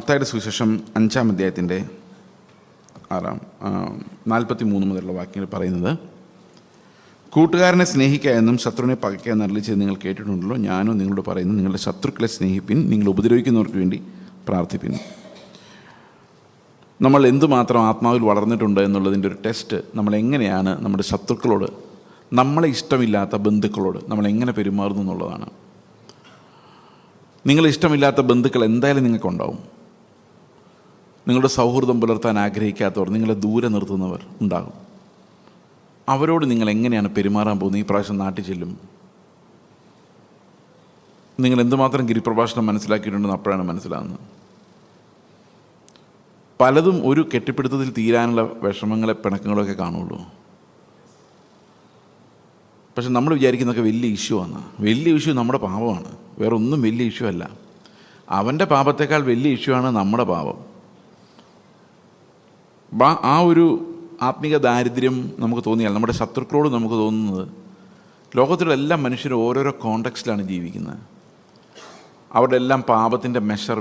മത്തായിയുടെ സുവിശേഷം 5-ാം അധ്യായത്തിൻ്റെ 43 മുതലുള്ള വാക്യങ്ങൾ പറയുന്നത്, കൂട്ടുകാരനെ സ്നേഹിക്കുക എന്നും ശത്രുവിനെ പകയ്ക്കുക എന്ന് അരുളിച്ചത് നിങ്ങൾ കേട്ടിട്ടുണ്ടല്ലോ. ഞാനോ നിങ്ങളോട് പറയുന്നു, നിങ്ങളുടെ ശത്രുക്കളെ സ്നേഹിപ്പിൻ, നിങ്ങൾ ഉപദ്രവിക്കുന്നവർക്ക് വേണ്ടി പ്രാർത്ഥിപ്പിൻ. നമ്മൾ എന്തുമാത്രം ആത്മാവിൽ വളർന്നിട്ടുണ്ട് എന്നുള്ളതിൻ്റെ ഒരു ടെസ്റ്റ് നമ്മളെങ്ങനെയാണ് നമ്മുടെ ശത്രുക്കളോട്, നമ്മളെ ഇഷ്ടമില്ലാത്ത ബന്ധുക്കളോട് നമ്മളെങ്ങനെ പെരുമാറുന്നു എന്നുള്ളതാണ്. നിങ്ങളെ ഇഷ്ടമില്ലാത്ത ബന്ധുക്കൾ എന്തായാലും നിങ്ങൾക്കുണ്ടാവും. നിങ്ങളുടെ സൗഹൃദം പുലർത്താൻ ആഗ്രഹിക്കാത്തവർ, നിങ്ങളെ ദൂരെ നിർത്തുന്നവർ ഉണ്ടാകും. അവരോട് നിങ്ങൾ എങ്ങനെയാണ് പെരുമാറാൻ പോകുന്നത്? ഈ പ്രാവശ്യം നാട്ടിൽ ചെല്ലും നിങ്ങൾ എന്തുമാത്രം ഗിരിപ്രഭാഷണം മനസ്സിലാക്കിയിട്ടുണ്ടെന്ന് അപ്പോഴാണ് മനസ്സിലാകുന്നത്. പലതും ഒരു കെട്ടിപ്പിടുത്തത്തിൽ തീരാനുള്ള വിഷമങ്ങളെ പിണക്കങ്ങളൊക്കെ കാണുള്ളൂ. പക്ഷെ നമ്മൾ വിചാരിക്കുന്നതൊക്കെ വലിയ ഇഷ്യൂ ആണ്. വലിയ ഇഷ്യൂ നമ്മുടെ പാപമാണ്, വേറെ ഒന്നും വലിയ ഇഷ്യൂ അല്ല. അവൻ്റെ പാപത്തേക്കാൾ വലിയ ഇഷ്യൂ ആണ് നമ്മുടെ പാപം. ആ ഒരു ആത്മീക ദാരിദ്ര്യം നമുക്ക് തോന്നിയാൽ, നമ്മുടെ ശത്രുക്കളോട് നമുക്ക് തോന്നുന്നത്, ലോകത്തിലുള്ള എല്ലാ മനുഷ്യരും ഓരോരോ കോണ്ടെക്സ്റ്റിലാണ് ജീവിക്കുന്നത്. അവരുടെ എല്ലാം പാപത്തിൻ്റെ മെഷർ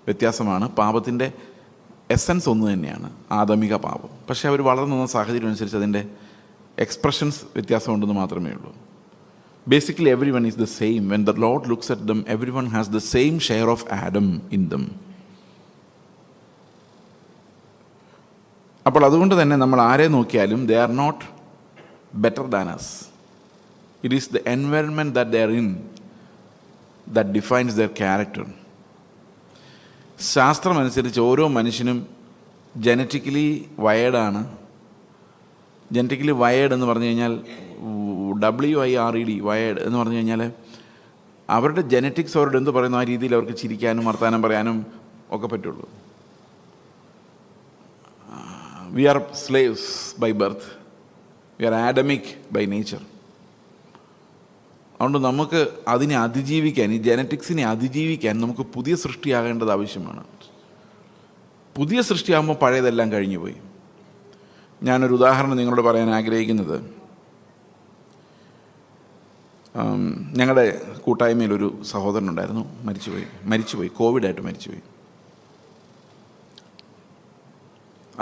വ്യത്യാസമാണ്. പാപത്തിൻ്റെ എസൻസ് ഒന്ന് തന്നെയാണ്, ആദമിക പാപം. പക്ഷേ അവർ വളർന്നു വന്ന സാഹചര്യം അനുസരിച്ച് അതിൻ്റെ എക്സ്പ്രഷൻസ് വ്യത്യാസമുണ്ടെന്ന് മാത്രമേ ഉള്ളൂ. Basically every one is the same. When the Lord looks at them, every one has the same share of Adam in them. അപ്പോൾ അതുകൊണ്ട് തന്നെ നമ്മൾ ആരെ നോക്കിയാലും they are not better than us. It is the environment that they are in that defines their character. ശാസ്ത്രമനുസരിച്ച് ഓരോ മനുഷ്യനും genetically വയേർഡാണ്. Genetically wired എന്ന് പറഞ്ഞു കഴിഞ്ഞാൽ WIRED, വയേർഡ് എന്ന് പറഞ്ഞു കഴിഞ്ഞാൽ അവരുടെ ജനറ്റിക്സ് അവരോട് എന്ത് പറയുന്നു ആ രീതിയിൽ അവർക്ക് ചിരിക്കാനും വർത്താനം പറയാനും ഒക്കെ പറ്റുള്ളൂ. We are slaves by birth, we are Adamic by nature. അതുകൊണ്ട് നമുക്ക് അതിനെ അതിജീവിക്കാൻ, ഈ ജനറ്റിക്സിനെ അതിജീവിക്കാൻ നമുക്ക് പുതിയ സൃഷ്ടിയാകേണ്ടത് ആവശ്യമാണ്. പുതിയ സൃഷ്ടിയാകുമ്പോൾ പഴയതെല്ലാം കഴിഞ്ഞുപോയി. ഞാനൊരു ഉദാഹരണം നിങ്ങളോട് പറയാൻ ആഗ്രഹിക്കുന്നത്, ഞങ്ങളുടെ കൂട്ടായ്മയിലൊരു സഹോദരനുണ്ടായിരുന്നു, മരിച്ചുപോയി, കോവിഡായിട്ട് മരിച്ചുപോയി.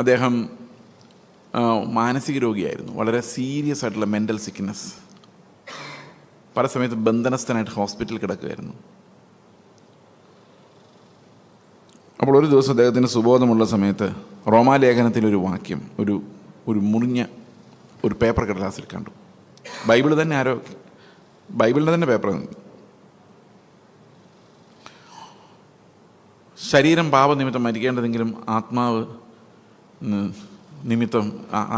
അദ്ദേഹം മാനസിക രോഗിയായിരുന്നു, വളരെ സീരിയസ് ആയിട്ടുള്ള മെൻ്റൽ സിക്നെസ്. പല സമയത്ത് ബന്ധനസ്ഥനായിട്ട് ഹോസ്പിറ്റലിൽ കിടക്കുകയായിരുന്നു. അപ്പോൾ ഒരു ദിവസം അദ്ദേഹത്തിന് സുബോധമുള്ള സമയത്ത് റോമാലേഖനത്തിലൊരു വാക്യം ഒരു മുറിഞ്ഞ ഒരു പേപ്പർ കടലാസിൽ കണ്ടു. ബൈബിളിൻ്റെ തന്നെ പേപ്പർ. ശരീരം പാപനിമിത്തം മരിക്കേണ്ടതെങ്കിലും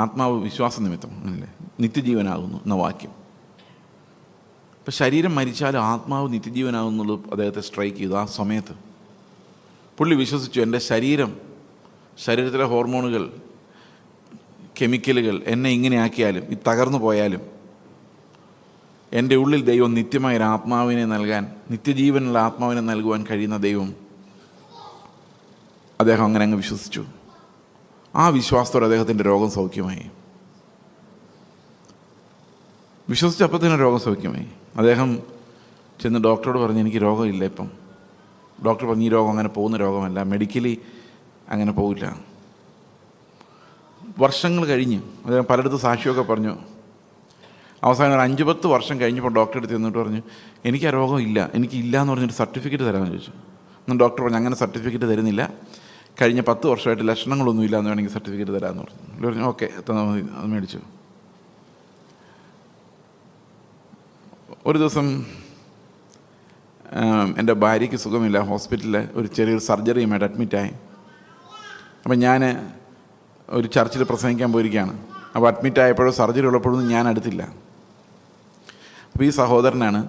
ആത്മാവ് വിശ്വാസ നിമിത്തം അല്ലേ നിത്യജീവനാകുന്നു എന്ന വാക്യം. ഇപ്പം ശരീരം മരിച്ചാലും ആത്മാവ് നിത്യജീവനാകുന്നുള്ളത് അദ്ദേഹത്തെ സ്ട്രൈക്ക് ചെയ്തു. ആ സമയത്ത് പുള്ളി വിശ്വസിച്ചു, എൻ്റെ ശരീരത്തിലെ ഹോർമോണുകൾ, കെമിക്കലുകൾ എന്നെ ഇങ്ങനെ ആക്കിയാലും, ഇത് തകർന്നു പോയാലും എൻ്റെ ഉള്ളിൽ ദൈവം നിത്യമായൊരു ആത്മാവിനെ നൽകാൻ, നിത്യജീവനുള്ള ആത്മാവിനെ നൽകുവാൻ കഴിയുന്ന ദൈവം. അദ്ദേഹം അങ്ങനെ അങ്ങ് വിശ്വസിച്ചു. ആ വിശ്വാസത്തോടെ അദ്ദേഹത്തിൻ്റെ രോഗം സൗഖ്യമായി. വിശ്വസിച്ചപ്പോൾ തന്നെ രോഗം സൗഖ്യമായി. അദ്ദേഹം ചെന്ന് ഡോക്ടറോട് പറഞ്ഞു, എനിക്ക് രോഗമില്ല ഇപ്പം. ഡോക്ടർ പറഞ്ഞു, ഈ രോഗം അങ്ങനെ പോകുന്ന രോഗമല്ല, മെഡിക്കലി അങ്ങനെ പോകില്ല. വർഷങ്ങൾ കഴിഞ്ഞ് അദ്ദേഹം പലയിടത്ത് സാക്ഷിയൊക്കെ പറഞ്ഞു. അവസാനം ഒരു 5-10 വർഷം കഴിഞ്ഞപ്പോൾ ഡോക്ടറെ അടുത്ത് ചെന്നിട്ട് പറഞ്ഞു, എനിക്ക് ആ രോഗം ഇല്ല, എനിക്കില്ല എന്ന് പറഞ്ഞൊരു സർട്ടിഫിക്കറ്റ് തരാമെന്ന് ചോദിച്ചു. എന്നാൽ ഡോക്ടർ പറഞ്ഞു, അങ്ങനെ സർട്ടിഫിക്കറ്റ് തരുന്നില്ല, കഴിഞ്ഞ 10 വർഷമായിട്ട് ലക്ഷണങ്ങളൊന്നും ഇല്ല എന്ന് വേണമെങ്കിൽ സർട്ടിഫിക്കറ്റ് തരാമെന്ന് പറഞ്ഞു. ഓക്കെ, തന്നാൽ മതി. അത് മേടിച്ചു. ഒരു ദിവസം എൻ്റെ ഭാര്യയ്ക്ക് സുഖമില്ല, ഹോസ്പിറ്റലിൽ ഒരു ചെറിയൊരു സർജറിയുമായിട്ട് അഡ്മിറ്റായി. അപ്പം ഞാൻ ഒരു ചർച്ചിൽ പ്രസംഗിക്കാൻ പോയിരിക്കുകയാണ്. അപ്പോൾ അഡ്മിറ്റായപ്പോഴോ സർജറി ഉള്ളപ്പോഴൊന്നും ഞാൻ അടുത്തില്ല. അപ്പോൾ ഈ സഹോദരനാണ്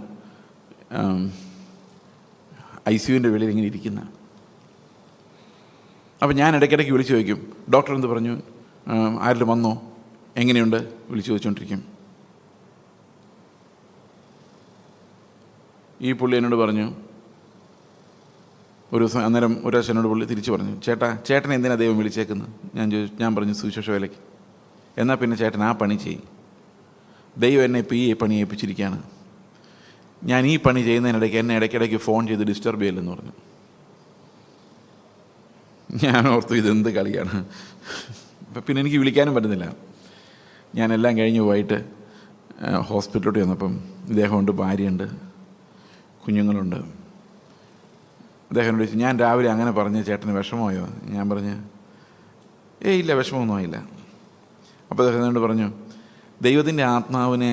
ICUവിൻ്റെ വെളിയിൽ ഇങ്ങനെ ഇരിക്കുന്നത്. അപ്പോൾ ഞാൻ ഇടയ്ക്കിടയ്ക്ക് വിളിച്ചു ചോദിക്കും, ഡോക്ടർ എന്ത് പറഞ്ഞു, ആരെങ്കിലും വന്നോ, എങ്ങനെയുണ്ട്, വിളിച്ചു ചോദിച്ചുകൊണ്ടിരിക്കും. ഈ പുള്ളി എന്നോട് പറഞ്ഞു ഒരു ദിവസം, അന്നേരം ഒരു പ്രാവശ്യം എന്നോട് പുള്ളി തിരിച്ചു പറഞ്ഞു, ചേട്ടനെ എന്തിനാണ് ദൈവം വിളിച്ചേക്കുന്നത്? ഞാൻ പറഞ്ഞു, സുവിശേഷ വേലയ്ക്ക്. എന്നാൽ പിന്നെ ചേട്ടൻ ആ പണി ചെയ്യും, ദൈവം എന്നെ ഇപ്പോൾ ഈ പണി ഏൽപ്പിച്ചിരിക്കുകയാണ്, ഞാൻ ഈ പണി ചെയ്യുന്നതിനിടയ്ക്ക് എന്നെ ഇടയ്ക്കിടയ്ക്ക് ഫോൺ ചെയ്ത് ഡിസ്റ്റർബ് ചെയ്യില്ലെന്ന് പറഞ്ഞു. ഞാൻ ഓർത്തു ഇതെന്ത് കളിയാണ്. പിന്നെ എനിക്ക് വിളിക്കാനും പറ്റുന്നില്ല. ഞാനെല്ലാം കഴിഞ്ഞ് പോയിട്ട് ഹോസ്പിറ്റലിലോട്ട് ചെന്നപ്പം ഇദ്ദേഹമുണ്ട്, ഭാര്യയുണ്ട്, കുഞ്ഞുങ്ങളുണ്ട്. അദ്ദേഹം വിളിച്ചു, ഞാൻ രാവിലെ അങ്ങനെ പറഞ്ഞ് ചേട്ടന് വിഷമമായോ? ഞാൻ പറഞ്ഞ് ഇല്ല, വിഷമമൊന്നും ആയില്ല. അപ്പോൾ അദ്ദേഹം എന്നോട് പറഞ്ഞു, ദൈവത്തിൻ്റെ ആത്മാവിനെ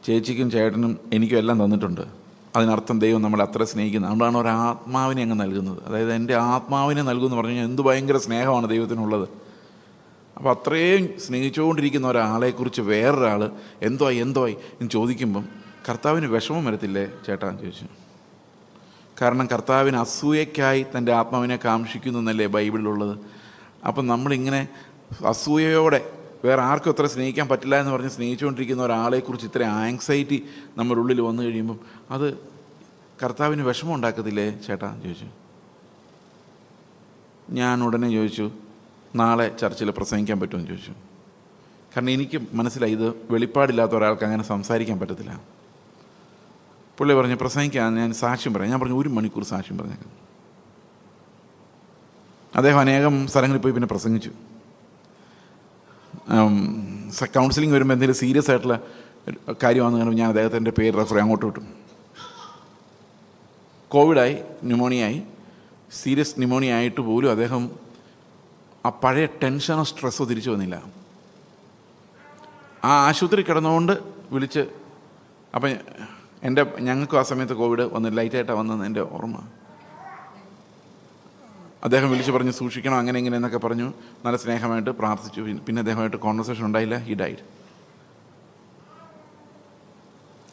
ചേച്ചിക്കും ചേട്ടനും എനിക്കും എല്ലാം തന്നിട്ടുണ്ട്. അതിനർത്ഥം ദൈവം നമ്മളെ അത്ര സ്നേഹിക്കുന്നത്, അതുകൊണ്ടാണ് ഒരു ആത്മാവിനെ അങ്ങ് നൽകുന്നത്. അതായത് എൻ്റെ ആത്മാവിനെ നൽകുമെന്ന് പറഞ്ഞു കഴിഞ്ഞാൽ എന്ത് ഭയങ്കര സ്നേഹമാണ് ദൈവത്തിനുള്ളത്. അപ്പോൾ അത്രയും സ്നേഹിച്ചുകൊണ്ടിരിക്കുന്ന ഒരാളെക്കുറിച്ച് വേറൊരാൾ എന്തോയി എന്ന് ചോദിക്കുമ്പം കർത്താവിന് വിഷമം വരത്തില്ലേ ചേട്ടാ എന്ന് ചോദിച്ചു. കാരണം കർത്താവിന് അസൂയയ്ക്കായി തൻ്റെ ആത്മാവിനെ കാംക്ഷിക്കുന്നു എന്നല്ലേ ബൈബിളിലുള്ളത്. അപ്പം നമ്മളിങ്ങനെ അസൂയയോടെ വേറെ ആർക്കും അത്ര സ്നേഹിക്കാൻ പറ്റില്ല എന്ന് പറഞ്ഞ് സ്നേഹിച്ചുകൊണ്ടിരിക്കുന്ന ഒരാളെക്കുറിച്ച് ഇത്ര ആങ്സൈറ്റി നമ്മുടെ ഉള്ളിൽ വന്നു കഴിയുമ്പം അത് കർത്താവിന് വിഷമം ഉണ്ടാക്കത്തില്ലേ ചേട്ടാ എന്ന് ചോദിച്ചു. ഞാൻ ഉടനെ ചോദിച്ചു, നാളെ ചർച്ചിൽ പ്രസംഗിക്കാൻ പറ്റുമെന്ന് ചോദിച്ചു. കാരണം എനിക്ക് മനസ്സിലായി ഇത് വെളിപ്പാടില്ലാത്ത ഒരാൾക്ക് അങ്ങനെ സംസാരിക്കാൻ പറ്റത്തില്ല. പുള്ളി പറഞ്ഞു, പ്രസംഗിക്കാൻ ഞാൻ സാക്ഷ്യം പറയാം. ഞാൻ പറഞ്ഞു 1 മണിക്കൂർ സാക്ഷ്യം പറഞ്ഞേക്കാം. അദ്ദേഹം അനേകം സ്ഥലങ്ങളിൽ പോയി പിന്നെ പ്രസംഗിച്ചു. കൗൺസിലിംഗ് വരുമ്പോൾ എന്തെങ്കിലും സീരിയസ് ആയിട്ടുള്ള കാര്യമാണെന്ന് കാണുമ്പോൾ ഞാൻ അദ്ദേഹത്തിൻ്റെ പേര് റെഫർ അങ്ങോട്ട് വിട്ടു. കോവിഡായി, ന്യൂമോണിയായി, സീരിയസ് ന്യൂമോണിയ ആയിട്ട് പോലും അദ്ദേഹം ആ പഴയ ടെൻഷനോ സ്ട്രെസ്സോ തിരിച്ചു വന്നില്ല. ആ ആശുപത്രി കിടന്നുകൊണ്ട് വിളിച്ച്, അപ്പം ഞങ്ങൾക്കും ആ സമയത്ത് കോവിഡ് വന്ന് ലൈറ്റായിട്ടാണ് വന്നതെന്ന് എൻ്റെ ഓർമ്മ. അദ്ദേഹം വിളിച്ച് പറഞ്ഞ് സൂക്ഷിക്കണം, അങ്ങനെ ഇങ്ങനെ എന്നൊക്കെ പറഞ്ഞു. നല്ല സ്നേഹമായിട്ട് പ്രാർത്ഥിച്ചു. പിന്നെ അദ്ദേഹമായിട്ട് കോൺവെർസേഷൻ ഉണ്ടായില്ല, ഹി ഡൈഡ്.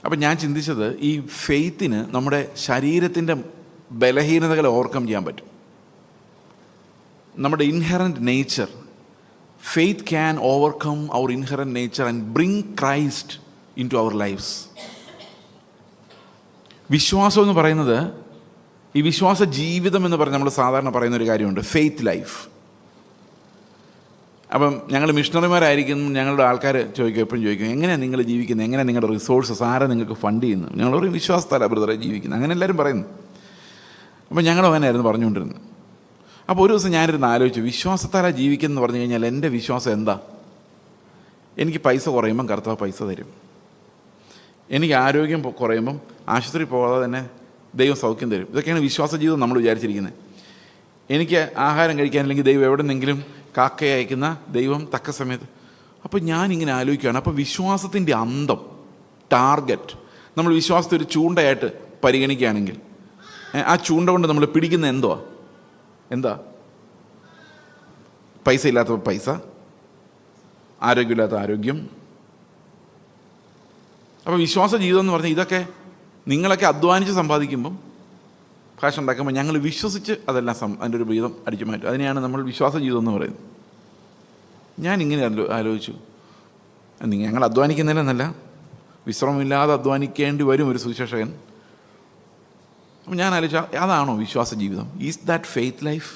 അപ്പം ഞാൻ ചിന്തിച്ചത്, ഈ ഫെയ്ത്തിന് നമ്മുടെ ശരീരത്തിൻ്റെ ബലഹീനതകളെ ഓവർകം ചെയ്യാൻ പറ്റും. നമ്മുടെ inherent nature, faith can overcome our inherent nature and bring Christ into our lives. വിശ്വാസം എന്ന് പറയുന്നത്, ഈ വിശ്വാസ ജീവിതം എന്ന് പറഞ്ഞ് നമ്മൾ സാധാരണ പറയുന്നൊരു കാര്യമുണ്ട്, ഫെയ്ത്ത് ലൈഫ്. അപ്പം ഞങ്ങൾ മിഷണറിമാരായിരിക്കും, ഞങ്ങളുടെ ആൾക്കാർ എപ്പോഴും ചോദിക്കും, എങ്ങനെയാണ് നിങ്ങൾ ജീവിക്കുന്നത്, എങ്ങനെയാണ് നിങ്ങളുടെ റിസോഴ്സസ്, ആരാ നിങ്ങൾക്ക് ഫണ്ട് ചെയ്യുന്നത്? ഞങ്ങളൊരു വിശ്വാസത്താല ബ്രദറെ ജീവിക്കുന്നത്, അങ്ങനെ എല്ലാവരും പറയുന്നു. അപ്പം ഞങ്ങളും അങ്ങനെയായിരുന്നു പറഞ്ഞുകൊണ്ടിരുന്നത്. അപ്പോൾ ഒരു ദിവസം ഞാനിരുന്ന് ആലോചിച്ചു, വിശ്വാസത്താല ജീവിക്കുന്നതെന്ന് പറഞ്ഞു കഴിഞ്ഞാൽ എൻ്റെ വിശ്വാസം എന്താ? എനിക്ക് പൈസ കുറയുമ്പം കർത്താവ് പൈസ തരും. എനിക്ക് ആരോഗ്യം കുറയുമ്പം ആശുപത്രി പോകാതെ തന്നെ ദൈവം സൗഖ്യം തരും. ഇതൊക്കെയാണ് വിശ്വാസ ജീവിതം നമ്മൾ വിചാരിച്ചിരിക്കുന്നത്. എനിക്ക് ആഹാരം കഴിക്കാനില്ലെങ്കിൽ ദൈവം എവിടെ നിന്നെങ്കിലും കാക്കയെ അയക്കുന്ന ദൈവം തക്ക സമയത്ത്. അപ്പോൾ ഞാനിങ്ങനെ ആലോചിക്കുകയാണ്, അപ്പോൾ വിശ്വാസത്തിൻ്റെ അന്തം, ടാർഗറ്റ്, നമ്മൾ വിശ്വാസത്തെ ഒരു ചൂണ്ടയായിട്ട് പരിഗണിക്കുകയാണെങ്കിൽ ആ ചൂണ്ട കൊണ്ട് നമ്മൾ പിടിക്കുന്ന എന്താ? പൈസ ഇല്ലാത്തപ്പോൾ പൈസ, ആരോഗ്യമില്ലാത്ത ആരോഗ്യം. അപ്പോൾ വിശ്വാസ ജീവിതം എന്ന് പറഞ്ഞാൽ ഇതൊക്കെ നിങ്ങളൊക്കെ അധ്വാനിച്ച് സമ്പാദിക്കുമ്പം, കാശ് ഉണ്ടാക്കുമ്പോൾ ഞങ്ങൾ വിശ്വസിച്ച് അതെല്ലാം അതിൻ്റെ ഒരു വിഹിതം അടിച്ചു മാറ്റും. അതിനെയാണ് നമ്മൾ വിശ്വാസ ജീവിതം എന്ന് പറയുന്നത്. ഞാനിങ്ങനെ ആലോചിച്ചു, ഞങ്ങൾ അധ്വാനിക്കുന്നില്ലെന്നല്ല, വിശ്രമമില്ലാതെ അധ്വാനിക്കേണ്ടി വരും ഒരു സുവിശേഷകൻ. അപ്പം ഞാൻ ആലോചിച്ചു, അതാണോ വിശ്വാസ ജീവിതം? Is that faith life?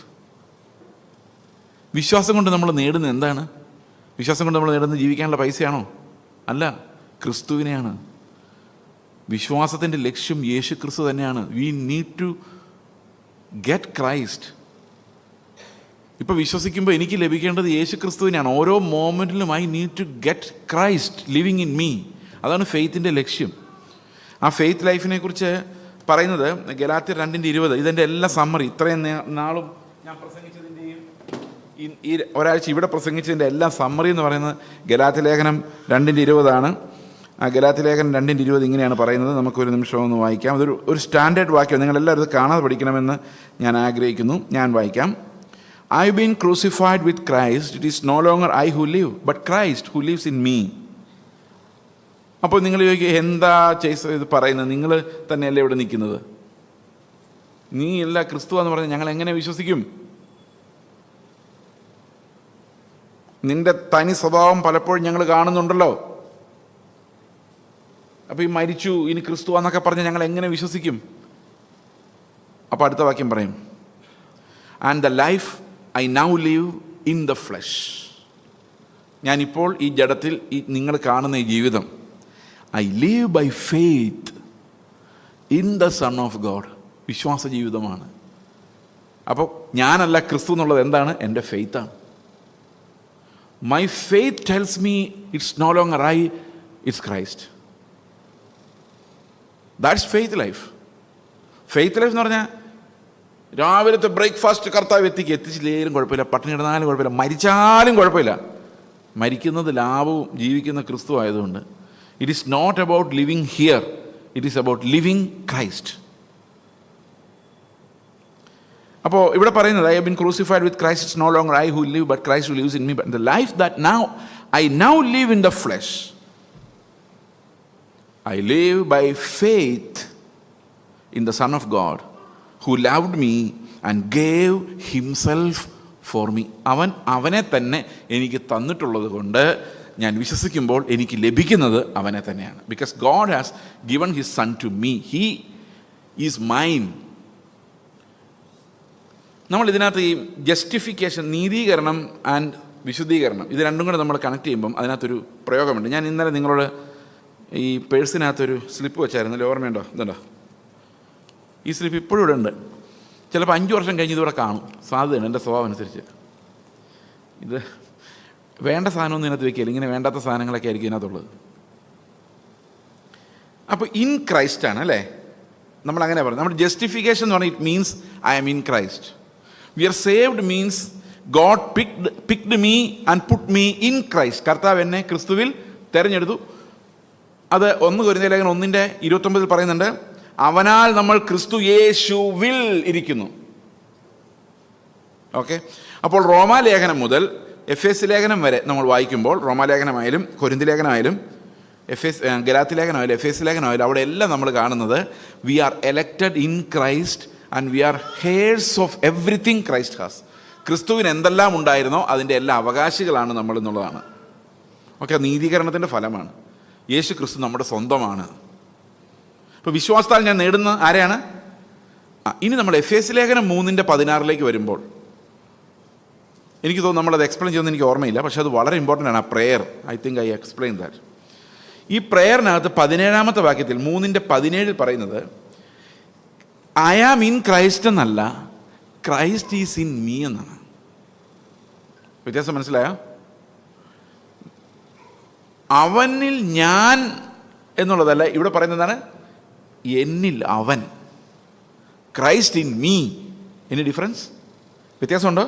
വിശ്വാസം കൊണ്ട് നമ്മൾ നേടുന്നത് എന്താണ്? വിശ്വാസം കൊണ്ട് നമ്മൾ നേടുന്നത് ജീവിക്കാനുള്ള പൈസയാണോ? അല്ല, ക്രിസ്തുവിനെയാണ്. വിശ്വാസത്തിൻ്റെ ലക്ഷ്യം യേശു ക്രിസ്തു തന്നെയാണ്. We need to get Christ. ഇപ്പോൾ വിശ്വസിക്കുമ്പോൾ എനിക്ക് ലഭിക്കേണ്ടത് യേശു ക്രിസ്തുവിനെയാണ്. ഓരോ മോമെൻറ്റിലും I need to get Christ living in me. അതാണ് ഫെയ്ത്തിൻ്റെ ലക്ഷ്യം. ആ ഫെയ്ത്ത് ലൈഫിനെ കുറിച്ച് പറയുന്നത് ഗലാത്യർ 2:20. ഇതെൻ്റെ എല്ലാ സമ്മറി, ഇത്രയും നാളും ഞാൻ പ്രസംഗിച്ചതിൻ്റെയും ഈ ഒരാഴ്ച ഇവിടെ പ്രസംഗിച്ചതിൻ്റെ എല്ലാ സമ്മറി എന്ന് പറയുന്നത് ഗലാത്യ ലേഖനം 2:20. ആ ഗലാത്യ ലേഖനം 2:20 ഇങ്ങനെയാണ് പറയുന്നത്. നമുക്കൊരു നിമിഷം ഒന്ന് വായിക്കാം. അതൊരു സ്റ്റാൻഡേർഡ് വാക്യം, നിങ്ങളെല്ലാവരും ഇത് കാണാതെ പഠിക്കണമെന്ന് ഞാൻ ആഗ്രഹിക്കുന്നു. ഞാൻ വായിക്കാം. I been crucified with Christ, it is no longer I who live but Christ who lives in me. അപ്പോൾ നിങ്ങൾ ചോദിക്കുക, എന്താ ഇത് പറയുന്നത്? നിങ്ങൾ തന്നെയല്ലേ ഇവിടെ നിൽക്കുന്നത്? നീ അല്ല ക്രിസ്തു എന്ന് പറഞ്ഞാൽ ഞങ്ങൾ എങ്ങനെ വിശ്വസിക്കും? നിന്റെ തനി സ്വഭാവം പലപ്പോഴും ഞങ്ങൾ കാണുന്നുണ്ടല്ലോ. അപ്പോൾ ഈ മരിച്ചു, ഇനി ക്രിസ്തു എന്നൊക്കെ പറഞ്ഞ് ഞങ്ങൾ എങ്ങനെ വിശ്വസിക്കും? അപ്പോൾ അടുത്ത വാക്യം പറയും, and the life I now live in the flesh. ഞാനിപ്പോൾ ഈ ജഡത്തിൽ, ഈ നിങ്ങൾ കാണുന്ന ഈ ജീവിതം, I live by faith in the son of God. വിശ്വാസ ജീവിതമാണ്. അപ്പോൾ ഞാനല്ല ക്രിസ്തു എന്നുള്ളത് എന്താണ്? എൻ്റെ ഫെയ്ത്താണ്. My faith tells me it's no longer I, it's Christ. That's faith life. Faith life എന്ന് പറഞ്ഞാൽ രാവിലത്തെ ബ്രേക്ക്ഫാസ്റ്റ് കർത്താവ് എത്തിച്ചില്ലേലും കുഴപ്പമില്ല, പട്ടിണി കിടന്നാലും കുഴപ്പമില്ല, മരിച്ചാലും കുഴപ്പമില്ല. മരിക്കുന്നത് ലാഭവും ജീവിക്കുന്ന ക്രിസ്തു ആയതുകൊണ്ട് it is not about living here, it is about living Christ. അപ്പോൾ ഇവിടെ പറയുന്നത് I have been crucified with Christ, it's no longer I who live but Christ who lives in me. But the life that now I now live in the flesh, I live by faith in the son of God who loved me and gave himself for me. അവനെ തന്നെ എനിക്ക് തന്നിട്ടുള്ളത് കൊണ്ട് ഞാൻ വിശ്വസിക്കുമ്പോൾ എനിക്ക് ലഭിക്കുന്നത് അവനെ തന്നെയാണ്. Because God has given his son to me, he is mine. നമ്മൾ ഇതിനകത്ത് ഈ ജസ്റ്റിഫിക്കേഷൻ, നീതീകരണം ആൻഡ് വിശുദ്ധീകരണം, ഇത് രണ്ടും കൂടെ നമ്മൾ കണക്ട് ചെയ്യുമ്പം അതിനകത്തൊരു പ്രയോഗമുണ്ട്. ഞാൻ ഇന്നലെ നിങ്ങളോട് ഈ പേഴ്സിനകത്തൊരു സ്ലിപ്പ് വെച്ചായിരുന്നു, ഓർമ്മയുണ്ടോ? ഇതുണ്ടോ? ഈ സ്ലിപ്പ് ഇപ്പോഴും ഇവിടെ ഉണ്ട്. ചിലപ്പോൾ 5 വർഷം കഴിഞ്ഞ് ഇതിവിടെ കാണും, സാധ്യതയാണ് എൻ്റെ സ്വഭാവം അനുസരിച്ച്. ഇത് വേണ്ട സാധനമൊന്നും ഇതിനകത്ത് വെക്കില്ല, ഇങ്ങനെ വേണ്ടാത്ത സാധനങ്ങളൊക്കെ ആയിരിക്കും ഇതിനകത്തുള്ളത്. അപ്പോൾ ഇൻ ക്രൈസ്റ്റ് ആണ് അല്ലേ നമ്മളങ്ങനെ പറയുന്നത്. നമ്മുടെ ജസ്റ്റിഫിക്കേഷൻ എന്ന് പറഞ്ഞാൽ it means I am in Christ. We are saved means God picked me and put me in Christ. കർത്താവ് എന്നെ ക്രിസ്തുവിൽ തിരഞ്ഞെടുത്തു. അത് 1 കൊരിന്ത്യർ ലേഖനം 1:29 പറയുന്നുണ്ട്, അവനാൽ നമ്മൾ ക്രിസ്തു യേശുവിൽ ഇരിക്കുന്നു. ഓക്കെ, അപ്പോൾ റോമാലേഖനം മുതൽ എഫേസ് ലേഖനം വരെ നമ്മൾ വായിക്കുമ്പോൾ, റോമാലേഖനമായാലും കൊരിന്ത്യ ലേഖനമായാലും ഗലാത്യ ലേഖനമായാലും എഫേസ് ലേഖനമായാലും, അവിടെ എല്ലാം നമ്മൾ കാണുന്നത് we are elected in Christ and we are heirs of everything Christ has. ക്രിസ്തുവിന് എന്തെല്ലാം ഉണ്ടായിരുന്നോ അതിൻ്റെ എല്ലാ അവകാശികളാണ് നമ്മൾ എന്നുള്ളതാണ്. ഓക്കെ, നീതീകരണത്തിൻ്റെ ഫലമാണ്. യേശു ക്രിസ്തു നമ്മുടെ സ്വന്തമാണ്. ഇപ്പോൾ വിശ്വാസത്താൽ ഞാൻ നേടുന്ന ആരെയാണ്? ഇനി നമ്മൾ എഫേസ് ലേഖനം 3:16 വരുമ്പോൾ, എനിക്ക് തോന്നുന്നു നമ്മളത് എക്സ്പ്ലെയിൻ ചെയ്യുന്നത് എനിക്ക് ഓർമ്മയില്ല, പക്ഷെ അത് വളരെ ഇമ്പോർട്ടൻ്റ് ആണ്. ആ prayer, I think I explain that. ഈ പ്രെയറിനകത്ത് 17-ാമത്തെ വാക്യത്തിൽ 3:17 പറയുന്നത് ഐ ആം ഇൻ ക്രൈസ്റ്റ് എന്നല്ല, ക്രൈസ്റ്റ് ഈസ് ഇൻ മീ എന്നാണ്. വ്യത്യാസം മനസ്സിലായോ? അവനിൽ ഞാൻ എന്നുള്ളതല്ല, ഇവിടെ പറയുന്നതാണ് എന്നിൽ അവൻ. Christ in me. Any difference? വ്യത്യാസമുണ്ടോ?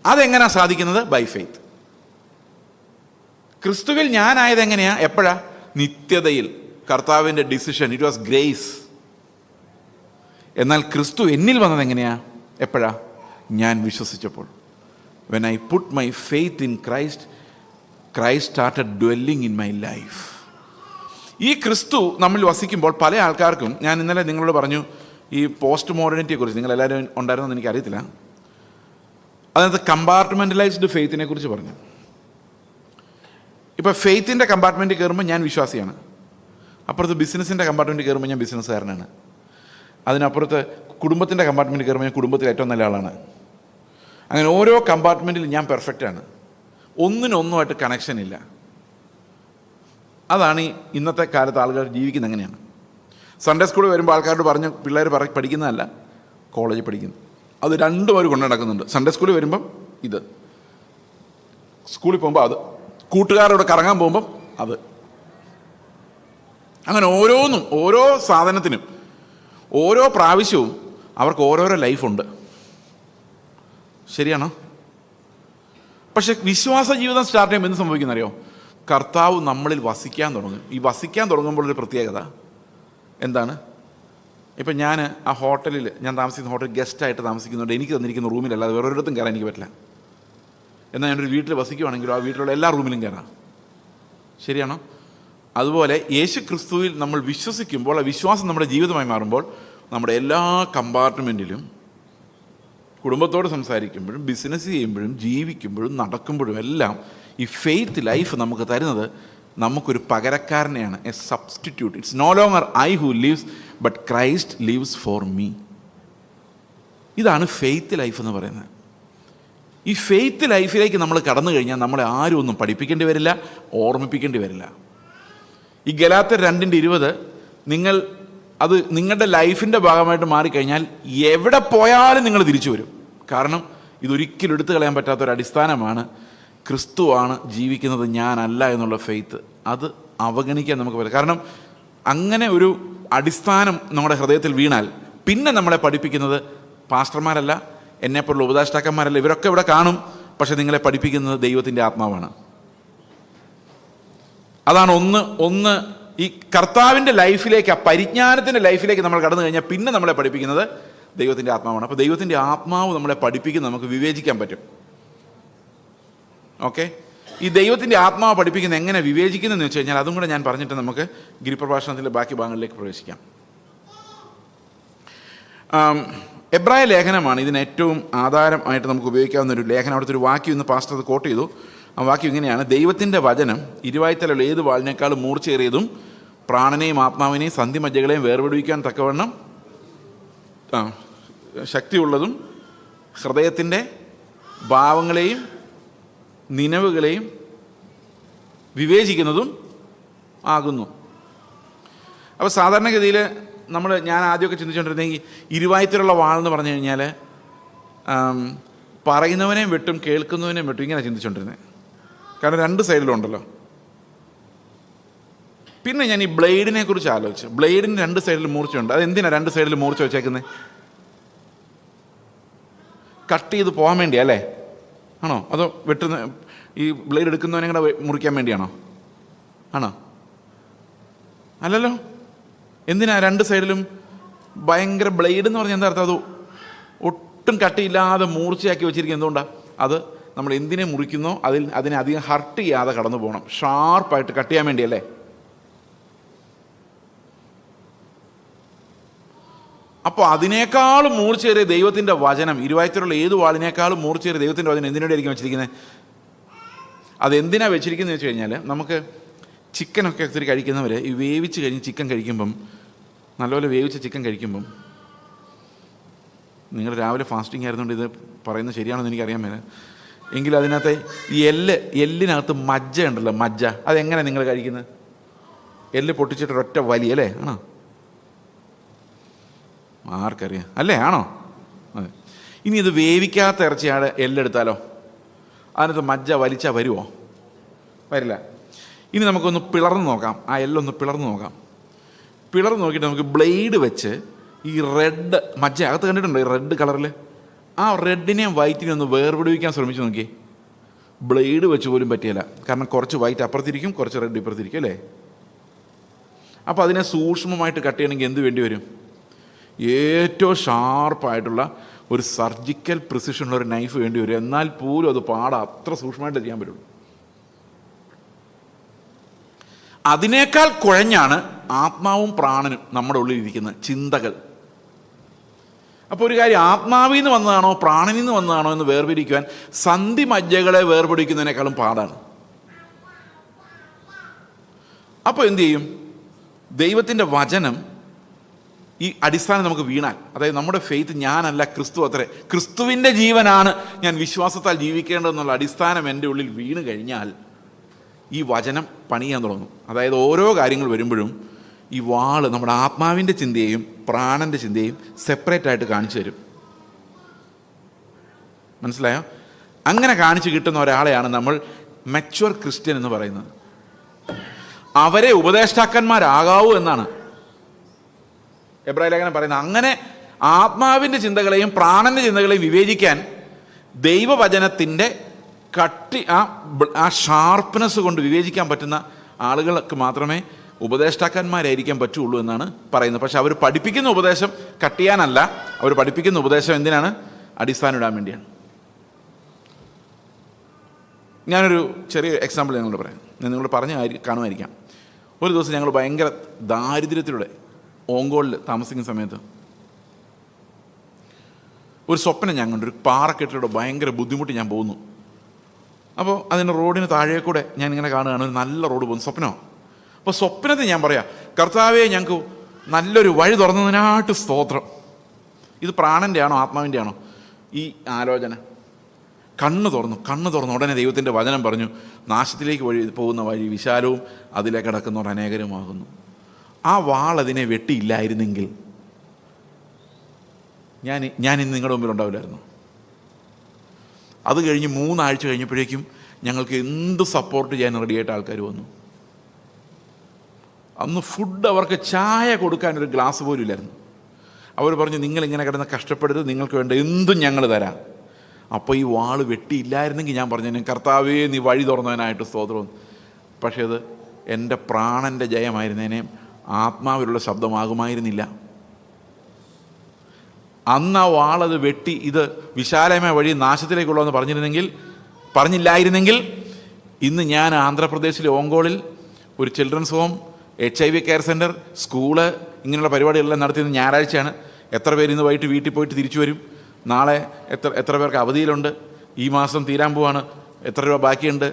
അതെങ്ങനെയാണ് സാധിക്കുന്നത്? By faith. ക്രിസ്തുവിൽ ഞാനായത് എങ്ങനെയാ? എപ്പോഴാ? നിത്യതയിൽ. കർത്താവിൻ്റെ ഡിസിഷൻ, ഇറ്റ് വാസ് ഗ്രേസ്. എന്നാൽ ക്രിസ്തു എന്നിൽ വന്നത് എങ്ങനെയാ? എപ്പോഴാ? ഞാൻ വിശ്വസിച്ചപ്പോൾ. When I put my faith in Christ, Christ started dwelling in my life. ഈ ക്രിസ്തു നമ്മിൽ വസിക്കുമ്പോൾ പല ആൾക്കാർക്കും, ഞാൻ ഇന്നലെ നിങ്ങളോട് പറഞ്ഞു ഈ പോസ്റ്റ് മോഡേണിറ്റിയെക്കുറിച്ച്, നിങ്ങളെല്ലാവരും ഉണ്ടായിരുന്നെന്ന് എനിക്കറിയത്തില്ല. അതിനകത്ത് കമ്പാർട്ട്മെൻ്റലൈസ്ഡ് ഫെയ്ത്തിനെ കുറിച്ച് പറഞ്ഞു. ഇപ്പോൾ ഫെയ്ത്തിൻ്റെ കമ്പാർട്ട്മെൻറ്റിൽ കയറുമ്പോൾ ഞാൻ വിശ്വാസിയാണ്, അപ്പുറത്ത് ബിസിനസ്സിൻ്റെ കമ്പാർട്ട്മെൻറ്റിൽ കയറുമ്പോൾ ഞാൻ ബിസിനസ്സുകാരനാണ്, അതിനപ്പുറത്ത് കുടുംബത്തിൻ്റെ കമ്പാർട്ട്മെൻറ്റിൽ കയറുമ്പോൾ ഞാൻ കുടുംബത്തിൽ ഏറ്റവും നല്ല ആളാണ്. അങ്ങനെ ഓരോ കമ്പാർട്ട്മെൻറ്റിലും ഞാൻ പെർഫെക്റ്റാണ്. ഒന്നിനൊന്നുമായിട്ട് കണക്ഷൻ ഇല്ല. അതാണ് ഈ ഇന്നത്തെ കാലത്ത് ആളുകൾ ജീവിക്കുന്നത്. എങ്ങനെയാണ്? സൺഡേ സ്കൂളിൽ വരുമ്പോൾ ആൾക്കാരോട് പറഞ്ഞ് പിള്ളേർ പഠിക്കുന്നതല്ല, കോളേജിൽ പഠിക്കുന്നു. അത് രണ്ടും അവർ കൊണ്ടു നടക്കുന്നുണ്ട്. സൺഡേ സ്കൂളിൽ വരുമ്പം ഇത്, സ്കൂളിൽ പോകുമ്പോൾ അത്, കൂട്ടുകാരോട് കറങ്ങാൻ പോകുമ്പം അത്, അങ്ങനെ ഓരോന്നും ഓരോ സാധനത്തിനും ഓരോ പ്രാവശ്യവും അവർക്ക് ഓരോരോ ലൈഫുണ്ട്. ശരിയാണോ? പക്ഷെ വിശ്വാസ ജീവിതം സ്റ്റാർട്ട് ചെയ്യുമ്പോൾ എന്ത് സംഭവിക്കുന്നറിയോ? കർത്താവ് നമ്മളിൽ വസിക്കാൻ തുടങ്ങും. ഈ വസിക്കാൻ തുടങ്ങുമ്പോഴൊരു പ്രത്യേകത എന്താണ്? ഇപ്പം ഞാൻ ആ ഹോട്ടലിൽ, ഞാൻ താമസിക്കുന്ന ഹോട്ടൽ ഗസ്റ്റായിട്ട് താമസിക്കുന്നുണ്ട്. എനിക്ക് തന്നിരിക്കുന്ന റൂമിലല്ലാതെ വേറൊരിടത്തും കയറാൻ എനിക്ക് പറ്റില്ല. എന്നാൽ ഞാനൊരു വീട്ടിൽ വസിക്കുവാണെങ്കിലും ആ വീട്ടിലുള്ള എല്ലാ റൂമിലും കയറാം. ശരിയാണോ? അതുപോലെ യേശു ക്രിസ്തുവിൽ നമ്മൾ വിശ്വസിക്കുമ്പോൾ, ആ വിശ്വാസം നമ്മുടെ ജീവിതമായി മാറുമ്പോൾ, നമ്മുടെ എല്ലാ കമ്പാർട്ട്മെൻറ്റിലും, കുടുംബത്തോട് സംസാരിക്കുമ്പോഴും, ബിസിനസ് ചെയ്യുമ്പോഴും, ജീവിക്കുമ്പോഴും, നടക്കുമ്പോഴും എല്ലാം ഈ ഫെയ്ത്ത് ലൈഫ് നമുക്ക് തരുന്നത് നമുക്കൊരു പകരക്കാരനെയാണ്. A substitute. It's no longer I who lives but Christ lives for me. ഇതാണ് ഫെയ്ത്ത് ലൈഫ് എന്ന് പറയുന്നത്. ഈ ഫെയ്ത്ത് ലൈഫിലേക്ക് നമ്മൾ കടന്നു കഴിഞ്ഞാൽ നമ്മളെ ആരും ഒന്നും പഠിപ്പിക്കേണ്ടി വരില്ല, ഓർമ്മിപ്പിക്കേണ്ടി വരില്ല. ഈ ഗലാത്യർ 2:20 അത് നിങ്ങളുടെ ലൈഫിൻ്റെ ഭാഗമായിട്ട് മാറിക്കഴിഞ്ഞാൽ എവിടെ പോയാലും നിങ്ങൾ തിരിച്ചു വരും. കാരണം ഇതൊരിക്കലും എടുത്തു കളയാൻ പറ്റാത്തൊരു അടിസ്ഥാനമാണ്. ക്രിസ്തുവാണ് ജീവിക്കുന്നത്, ഞാനല്ല എന്നുള്ള ഫെയ്ത്ത്. അത് അവഗണിക്കാൻ നമുക്ക് പറ്റില്ല. കാരണം അങ്ങനെ ഒരു അടിസ്ഥാനം നമ്മുടെ ഹൃദയത്തിൽ വീണാൽ പിന്നെ നമ്മളെ പഠിപ്പിക്കുന്നത് പാസ്റ്റർമാരല്ല, എന്നെപ്പോലുള്ള ഉപദേഷ്ടാക്കന്മാരല്ല, ഇവരൊക്കെ ഇവിടെ കാണും. പക്ഷെ നിങ്ങളെ പഠിപ്പിക്കുന്നത് ദൈവത്തിൻ്റെ ആത്മാവാണ്. അതാണ് ഒന്ന് ഈ കർത്താവിൻ്റെ ലൈഫിലേക്ക്, ആ പരിജ്ഞാനത്തിൻ്റെ ലൈഫിലേക്ക് നമ്മൾ കടന്നു കഴിഞ്ഞാൽ പിന്നെ നമ്മളെ പഠിപ്പിക്കുന്നത് ദൈവത്തിൻ്റെ ആത്മാവാണ്. അപ്പോൾ ദൈവത്തിൻ്റെ ആത്മാവ് നമ്മളെ പഠിപ്പിക്കുന്നത് നമുക്ക് വിവേചിക്കാൻ പറ്റും. ഓക്കെ, ഈ ദൈവത്തിൻ്റെ ആത്മാവ് പഠിപ്പിക്കുന്നത് എങ്ങനെ വിവേചിക്കുന്നതെന്ന് വെച്ച് കഴിഞ്ഞാൽ അതും കൂടെ ഞാൻ പറഞ്ഞിട്ട് നമുക്ക് ഗിരിപ്രഭാഷണത്തിൻ്റെ ബാക്കി ഭാഗങ്ങളിലേക്ക് പ്രവേശിക്കാം. എബ്രായ ലേഖനമാണ് ഇതിന് ഏറ്റവും ആധാരമായിട്ട് നമുക്ക് ഉപയോഗിക്കാവുന്ന ഒരു ലേഖനം. അവിടുത്തെ ഒരു വാക്യം ഇന്ന് പാസ്റ്റർ അത് കോട്ട് ചെയ്തു. ആ വാക്യം ഇങ്ങനെയാണ്: ദൈവത്തിൻ്റെ വചനം ഇരുവായ്ത്തലുള്ള ഏത് വാളിനേക്കാളും മൂർച്ചയേറിയതും പ്രാണനെയും ആത്മാവിനെയും സന്ധിമജ്ജകളെയും വേർപിടിക്കാൻ തക്കവണ്ണം ശക്തിയുള്ളതും ഹൃദയത്തിൻ്റെ ഭാവങ്ങളെയും നിനവുകളെയും വിവേചിക്കുന്നതും ആകുന്നു. അപ്പോൾ സാധാരണഗതിയിൽ ഞാൻ ആദ്യമൊക്കെ ചിന്തിച്ചുകൊണ്ടിരുന്നെങ്കിൽ ഇരുവായ്ത്തലുള്ള വാളെന്ന് പറഞ്ഞു കഴിഞ്ഞാൽ പറയുന്നവനെയും വെട്ടും കേൾക്കുന്നവനെയും വെട്ടും, ഇങ്ങനെ ചിന്തിച്ചുകൊണ്ടിരുന്നത്. കാരണം രണ്ട് സൈഡിലുണ്ടല്ലോ. പിന്നെ ഞാൻ ഈ ബ്ലേഡിനെ കുറിച്ച് ആലോചിച്ചു. ബ്ലേഡിന് രണ്ട് സൈഡിൽ മൂർച്ചയുണ്ട്. അതെന്തിനാണ് രണ്ട് സൈഡിൽ മൂർച്ച വെച്ചേക്കുന്നത്? കട്ട് ചെയ്ത് പോകാൻ വേണ്ടിയാ അല്ലേ? ആണോ? അതോ വെട്ടുന്ന ഈ ബ്ലേഡ് എടുക്കുന്നവനെ കൂടെ മുറിക്കാൻ വേണ്ടിയാണോ? ആണോ? അല്ലല്ലോ. എന്തിനാ രണ്ട് സൈഡിലും ഭയങ്കര ബ്ലേഡ് എന്ന് പറഞ്ഞാൽ എന്താ അർത്ഥം? അത് ഒട്ടും കട്ടിയില്ലാതെ മൂർച്ചയാക്കി വെച്ചിരിക്കുന്നത് എന്തുകൊണ്ടാണ്? അത് നമ്മൾ എന്തിനെ മുറിക്കുന്നോ അതിനെ അധികം ഹർട്ട് ചെയ്യാതെ കടന്നു പോകണം, ഷാർപ്പായിട്ട് കട്ട് ചെയ്യാൻ വേണ്ടിയല്ലേ? അപ്പോൾ അതിനേക്കാളും മൂർച്ചയേറിയ ദൈവത്തിൻ്റെ വചനം, ഇരുവായ്ത്തലുള്ള ഏത് വാളിനേക്കാളും മൂർച്ചയേറിയ ദൈവത്തിൻ്റെ വചനം എന്തിനോടായിരിക്കും വെച്ചിരിക്കുന്നത്? അതെന്തിനാണ് വെച്ചിരിക്കുന്നത് വെച്ച് കഴിഞ്ഞാൽ, നമുക്ക് ചിക്കനൊക്കെ ഒത്തിരി കഴിക്കുന്നവർ ഈ വേവിച്ച് കഴിഞ്ഞ് ചിക്കൻ കഴിക്കുമ്പം, നല്ലപോലെ വേവിച്ച ചിക്കൻ കഴിക്കുമ്പം, നിങ്ങൾ രാവിലെ ഫാസ്റ്റിംഗ് ആയിരുന്നുകൊണ്ട് ഇത് പറയുന്നത് ശരിയാണെന്ന് എനിക്കറിയാൻ മേല, എങ്കിലും അതിനകത്ത് ഈ എല്ലിനകത്ത് മജ്ജ ഉണ്ടല്ലോ, മജ്ജ, അതെങ്ങനെ നിങ്ങൾ കഴിക്കുന്നത്? എല്ല് പൊട്ടിച്ചിട്ടൊരൊറ്റ വലി അല്ലേ? ആണോ? ആർക്കറിയാം അല്ലേ? ആണോ? അതെ. ഇനി ഇത് വേവിക്കാത്ത ഇറച്ചിയാണ് എല്ലെടുത്താലോ, അതിനകത്ത് മജ്ജ വലിച്ചാൽ വരുമോ? വരില്ല. ഇനി നമുക്കൊന്ന് പിളർന്ന് നോക്കാം, ആ എല്ലൊന്ന് പിളർന്ന് നോക്കാം. പിളർന്ന് നോക്കിയിട്ട് നമുക്ക് ബ്ലേഡ് വെച്ച് ഈ റെഡ് മജ്ജ അകത്ത് കണ്ടിട്ടുണ്ടോ? ഈ റെഡ് കളറിൽ ആ റെഡിനെയും വൈറ്റിനെയും ഒന്ന് വേർപിടിപ്പിക്കാൻ ശ്രമിച്ചു നോക്കിയേ. ബ്ലേഡ് വെച്ച് പോലും പറ്റിയല്ല. കാരണം കുറച്ച് വൈറ്റ് അപ്പുറത്തിരിക്കും, കുറച്ച് റെഡ് ഇപ്പുറത്തിരിക്കും അല്ലേ? അപ്പോൾ അതിനെ സൂക്ഷ്മമായിട്ട് കട്ട് ചെയ്യണമെങ്കിൽ എന്ത് വേണ്ടി വരും? ഏറ്റവും ഷാർപ്പായിട്ടുള്ള ഒരു സർജിക്കൽ പ്രിസിഷനുള്ള ഒരു നൈഫ് വേണ്ടി വരും. എന്നാൽ പോലും അത് അത്ര സൂക്ഷ്മമായിട്ട് ചെയ്യാൻ പറ്റുള്ളൂ. അതിനേക്കാൾ കുഴഞ്ഞാണ് ആത്മാവും പ്രാണനും നമ്മുടെ ഉള്ളിൽ ഇരിക്കുന്ന ചിന്തകൾ. അപ്പോൾ ഒരു കാര്യം, ആത്മാവിൽ നിന്ന് വന്നതാണോ പ്രാണനിൽ നിന്ന് വന്നതാണോ എന്ന് വേർപിരിക്കുവാൻ സന്ധി മജ്ജകളെ വേർപിടിക്കുന്നതിനേക്കാളും പാടാണ്. അപ്പോൾ എന്തു ചെയ്യും? ദൈവത്തിൻ്റെ വചനം ഈ അടിസ്ഥാനം നമുക്ക് വീണാൽ, അതായത് നമ്മുടെ ഫെയ്ത്ത് ഞാനല്ല ക്രിസ്തു അത്രേ, ക്രിസ്തുവിൻ്റെ ജീവനാണ് ഞാൻ വിശ്വാസത്താൽ ജീവിക്കേണ്ടതെന്നുള്ള അടിസ്ഥാനം എൻ്റെ ഉള്ളിൽ വീണ് കഴിഞ്ഞാൽ ഈ വചനം പണിയാൻ തുടങ്ങും. അതായത് ഓരോ കാര്യങ്ങൾ വരുമ്പോഴും ഈ വാള് നമ്മുടെ ആത്മാവിൻ്റെ ചിന്തയെയും പ്രാണൻ്റെ ചിന്തയെയും സെപ്പറേറ്റ് ആയിട്ട് കാണിച്ചു തരും. മനസ്സിലായോ? അങ്ങനെ കാണിച്ചു കിട്ടുന്ന ഒരാളെയാണ് നമ്മൾ മെച്വർ ക്രിസ്ത്യൻ എന്ന് പറയുന്നത്. അവരെ ഉപദേഷ്ടാക്കന്മാരാകാവൂ എന്നാണ് എബ്രായ ലേഖനം പറയുന്നത്. അങ്ങനെ ആത്മാവിൻ്റെ ചിന്തകളെയും പ്രാണൻ്റെ ചിന്തകളെയും വിവേചിക്കാൻ ദൈവവചനത്തിൻ്റെ ആ ഷാർപ്പ്നെസ് കൊണ്ട് വിവേചിക്കാൻ പറ്റുന്ന ആളുകൾക്ക് മാത്രമേ ഉപദേഷ്ടാക്കന്മാരായിരിക്കാൻ പറ്റുള്ളൂ എന്നാണ് പറയുന്നത്. പക്ഷെ അവർ പഠിപ്പിക്കുന്ന ഉപദേശം കട്ട് ചെയ്യാനല്ല, അവർ പഠിപ്പിക്കുന്ന ഉപദേശം എന്തിനാണ്? അടിസ്ഥാനം ഇടാൻ വേണ്ടിയാണ്. ഞാനൊരു ചെറിയ എക്സാമ്പിൾ ഞങ്ങളോട് പറയാം. ഞാൻ നിങ്ങളോട് കാണുമായിരിക്കാം. ഒരു ദിവസം ഞങ്ങൾ ഭയങ്കര ദാരിദ്ര്യത്തിലൂടെ ഓങ്കോളിൽ താമസിക്കുന്ന സമയത്ത് ഒരു സ്വപ്നം ഞാൻ കണ്ടു. ഒരു പാറക്കെട്ടിലൂടെ ഭയങ്കര ബുദ്ധിമുട്ടി ഞാൻ പോകുന്നു. അപ്പോൾ അതിൻ്റെ റോഡിന് താഴെ കൂടെ ഞാൻ ഇങ്ങനെ കാണുകയാണ്, ഒരു നല്ല റോഡ് പോകുന്നു. സ്വപ്നമോ? അപ്പോൾ സ്വപ്നത്തിൽ ഞാൻ പറയാം, കർത്താവേ ഞങ്ങൾക്ക് നല്ലൊരു വഴി തുറന്നതിനായിട്ട് സ്തോത്രം. ഇത് പ്രാണൻ്റെ ആണോ ആത്മാവിൻ്റെ ആണോ ഈ ആലോചന? കണ്ണ് തുറന്നു ഉടനെ ദൈവത്തിൻ്റെ വചനം പറഞ്ഞു, നാശത്തിലേക്ക് പോകുന്ന വഴി വിശാലവും അതിലേക്ക് കിടക്കുന്നവർ അനേകരുമാകുന്നു. ആ വാൾ അതിനെ വെട്ടിയില്ലായിരുന്നെങ്കിൽ ഞാൻ ഇന്ന് നിങ്ങളുടെ മുമ്പിൽ ഉണ്ടാവില്ലായിരുന്നു. അത് കഴിഞ്ഞ് 3 ആഴ്ച കഴിഞ്ഞപ്പോഴേക്കും ഞങ്ങൾക്ക് എന്ത് സപ്പോർട്ട് ചെയ്യാൻ റെഡിയായിട്ട് ആൾക്കാർ വന്നു. അന്ന് ഫുഡ് അവർക്ക് ചായ കൊടുക്കാനൊരു ഗ്ലാസ് പോലും ഇല്ലായിരുന്നു. അവർ പറഞ്ഞു, നിങ്ങളിങ്ങനെ കിടന്ന് കഷ്ടപ്പെടരുത്, നിങ്ങൾക്ക് വേണ്ട എന്തും ഞങ്ങൾ തരാം. അപ്പോൾ ഈ വാള് വെട്ടിയില്ലായിരുന്നെങ്കിൽ ഞാൻ പറഞ്ഞു, കർത്താവേ നീ വഴി തുറന്നതിനായിട്ട് സ്തോത്രം. പക്ഷേ അത് എൻ്റെ പ്രാണൻ്റെ ജയമായിരുന്നേനെ, ആത്മാവിലുള്ള ശബ്ദമാകുമായിരുന്നില്ല. അന്ന് ആ വാളത് വെട്ടി ഇത് വിശാലമായ വഴി നാശത്തിലേക്കുള്ളതെന്ന് പറഞ്ഞില്ലായിരുന്നെങ്കിൽ ഇന്ന് ഞാൻ ആന്ധ്രാപ്രദേശിലെ ഓങ്കോളിൽ ഒരു children's home, HIV care centre, school, ഇങ്ങനെയുള്ള പരിപാടികളെല്ലാം നടത്തിയത് ഞായറാഴ്ചയാണ്. എത്ര പേര് ഇന്ന് വൈകിട്ട് വീട്ടിൽ പോയിട്ട് തിരിച്ചു വരും? നാളെ എത്ര പേർക്ക് അവധിയിലുണ്ട്? ഈ മാസം തീരാൻ പോവാണ്. എത്ര രൂപ ബാക്കിയുണ്ട്?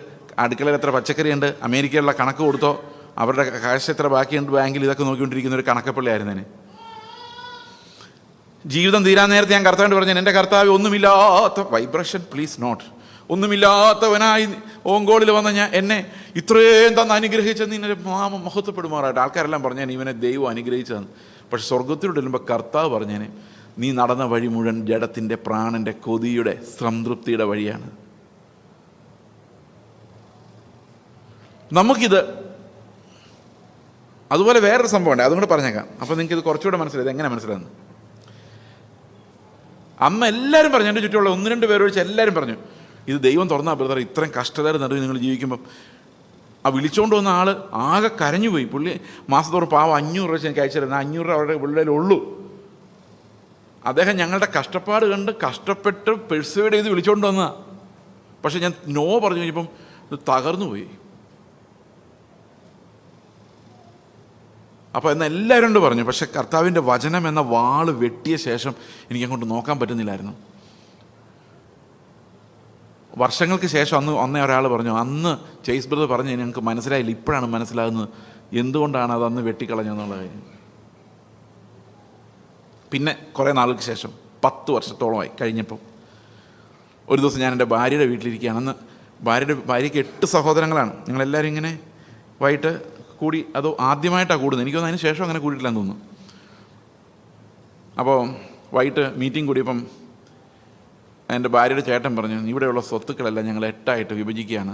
അടുക്കളയിൽ എത്ര പച്ചക്കറിയുണ്ട്? അമേരിക്കയിലുള്ള കണക്ക് കൊടുത്തോ? അവരുടെ കാശ് എത്ര ബാക്കിയുണ്ട് ബാങ്കിൽ? ഇതൊക്കെ നോക്കിക്കൊണ്ടിരിക്കുന്ന ഒരു കണക്കപ്പള്ളിയായിരുന്നേനെ. ജീവിതം തീരാൻ നേരത്തെ ഞാൻ കർത്താവിനോട് പറഞ്ഞു, എൻ്റെ കർത്താവ് ഒന്നുമില്ലാത്ത വൈബ്രേഷൻ പ്ലീസ് നോട്ട്, ഒന്നുമില്ലാത്തവനായി ഓങ്കോളിൽ വന്ന എന്നെ ഇത്രയും തന്ന് അനുഗ്രഹിച്ചെന്ന് നിന്നെ മഹത്വപ്പെടുമാറായിട്ട് ആൾക്കാരെല്ലാം പറഞ്ഞേനെ ഇവനെ ദൈവം അനുഗ്രഹിച്ചതെന്ന്. പക്ഷെ സ്വർഗത്തിലൂടെ വരുമ്പോൾ കർത്താവ് പറഞ്ഞേനെ, നീ നടന്ന വഴി മുഴുവൻ ജഡത്തിൻ്റെ, പ്രാണൻ്റെ, കൊതിയുടെ, സംതൃപ്തിയുടെ വഴിയാണ്. നമുക്കിത് അതുപോലെ വേറൊരു സംഭവമുണ്ട്, അതും കൂടെ പറഞ്ഞേക്കാം. അപ്പോൾ നിങ്ങൾക്ക് ഇത് കുറച്ചുകൂടെ മനസ്സിലായത് എങ്ങനെ മനസ്സിലാകുന്നു. അമ്മ എല്ലാവരും പറഞ്ഞു, എൻ്റെ ചുറ്റുമുള്ള 1-2 പേരൊഴിച്ച് എല്ലാവരും പറഞ്ഞു, ഇത് ദൈവം തുറന്നാ ബ്രദർ, ഇത്രയും കഷ്ടതയുടെ നടുവിൽ നിങ്ങൾ ജീവിക്കുമ്പം. ആ വിളിച്ചുകൊണ്ട് വന്ന ആൾ ആകെ കരഞ്ഞുപോയി. പുള്ളി മാസത്തോറും പാവം 500 രൂപ എനിക്ക് അയച്ചിരുന്നു. 500 രൂപ അവരുടെ പിള്ളേരുള്ളൂ. അദ്ദേഹം ഞങ്ങളുടെ കഷ്ടപ്പാട് കണ്ട് കഷ്ടപ്പെട്ട് പെർസ്വേഡ് ചെയ്ത് വിളിച്ചുകൊണ്ട് വന്നതാണ്. പക്ഷെ ഞാൻ നോ പറഞ്ഞു കഴിഞ്ഞപ്പം ഇത് തകർന്നു പോയി. അപ്പോൾ എന്നാൽ എല്ലാവരും കൊണ്ട് പറഞ്ഞു. പക്ഷെ കർത്താവിൻ്റെ വചനം എന്ന വാള് വെട്ടിയ ശേഷം എനിക്കങ്ങോട്ട് നോക്കാൻ പറ്റുന്നില്ലായിരുന്നു. വർഷങ്ങൾക്ക് ശേഷം അന്നേ ഒരാൾ പറഞ്ഞു, അന്ന് ചേസ് ബ്രദർ പറഞ്ഞു, ഞങ്ങൾക്ക് മനസ്സിലായില്ല, ഇപ്പോഴാണ് മനസ്സിലാകുന്നത് എന്തുകൊണ്ടാണ് അത് അന്ന് വെട്ടിക്കളഞ്ഞെന്നുള്ള കാര്യം. പിന്നെ കുറേ നാളുകൾക്ക് ശേഷം 10 വർഷത്തോളമായി കഴിഞ്ഞപ്പോൾ ഒരു ദിവസം ഞാൻ എൻ്റെ ഭാര്യയുടെ വീട്ടിലിരിക്കുകയാണ്. അന്ന് ഭാര്യയ്ക്ക് 8 സഹോദരങ്ങളാണ്. ഞങ്ങളെല്ലാവരും ഇങ്ങനെ വൈകിട്ട് കൂടി, അതോ ആദ്യമായിട്ടാണ് കൂടുന്നത്, എനിക്കൊന്നും അതിന് ശേഷം അങ്ങനെ കൂടിയിട്ടില്ലെന്ന് തോന്നുന്നു. അപ്പോൾ വൈകിട്ട് മീറ്റിംഗ് കൂടിയപ്പം എൻ്റെ ഭാര്യയുടെ ചേട്ടൻ പറഞ്ഞു, ഇവിടെയുള്ള സ്വത്തുക്കളെല്ലാം ഞങ്ങൾ 8ആയിട്ട് വിഭജിക്കുകയാണ്,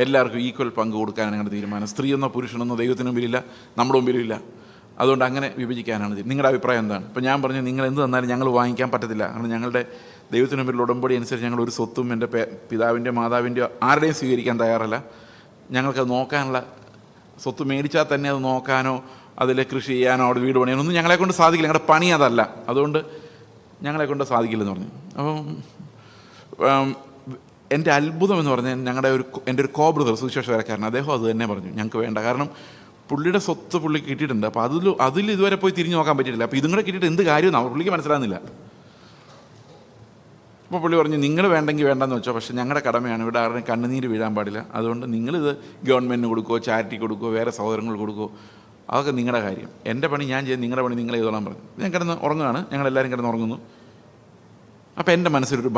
എല്ലാവർക്കും ഈക്വൽ പങ്ക് കൊടുക്കാനാണ് ഞങ്ങളുടെ തീരുമാനം. സ്ത്രീയെന്നോ പുരുഷനെന്നോ ദൈവത്തിന് മുമ്പിലില്ല, നമ്മുടെ മുമ്പിലും ഇല്ല, അതുകൊണ്ട് അങ്ങനെ വിഭജിക്കാനാണ്. നിങ്ങളുടെ അഭിപ്രായം എന്താണ്? അപ്പോൾ ഞാൻ പറഞ്ഞു, നിങ്ങൾ എന്ത് തന്നാലും ഞങ്ങൾ വാങ്ങിക്കാൻ പറ്റത്തില്ല, കാരണം ഞങ്ങളുടെ ദൈവത്തിന് മുമ്പിലുള്ള ഉടമ്പടി അനുസരിച്ച് ഞങ്ങൾ ഒരു സ്വത്തും എൻ്റെ പിതാവിൻ്റെയോ മാതാവിൻ്റെയോ ആരുടെയും സ്വീകരിക്കാൻ തയ്യാറല്ല. ഞങ്ങൾക്കത് നോക്കാനുള്ള, സ്വത്ത് മേടിച്ചാൽ തന്നെ അത് നോക്കാനോ അതിൽ കൃഷി ചെയ്യാനോ അവിടെ വീട് പണിയാനോ ഒന്നും ഞങ്ങളെക്കൊണ്ട് സാധിക്കില്ല, ഞങ്ങളുടെ പണി അതല്ല, അതുകൊണ്ട് ഞങ്ങളെക്കൊണ്ട് സാധിക്കില്ലെന്ന് പറഞ്ഞു. അപ്പം എൻ്റെ അത്ഭുതം എന്ന് പറഞ്ഞാൽ എൻ്റെ ഒരു ബ്രദർ സുവിശേഷകാരൻ, അദ്ദേഹം അത് തന്നെ പറഞ്ഞു, ഞങ്ങൾക്ക് വേണ്ട, കാരണം പുള്ളിയുടെ സ്വത്ത് പുള്ളി കിട്ടിയിട്ടുണ്ട്. അപ്പോൾ അതിൽ ഇതുവരെ പോയി തിരിഞ്ഞു നോക്കാൻ പറ്റിയിട്ടില്ല. അപ്പോൾ ഇതും കൂടെ കിട്ടിയിട്ട് എന്ത് കാര്യമെന്നാണ് പുള്ളിക്ക് മനസ്സിലാകുന്നില്ല. അപ്പോൾ പുള്ളി പറഞ്ഞു, നിങ്ങൾ വേണ്ടെങ്കിൽ വേണ്ടെന്ന് വെച്ചോ, പക്ഷേ ഞങ്ങളുടെ കടമയാണ്, ഇവിടെ ആരുടെയും കണ്ണുനീര് വീഴാൻ പാടില്ല, അതുകൊണ്ട് നിങ്ങളിത് ഗവൺമെൻറ്റിന് കൊടുക്കുമോ, ചാരിറ്റി കൊടുക്കുമോ, വേറെ സഹോദരങ്ങൾ കൊടുക്കുമോ, അതൊക്കെ നിങ്ങളുടെ കാര്യം, എൻ്റെ പണി ഞാൻ ചെയ്ത് നിങ്ങളുടെ പണി നിങ്ങൾ ചെയ്തോളാൻ പറഞ്ഞു. ഞാൻ കിടന്ന് ഉറങ്ങുകയാണ്, ഞങ്ങളെല്ലാവരും കിടന്ന് ഉറങ്ങുന്നു. അപ്പോൾ എൻ്റെ മനസ്സിലൊരു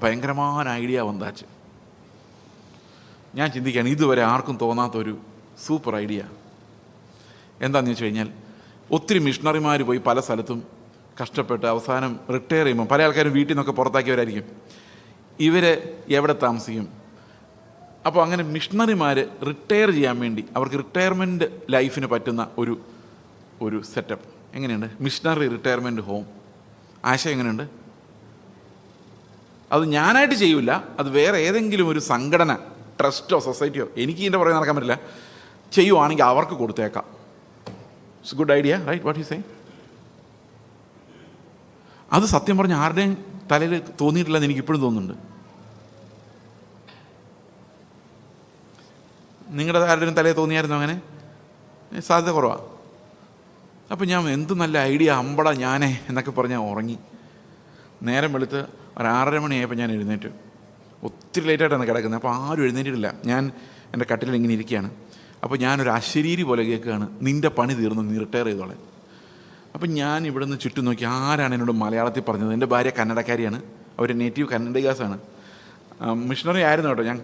ഭയങ്കരമായ ഐഡിയ വന്നാച്ച്. ഞാൻ ചിന്തിക്കുകയാണ്, ഇതുവരെ ആർക്കും തോന്നാത്തൊരു സൂപ്പർ ഐഡിയ. എന്താണെന്ന് വെച്ച് കഴിഞ്ഞാൽ, ഒത്തിരി മിഷണറിമാർ പോയി പല സ്ഥലത്തും കഷ്ടപ്പെട്ട് അവസാനം റിട്ടയർ ചെയ്യുമ്പോൾ പല ആൾക്കാരും വീട്ടിൽ നിന്നൊക്കെ പുറത്താക്കിയവരായിരിക്കും. ഇവർ എവിടെ താമസിക്കും? അപ്പോൾ അങ്ങനെ മിഷണറിമാർ റിട്ടയർ ചെയ്യാൻ വേണ്ടി അവർക്ക് റിട്ടയർമെൻറ്റ് ലൈഫിന് പറ്റുന്ന ഒരു സെറ്റപ്പ് എങ്ങനെയുണ്ട്? Missionary retirement home. ആശയം എങ്ങനെയുണ്ട്? അത് ഞാനായിട്ട് ചെയ്യില്ല, അത് വേറെ ഏതെങ്കിലും ഒരു സംഘടന, ട്രസ്റ്റോ സൊസൈറ്റിയോ, എനിക്ക് ഇതിൻ്റെ പുറകെ നടക്കാൻ പറ്റില്ല, ചെയ്യുവാണെങ്കിൽ അവർക്ക് കൊടുത്തേക്കാം. It's good idea, right? What you say? അത് സത്യം പറഞ്ഞ ആരുടെയും തലയിൽ തോന്നിയിട്ടില്ലെന്ന് എനിക്കിപ്പോഴും തോന്നുന്നുണ്ട്. നിങ്ങളുടെ ആരുടെയും തലയിൽ തോന്നിയായിരുന്നു അങ്ങനെ? സാധ്യത കുറവാണ്. അപ്പോൾ ഞാൻ എന്ത് നല്ല ഐഡിയ, അമ്പട ഞാനേ എന്നൊക്കെ പറഞ്ഞ് ഉറങ്ങി. നേരം വെളുത്ത് ഒരു 6:30 മണിയായപ്പോൾ ഞാൻ എഴുന്നേറ്റ്. ഒത്തിരി ലേറ്റായിട്ടാണ് കിടക്കുന്നത്, അപ്പോൾ ആരും എഴുന്നേറ്റിട്ടില്ല. ഞാൻ എൻ്റെ കട്ടിലിൽ ഇങ്ങനെ ഇരിക്കുകയാണ്. അപ്പോൾ ഞാനൊരു അശരീരി പോലെ കേൾക്കുകയാണ്, നിൻ്റെ പണി തീർന്നു, നീ റിട്ടയർ ചെയ്തോളെ. അപ്പം ഞാൻ ഇവിടെ നിന്ന് ചുറ്റും നോക്കി, ആരാണ് എന്നോട് മലയാളത്തിൽ പറഞ്ഞത്? എൻ്റെ ഭാര്യ കന്നഡക്കാരിയാണ്, അവർ നേറ്റീവ് കന്നഡികാസാണ്, മിഷണറി ആയിരുന്നു കേട്ടോ. ഞാൻ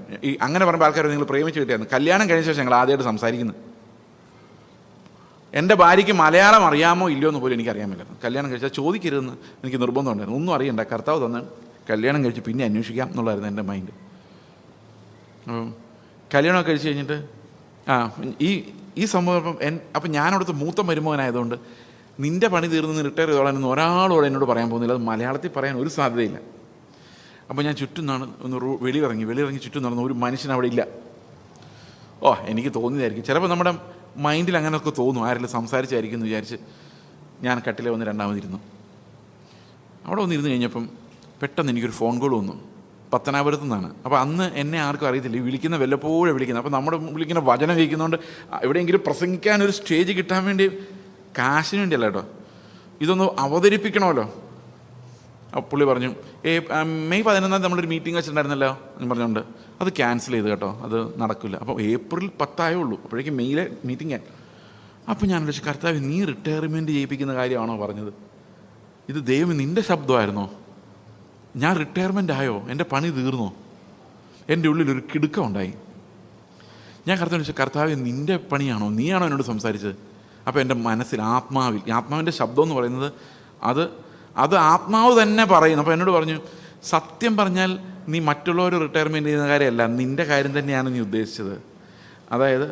അങ്ങനെ പറയുമ്പോൾ ആൾക്കാർ നിങ്ങൾ പ്രേമിച്ച് കിട്ടിയായിരുന്നു. കല്യാണം കഴിഞ്ഞ ശേഷം ഞങ്ങൾ ആദ്യമായിട്ട് സംസാരിക്കുന്നത്. എൻ്റെ ഭാര്യയ്ക്ക് മലയാളം അറിയാമോ ഇല്ലയോ എന്ന് പോലും എനിക്കറിയാൻ പറ്റില്ല. കല്യാണം കഴിച്ചാൽ ചോദിക്കരുതെന്ന് എനിക്ക് നിർബന്ധമുണ്ടായിരുന്നു. ഒന്നും അറിയണ്ട, കർത്താവ് തന്നെ കല്യാണം കഴിച്ച് പിന്നെ അന്വേഷിക്കാം എന്നുള്ളതായിരുന്നു എൻ്റെ മൈൻഡ്. അപ്പം കല്യാണമൊക്കെ കഴിച്ച് കഴിഞ്ഞിട്ട് ഈ സംഭവം അപ്പം ഞാനവിടുത്തെ മൂത്ത മരുമകനായതുകൊണ്ട് നിൻ്റെ പണി തീർന്ന് റിട്ടയർ ചെയ്തോളാനൊന്നും ഒരാളോട് എന്നോട് പറയാൻ പോകുന്നില്ല. അത് മലയാളത്തിൽ പറയാൻ ഒരു സാധ്യതയില്ല. അപ്പോൾ ഞാൻ ചുറ്റും ഒന്ന് വെളിയിറങ്ങി ചുറ്റും നടന്നു. ഒരു മനുഷ്യൻ അവിടെ ഇല്ല. എനിക്ക് തോന്നിയതായിരിക്കും, ചിലപ്പോൾ നമ്മുടെ മൈൻഡിൽ അങ്ങനെയൊക്കെ തോന്നും, ആരെങ്കിലും സംസാരിച്ചായിരിക്കും എന്ന് വിചാരിച്ച് ഞാൻ കട്ടിലെ വന്ന് രണ്ടാമതിരുന്നു. അവിടെ വന്നിരുന്ന് കഴിഞ്ഞപ്പം പെട്ടെന്ന് എനിക്കൊരു ഫോൺ കോൾ വന്നു, പത്തനാപുരത്തു നിന്നാണ്. അപ്പോൾ അന്ന് എന്നെ ആർക്കും അറിയത്തില്ല, വിളിക്കുന്ന വല്ലപ്പോഴും വിളിക്കുന്നത്. അപ്പോൾ നമ്മുടെ വിളിക്കുന്ന വചനം വയ്ക്കുന്നതുകൊണ്ട് എവിടെയെങ്കിലും പ്രസംഗിക്കാനൊരു സ്റ്റേജ് കിട്ടാൻ വേണ്ടി, കാശിന് വേണ്ടിയല്ല കേട്ടോ, ഇതൊന്ന് അവതരിപ്പിക്കണമല്ലോ. അപ്പോൾ പുള്ളി പറഞ്ഞു, മെയ് 11 നമ്മളൊരു മീറ്റിംഗ് വെച്ചിട്ടുണ്ടായിരുന്നല്ലോ എന്ന് പറഞ്ഞുകൊണ്ട് അത് ക്യാൻസൽ ചെയ്ത് കേട്ടോ, അത് നടക്കില്ല. അപ്പോൾ ഏപ്രിൽ 10 ആയേ ഉള്ളൂ, അപ്പോഴേക്കും മെയ്യിലെ മീറ്റിംഗ്. അപ്പോൾ ഞാൻ വിളിച്ചു, കർത്താവ് നീ റിട്ടയർമെൻറ്റ് ചെയ്യിപ്പിക്കുന്ന കാര്യമാണോ പറഞ്ഞത്? ഇത് ദൈവം നിൻ്റെ ശബ്ദമായിരുന്നോ? ഞാൻ റിട്ടയർമെൻ്റ് ആയോ? എൻ്റെ പണി തീർന്നോ? എൻ്റെ ഉള്ളിലൊരു കിടുക്കം ഉണ്ടായി. ഞാൻ കർത്താവ് വിളിച്ചു, കർത്താവ് നിൻ്റെ പണിയാണോ? നീയാണോ എന്നോട് സംസാരിച്ചത്? അപ്പോൾ എൻ്റെ മനസ്സിൽ ആത്മാവിൻ്റെ ശബ്ദം എന്ന് പറയുന്നത് അത് ആത്മാവ് തന്നെ പറയുന്നു. അപ്പോൾ എന്നോട് പറഞ്ഞു, സത്യം പറഞ്ഞാൽ നീ മറ്റുള്ളവർ റിട്ടയർമെൻറ്റ് ചെയ്യുന്ന കാര്യമല്ല, നിൻ്റെ കാര്യം തന്നെയാണ് നീ ഉദ്ദേശിച്ചത്. അതായത്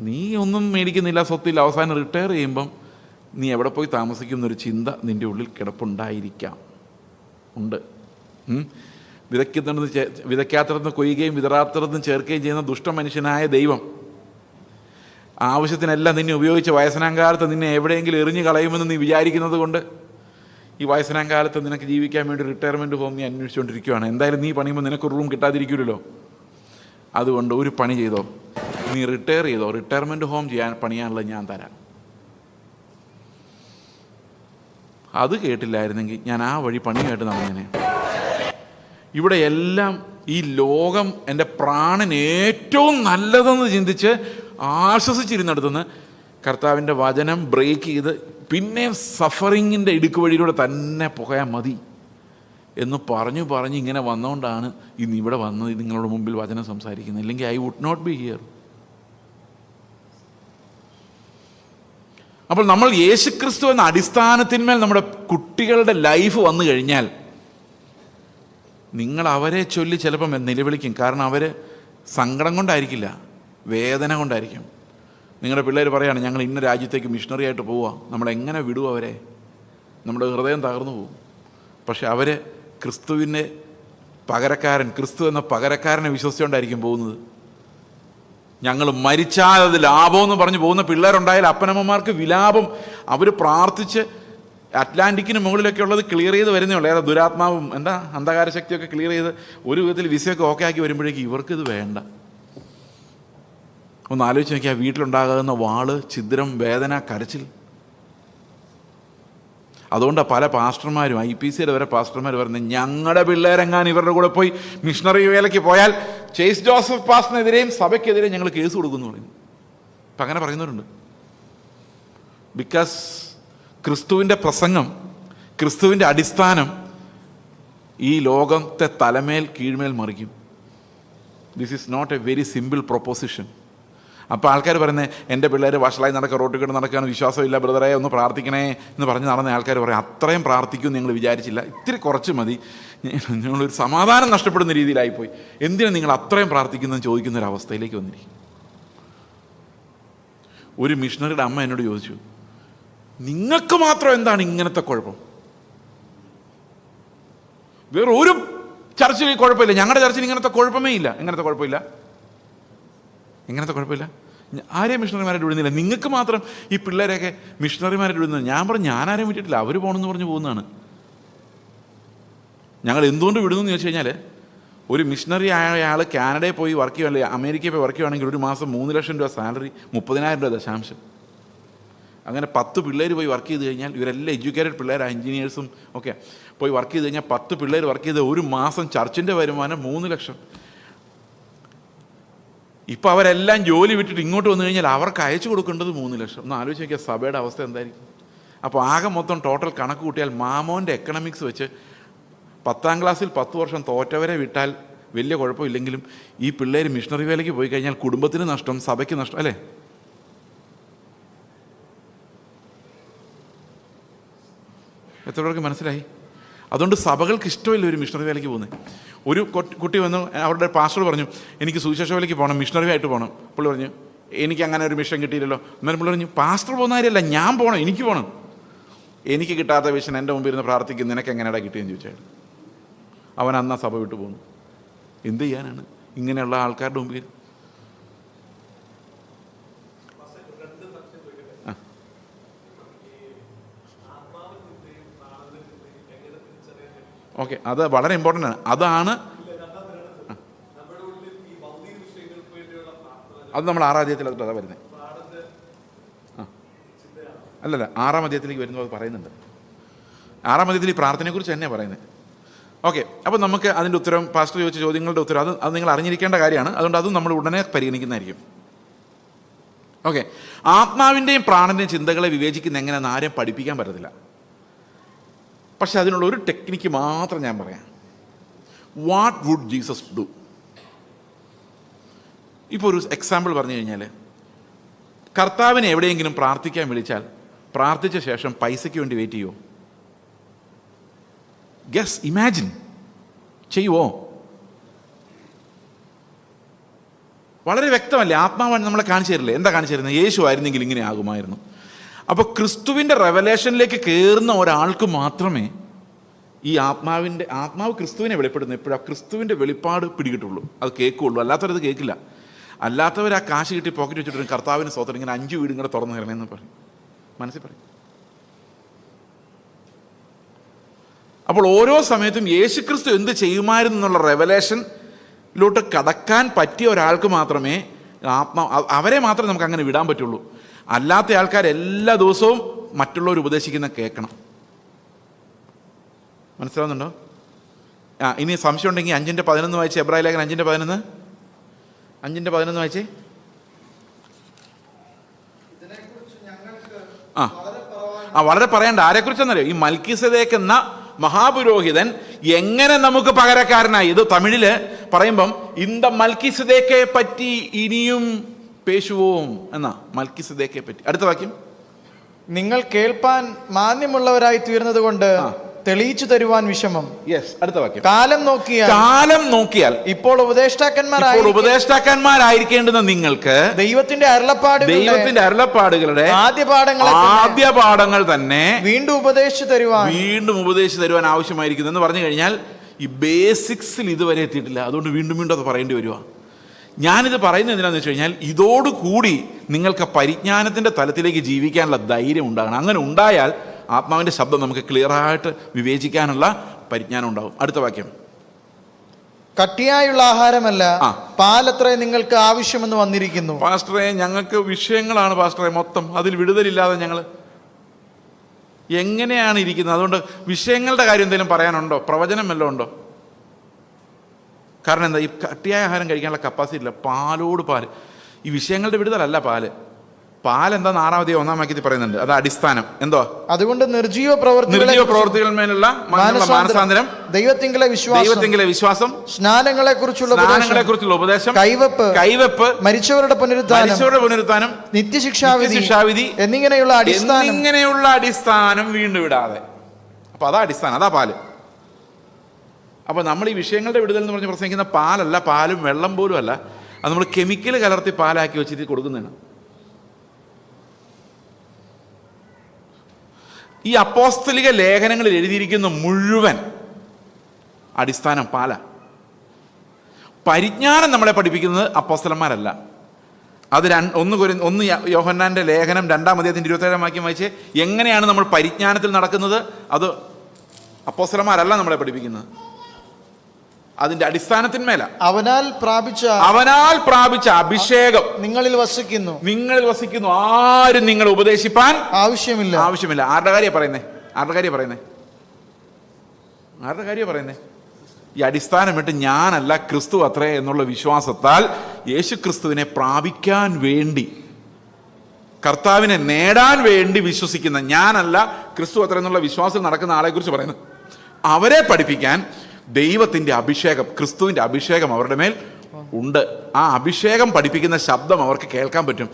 നീ ഒന്നും മേടിക്കുന്നില്ല, സ്വത്തില്ല, അവസാനം റിട്ടയർ ചെയ്യുമ്പം നീ എവിടെ പോയി താമസിക്കുന്നൊരു ചിന്ത നിൻ്റെ ഉള്ളിൽ കിടപ്പുണ്ടായിരിക്കാം. ഉണ്ട്. വിതയ്ക്കാത്തടത്ത് കൊയ്യുകയും വിതറാത്തടത്തും ചേർക്കുകയും ചെയ്യുന്ന ദുഷ്ടമനുഷ്യനായ ദൈവം ആവശ്യത്തിനെല്ലാം നിന്നെ ഉപയോഗിച്ച് വയസ്സനാങ്കാലത്ത് നിന്നെ എവിടെയെങ്കിലും എറിഞ്ഞു കളയുമെന്ന് നീ വിചാരിക്കുന്നത് കൊണ്ട് ഈ വയസ്സനാങ്കാലത്ത് നിനക്ക് ജീവിക്കാൻ വേണ്ടി റിട്ടയർമെൻറ്റ് ഹോം നീ അന്വേഷിച്ചുകൊണ്ടിരിക്കുകയാണ്. എന്തായാലും നീ പണിയുമ്പോൾ നിനക്കൊരു റൂം കിട്ടാതിരിക്കില്ലല്ലോ. അതുകൊണ്ട് ഒരു പണി ചെയ്തോ, നീ റിട്ടയർ ചെയ്തോ, റിട്ടയർമെൻറ്റ് ഹോം പണിയാനുള്ളത് ഞാൻ തരാം. അത് കേട്ടില്ലായിരുന്നെങ്കിൽ ഞാൻ ആ വഴി പണിയായിട്ട് നടന്നേനെ. ഇവിടെ എല്ലാം ഈ ലോകം എൻ്റെ പ്രാണന് ഏറ്റവും നല്ലതെന്ന് ചിന്തിച്ച് ആശ്വസിച്ചിരുന്നിടത്തുനിന്ന് കർത്താവിൻ്റെ വചനം ബ്രേക്ക് ചെയ്ത് പിന്നെ സഫറിങ്ങിൻ്റെ ഇടുക്ക് വഴിയിലൂടെ തന്നെ പോയാൽ മതി എന്ന് പറഞ്ഞ് ഇങ്ങനെ വന്നുകൊണ്ടാണ് ഇന്ന് ഇവിടെ വന്ന് നിങ്ങളുടെ മുമ്പിൽ വചനം സംസാരിക്കുന്നത്. ഇല്ലെങ്കിൽ I would not be here. അപ്പോൾ നമ്മൾ യേശുക്രിസ്തു എന്ന അടിസ്ഥാനത്തിന്മേൽ നമ്മുടെ കുട്ടികളുടെ ലൈഫ് വന്നു കഴിഞ്ഞാൽ നിങ്ങൾ അവരെ ചൊല്ലി ചിലപ്പം നിലവിളിക്കും. കാരണം അവർ സങ്കടം കൊണ്ടായിരിക്കില്ല, വേദന കൊണ്ടായിരിക്കും. നിങ്ങളുടെ പിള്ളേർ പറയാണ്, ഞങ്ങൾ ഇന്ന രാജ്യത്തേക്ക് മിഷണറി ആയിട്ട് പോവുക, നമ്മളെങ്ങനെ വിടും അവരെ? നമ്മുടെ ഹൃദയം തകർന്നു പോകും. പക്ഷെ അവർ ക്രിസ്തുവിൻ്റെ പകരക്കാരൻ, ക്രിസ്തു എന്ന പകരക്കാരനെ വിശ്വസിച്ചുകൊണ്ടായിരിക്കും പോകുന്നത്. ഞങ്ങൾ മരിച്ചാൽ അത് ലാഭമെന്ന് പറഞ്ഞ് പോകുന്ന പിള്ളേരുണ്ടായാൽ അപ്പനമ്മമാർക്ക് വിലാപം. അവർ പ്രാർത്ഥിച്ച് അറ്റ്ലാന്റിക്കിന് മുകളിലൊക്കെ ഉള്ളത് ക്ലിയർ ചെയ്ത് വരുന്നേ ഉള്ളൂ. ഏതാ ദുരാത്മാവും അന്ധകാര ശക്തിയൊക്കെ ക്ലിയർ ചെയ്ത് ഒരു വിധത്തിൽ വിസയൊക്കെ ഓക്കെ ആക്കി വരുമ്പോഴേക്കും ഇവർക്കിത് വേണ്ട. ഒന്ന് ആലോചിച്ച് നോക്കിയാൽ വീട്ടിലുണ്ടാകുന്ന വാള്, ഛിദ്രം, വേദന, കരച്ചിൽ. അതുകൊണ്ടാണ് പല പാസ്റ്റർമാരും, IPCയുടെ വരെ പാസ്റ്റർമാർ പറയുന്നത്, ഞങ്ങളുടെ പിള്ളേരെങ്ങാൻ ഇവരുടെ കൂടെ പോയി മിഷണറി വേലയ്ക്ക് പോയാൽ ചേസ് ജോസഫ് പാസ്റ്ററിനെതിരെയും സഭയ്ക്കെതിരെയും ഞങ്ങൾ കേസ് കൊടുക്കുന്നു പറയും. അപ്പം അങ്ങനെ പറയുന്നവരുണ്ട്. ബിക്കോസ് ക്രിസ്തുവിൻ്റെ പ്രസംഗം, ക്രിസ്തുവിൻ്റെ അടിസ്ഥാനം ഈ ലോകത്തെ തലമേൽ കീഴ്മേൽ മറിക്കും. This is not a very simple proposition. അപ്പോൾ ആൾക്കാർ പറയുന്നത്, എൻ്റെ പിള്ളേർ വഷളായി നടക്കുക, റോട്ടിൽ കൂടെ നടക്കുകയാണ്, വിശ്വാസമില്ല ബ്രദറെ, ഒന്ന് പ്രാർത്ഥിക്കണേ എന്ന് പറഞ്ഞ് നടന്ന ആൾക്കാർ പറയും, അത്രയും പ്രാർത്ഥിക്കുമെന്ന് ഞങ്ങൾ വിചാരിച്ചില്ല, ഇത്തിരി കുറച്ച് മതി, ഞങ്ങളൊരു സമാധാനം നഷ്ടപ്പെടുന്ന രീതിയിലായിപ്പോയി, എന്തിനാണ് നിങ്ങൾ അത്രയും പ്രാർത്ഥിക്കുന്നതെന്ന് ചോദിക്കുന്നൊരവസ്ഥയിലേക്ക് വന്നിരിക്കും. ഒരു മിഷണറിയുടെ അമ്മ എന്നോട് ചോദിച്ചു, നിങ്ങൾക്ക് മാത്രം എന്താണ് ഇങ്ങനത്തെ കുഴപ്പം? വേറെ ഒരു ചർച്ചിൽ കുഴപ്പമില്ല, ഞങ്ങളുടെ ചർച്ചിൽ ഇങ്ങനത്തെ കുഴപ്പമേ ഇല്ല. എങ്ങനത്തെ കുഴപ്പമില്ല? ആരെയും മിഷണറിമാരായിട്ട് വിടുന്നില്ല, നിങ്ങൾക്ക് മാത്രം ഈ പിള്ളേരെയൊക്കെ മിഷണറിമാരായിട്ട് വിടുന്നത്. ഞാൻ പറഞ്ഞു, ഞാനാരെയും വിട്ടിട്ടില്ല, അവർ പോകണമെന്ന് പറഞ്ഞ് പോകുന്നതാണ്. ഞങ്ങൾ എന്തുകൊണ്ട് വിടുന്നു എന്ന് ചോദിച്ചു കഴിഞ്ഞാൽ, ഒരു മിഷണറി ആയ ആൾ കാനഡയിൽ പോയി വർക്ക് ചെയ്യുകയല്ലേ, അമേരിക്കയിൽ പോയി വർക്ക് ചെയ്യുകയാണെങ്കിൽ ഒരു മാസം 3 ലക്ഷം രൂപ സാലറി, 30,000 രൂപ ദശാംശം. അങ്ങനെ 10 പിള്ളേർ പോയി വർക്ക് ചെയ്ത് കഴിഞ്ഞാൽ, ഇവരെല്ലാം എഡ്യൂക്കേറ്റഡ് പിള്ളേരാണ്, എഞ്ചിനീയേഴ്സും ഒക്കെ പോയി വർക്ക് ചെയ്ത് കഴിഞ്ഞാൽ 10 പിള്ളേർ വർക്ക് ചെയ്ത് ഒരു മാസം ചർച്ചിൻ്റെ വരുമാനം 3 ലക്ഷം. ഇപ്പോൾ അവരെല്ലാം ജോലി വിട്ടിട്ട് ഇങ്ങോട്ട് വന്നു കഴിഞ്ഞാൽ അവർക്ക് അയച്ചു കൊടുക്കേണ്ടത് 3 ലക്ഷം. ഒന്ന് ആലോചിച്ച് നോക്കിയാൽ സഭയുടെ അവസ്ഥ എന്തായിരിക്കും. അപ്പോൾ ആകെ മൊത്തം ടോട്ടൽ കണക്ക് കൂട്ടിയാൽ മാമോൻ്റെ എക്കണോമിക്സ് വെച്ച് 10ാം ക്ലാസ്സിൽ 10 വർഷം തോറ്റവരെ വിട്ടാൽ വലിയ കുഴപ്പമില്ലെങ്കിലും ഈ പിള്ളേർ മിഷണറി വേലയ്ക്ക് പോയി കഴിഞ്ഞാൽ കുടുംബത്തിന് നഷ്ടം, സഭയ്ക്ക് നഷ്ടം, അല്ലേ? എത്ര പേർക്ക് മനസ്സിലായി? അതുകൊണ്ട് സഭകൾക്ക് ഇഷ്ടമില്ല ഒരു മിഷണറി വേലയ്ക്ക് പോകുന്നത്. ഒരു കുട്ടി വന്നു, അവരുടെ പാസ്റ്റർ പറഞ്ഞു എനിക്ക് സുവിശേഷ വേലയ്ക്ക് പോകണം, മിഷണറി ആയിട്ട് പോകണം. പുള്ളി പറഞ്ഞു എനിക്ക് അങ്ങനെ ഒരു മിഷൻ കിട്ടിയില്ലല്ലോ. എന്നാലും പുള്ളി പറഞ്ഞു പാസ്റ്റർ പോകുന്ന കാര്യമല്ല, ഞാൻ പോകണം, എനിക്ക് പോകണം. എനിക്ക് കിട്ടാത്ത വിഷൻ എൻ്റെ മുമ്പിൽ ഇരുന്ന് പ്രാർത്ഥിക്കും, നിനക്ക് എങ്ങനെയാടാ കിട്ടിയെന്ന് ചോദിച്ചാൽ അവൻ അന്ന് സഭ വിട്ടു പോകുന്നു. എന്ത് ചെയ്യാനാണ് ഇങ്ങനെയുള്ള ആൾക്കാരുടെ മുമ്പിൽ? ഓക്കെ, അത് വളരെ ഇമ്പോർട്ടൻ്റ് ആണ്. അതാണ് അത് നമ്മൾ 6-ാം അധ്യായത്തിൽ അതാ വരുന്നത്. അല്ലല്ല, 6-ാം അധ്യായത്തിലേക്ക് വരുമ്പോൾ അത് പറയുന്നുണ്ട്. 6-ാം അധ്യായത്തിൽ ഈ പ്രാർത്ഥനയെക്കുറിച്ച് തന്നെയാണ് പറയുന്നത്. ഓക്കെ, അപ്പോൾ നമുക്ക് അതിൻ്റെ ഉത്തരം, പാസ്റ്റർ ചോദിച്ച ചോദ്യങ്ങളുടെ ഉത്തരം അത് നിങ്ങൾ അറിഞ്ഞിരിക്കേണ്ട കാര്യമാണ്. അതുകൊണ്ട് അതും നമ്മൾ ഉടനെ പരിഗണിക്കുന്നതായിരിക്കും. ഓക്കെ, ആത്മാവിൻ്റെയും പ്രാണൻ്റെയും ചിന്തകളെ വിവേചിക്കുന്ന എങ്ങനെയാണെന്ന് ആരെയും പഠിപ്പിക്കാൻ പറ്റത്തില്ല. പക്ഷെ അതിനുള്ള ഒരു ടെക്നിക്ക് മാത്രം ഞാൻ പറയാം. What would Jesus do? ഇപ്പോൾ ഒരു എക്സാമ്പിൾ പറഞ്ഞു കഴിഞ്ഞാൽ, കർത്താവിനെ എവിടെയെങ്കിലും പ്രാർത്ഥിക്കാൻ വിളിച്ചാൽ പ്രാർത്ഥിച്ച ശേഷം പൈസയ്ക്ക് വേണ്ടി വെയിറ്റ് ചെയ്യുമോ? ഗസ്, ഇമാജിൻ, ചെയ്യുമോ? വളരെ വ്യക്തമല്ലേ? ആത്മാവാണ് നമ്മളെ കാണിച്ചു തരില്ലേ? എന്താ കാണിച്ചു തരുന്നത്? യേശു ആയിരുന്നെങ്കിൽ ഇങ്ങനെ ആകുമായിരുന്നു. അപ്പോൾ ക്രിസ്തുവിൻ്റെ റെവലേഷനിലേക്ക് കയറുന്ന ഒരാൾക്ക് മാത്രമേ ഈ ആത്മാവ് ക്രിസ്തുവിനെ വെളിപ്പെടുന്നു. എപ്പോഴും ആ ക്രിസ്തുവിൻ്റെ വെളിപ്പാട് പിടികിട്ടുള്ളൂ, അത് കേൾക്കുള്ളൂ. അല്ലാത്തവരത് കേൾക്കില്ല. അല്ലാത്തവർ ആ കാശ് കിട്ടി പോക്കറ്റ് വെച്ചിട്ട് കർത്താവിന് സ്വതന്ത്രം ഇങ്ങനെ 5 വീടും കൂടെ തുറന്നു തരണമെന്ന് പറയും, മനസ്സിൽ പറയും. അപ്പോൾ ഓരോ സമയത്തും യേശു ക്രിസ്തു എന്ത് ചെയ്യുമായിരുന്നു എന്നുള്ള റെവലേഷനിലോട്ട് കടക്കാൻ പറ്റിയ ഒരാൾക്ക് മാത്രമേ അവരെ മാത്രമേ നമുക്ക് അങ്ങനെ വിടാൻ പറ്റുള്ളൂ. അല്ലാത്ത ആൾക്കാർ എല്ലാ ദിവസവും മറ്റുള്ളവർ ഉപദേശിക്കുന്ന കേൾക്കണം. മനസ്സിലാവുന്നുണ്ടോ? ഇനി സംശയം ഉണ്ടെങ്കിൽ 5:11 വായിച്ചേ. എബ്രായ ലേഖനം 5:11. 5:11 വായിച്ചേ. വളരെ പറയണ്ട. ആരെക്കുറിച്ചെന്നറിയോ? ഈ മൽക്കീസേദെക്ക് എന്ന മഹാപുരോഹിതൻ എങ്ങനെ നമുക്ക് പകരക്കാരനായി. ഇത് തമിഴില് പറയുമ്പം ഇന്ത മൽക്കീസേദെക്കെ പറ്റി ഇനിയും പേശുവോം എന്നാ, മൽക്കീസേദെക്കെ പറ്റി. അടുത്ത വാക്യം, നിങ്ങൾ കേൾപ്പാൻ മാന്യമുള്ളവരായി തീർന്നത് കൊണ്ട് തെളിയിച്ചു തരുവാൻ വിഷമം. യെസ്, അടുത്ത വാക്യം, കാലം നോക്കിയാൽ ഇപ്പോൾ ഉപദേഷ്ടാക്കന്മാരായിരിക്കേണ്ടുന്ന നിങ്ങൾക്ക് ദൈവത്തിന്റെ അരുളപ്പാടുകളുടെ ആദ്യ പാഠങ്ങൾ തന്നെ വീണ്ടും ഉപദേശിച്ചു തരുവാൻ ആവശ്യമായിരിക്കുന്നു എന്ന് പറഞ്ഞു കഴിഞ്ഞാൽ ഈ ബേസിക്സിൽ ഇതുവരെ എത്തിയിട്ടില്ല. അതുകൊണ്ട് വീണ്ടും അത് പറയേണ്ടി വരുവാ. ഞാനിത് പറയുന്നത് എന്തിനാന്ന് വെച്ച് കഴിഞ്ഞാൽ ഇതോടുകൂടി നിങ്ങൾക്ക് പരിജ്ഞാനത്തിന്റെ തലത്തിലേക്ക് ജീവിക്കാനുള്ള ധൈര്യം ഉണ്ടാകണം. അങ്ങനെ ഉണ്ടായാൽ ആത്മാവിന്റെ ശബ്ദം നമുക്ക് ക്ലിയറായിട്ട് വിവേചിക്കാനുള്ള പരിജ്ഞാനം ഉണ്ടാവും. അടുത്ത വാക്യം, കട്ടിയായുള്ള ആഹാരമല്ല പാലത്രേ നിങ്ങൾക്ക് ആവശ്യമെന്ന് വന്നിരിക്കുന്നു. പാസ്റ്ററെ, ഞങ്ങൾക്ക് വിഷയങ്ങളാണ് പാസ്റ്ററെ മൊത്തം, അതിൽ വിടുതലില്ലാതെ ഞങ്ങൾ എങ്ങനെയാണ് ഇരിക്കുന്നത്? അതുകൊണ്ട് വിഷയങ്ങളുടെ കാര്യം എന്തെങ്കിലും പറയാനുണ്ടോ? പ്രവചനം വല്ലതും ഉണ്ടോ? കാരണം എന്താ, ഈ കട്ടിയായ ആഹാരം കഴിക്കാനുള്ള കപ്പാസിറ്റി ഇല്ല. പാലോട് പാല്. ഈ വിഷയങ്ങളുടെ വിടുതലല്ല പാല്. പാലെന്താ 6-ാം അധ്യായം 1-ാം വാക്യത്തിൽ പറയുന്നുണ്ട്. അത് അടിസ്ഥാനം. എന്തോ? അതുകൊണ്ട് നിർജീവ പ്രവൃത്തികൾ മേലുള്ള മാനസാന്തരം, ദൈവത്തിങ്കലെ വിശ്വാസം, സ്നാനങ്ങളെ കുറിച്ചുള്ള ഉപദേശം, കൈവെപ്പ്, മരിച്ചവരുടെ പുനരുത്ഥാനം, നിത്യശിക്ഷാവിധി എന്നിങ്ങനെയുള്ള അടിസ്ഥാനം വീണ്ടും വിടാതെ. അപ്പൊ അതാ അടിസ്ഥാനം, അതാ പാല്. അപ്പോൾ നമ്മൾ ഈ വിഷയങ്ങളുടെ വിടുതൽ എന്ന് പറഞ്ഞ് പ്രസംഗിക്കുന്ന പാലല്ല, പാലും വെള്ളം പോലും അല്ല. അത് നമ്മൾ കെമിക്കൽ കലർത്തി പാലാക്കി വെച്ചിട്ട് കൊടുക്കുന്നതാണ്. ഈ അപ്പോസ്തലിക ലേഖനങ്ങളിൽ എഴുതിയിരിക്കുന്ന മുഴുവൻ അടിസ്ഥാനം പാല. പരിജ്ഞാനം നമ്മളെ പഠിപ്പിക്കുന്നത് അപ്പോസ്തലന്മാരല്ല. അത് 1 യോഹന്നാന്റെ ലേഖനം 2-ാം അധ്യായത്തിന്റെ 27-ാം വാക്യം വായിച്ച്, എങ്ങനെയാണ് നമ്മൾ പരിജ്ഞാനത്തിൽ നടക്കുന്നത്? അത് അപ്പോസ്തലന്മാരല്ല നമ്മളെ പഠിപ്പിക്കുന്നത്. അതിന്റെ അടിസ്ഥാനത്തിന്മേല അവനാൽ പ്രാപിച്ച അഭിഷേകം നിങ്ങളിൽ വസിക്കുന്നു. ആരും നിങ്ങളെ ഉപദേശിപ്പാൻ ആവശ്യമില്ല. ആരുടെ കാര്യമാണ് പറയുന്നേ? ഈ അടിസ്ഥാനം വിട്ട് ഞാനല്ല ക്രിസ്തു അത്രേ എന്നുള്ള വിശ്വാസത്താൽ യേശു ക്രിസ്തുവിനെ പ്രാപിക്കാൻ വേണ്ടി, കർത്താവിനെ നേടാൻ വേണ്ടി വിശ്വസിക്കുന്ന, ഞാനല്ല ക്രിസ്തു അത്ര എന്നുള്ള വിശ്വാസത്തിൽ നടക്കുന്ന ആളെ കുറിച്ച് പറയുന്നത്. അവരെ പഠിപ്പിക്കാൻ ദൈവത്തിൻ്റെ അഭിഷേകം, ക്രിസ്തുവിൻ്റെ അഭിഷേകം അവരുടെ മേൽ ഉണ്ട്. ആ അഭിഷേകം പഠിപ്പിക്കുന്ന ശബ്ദം അവർക്ക് കേൾക്കാൻ പറ്റും.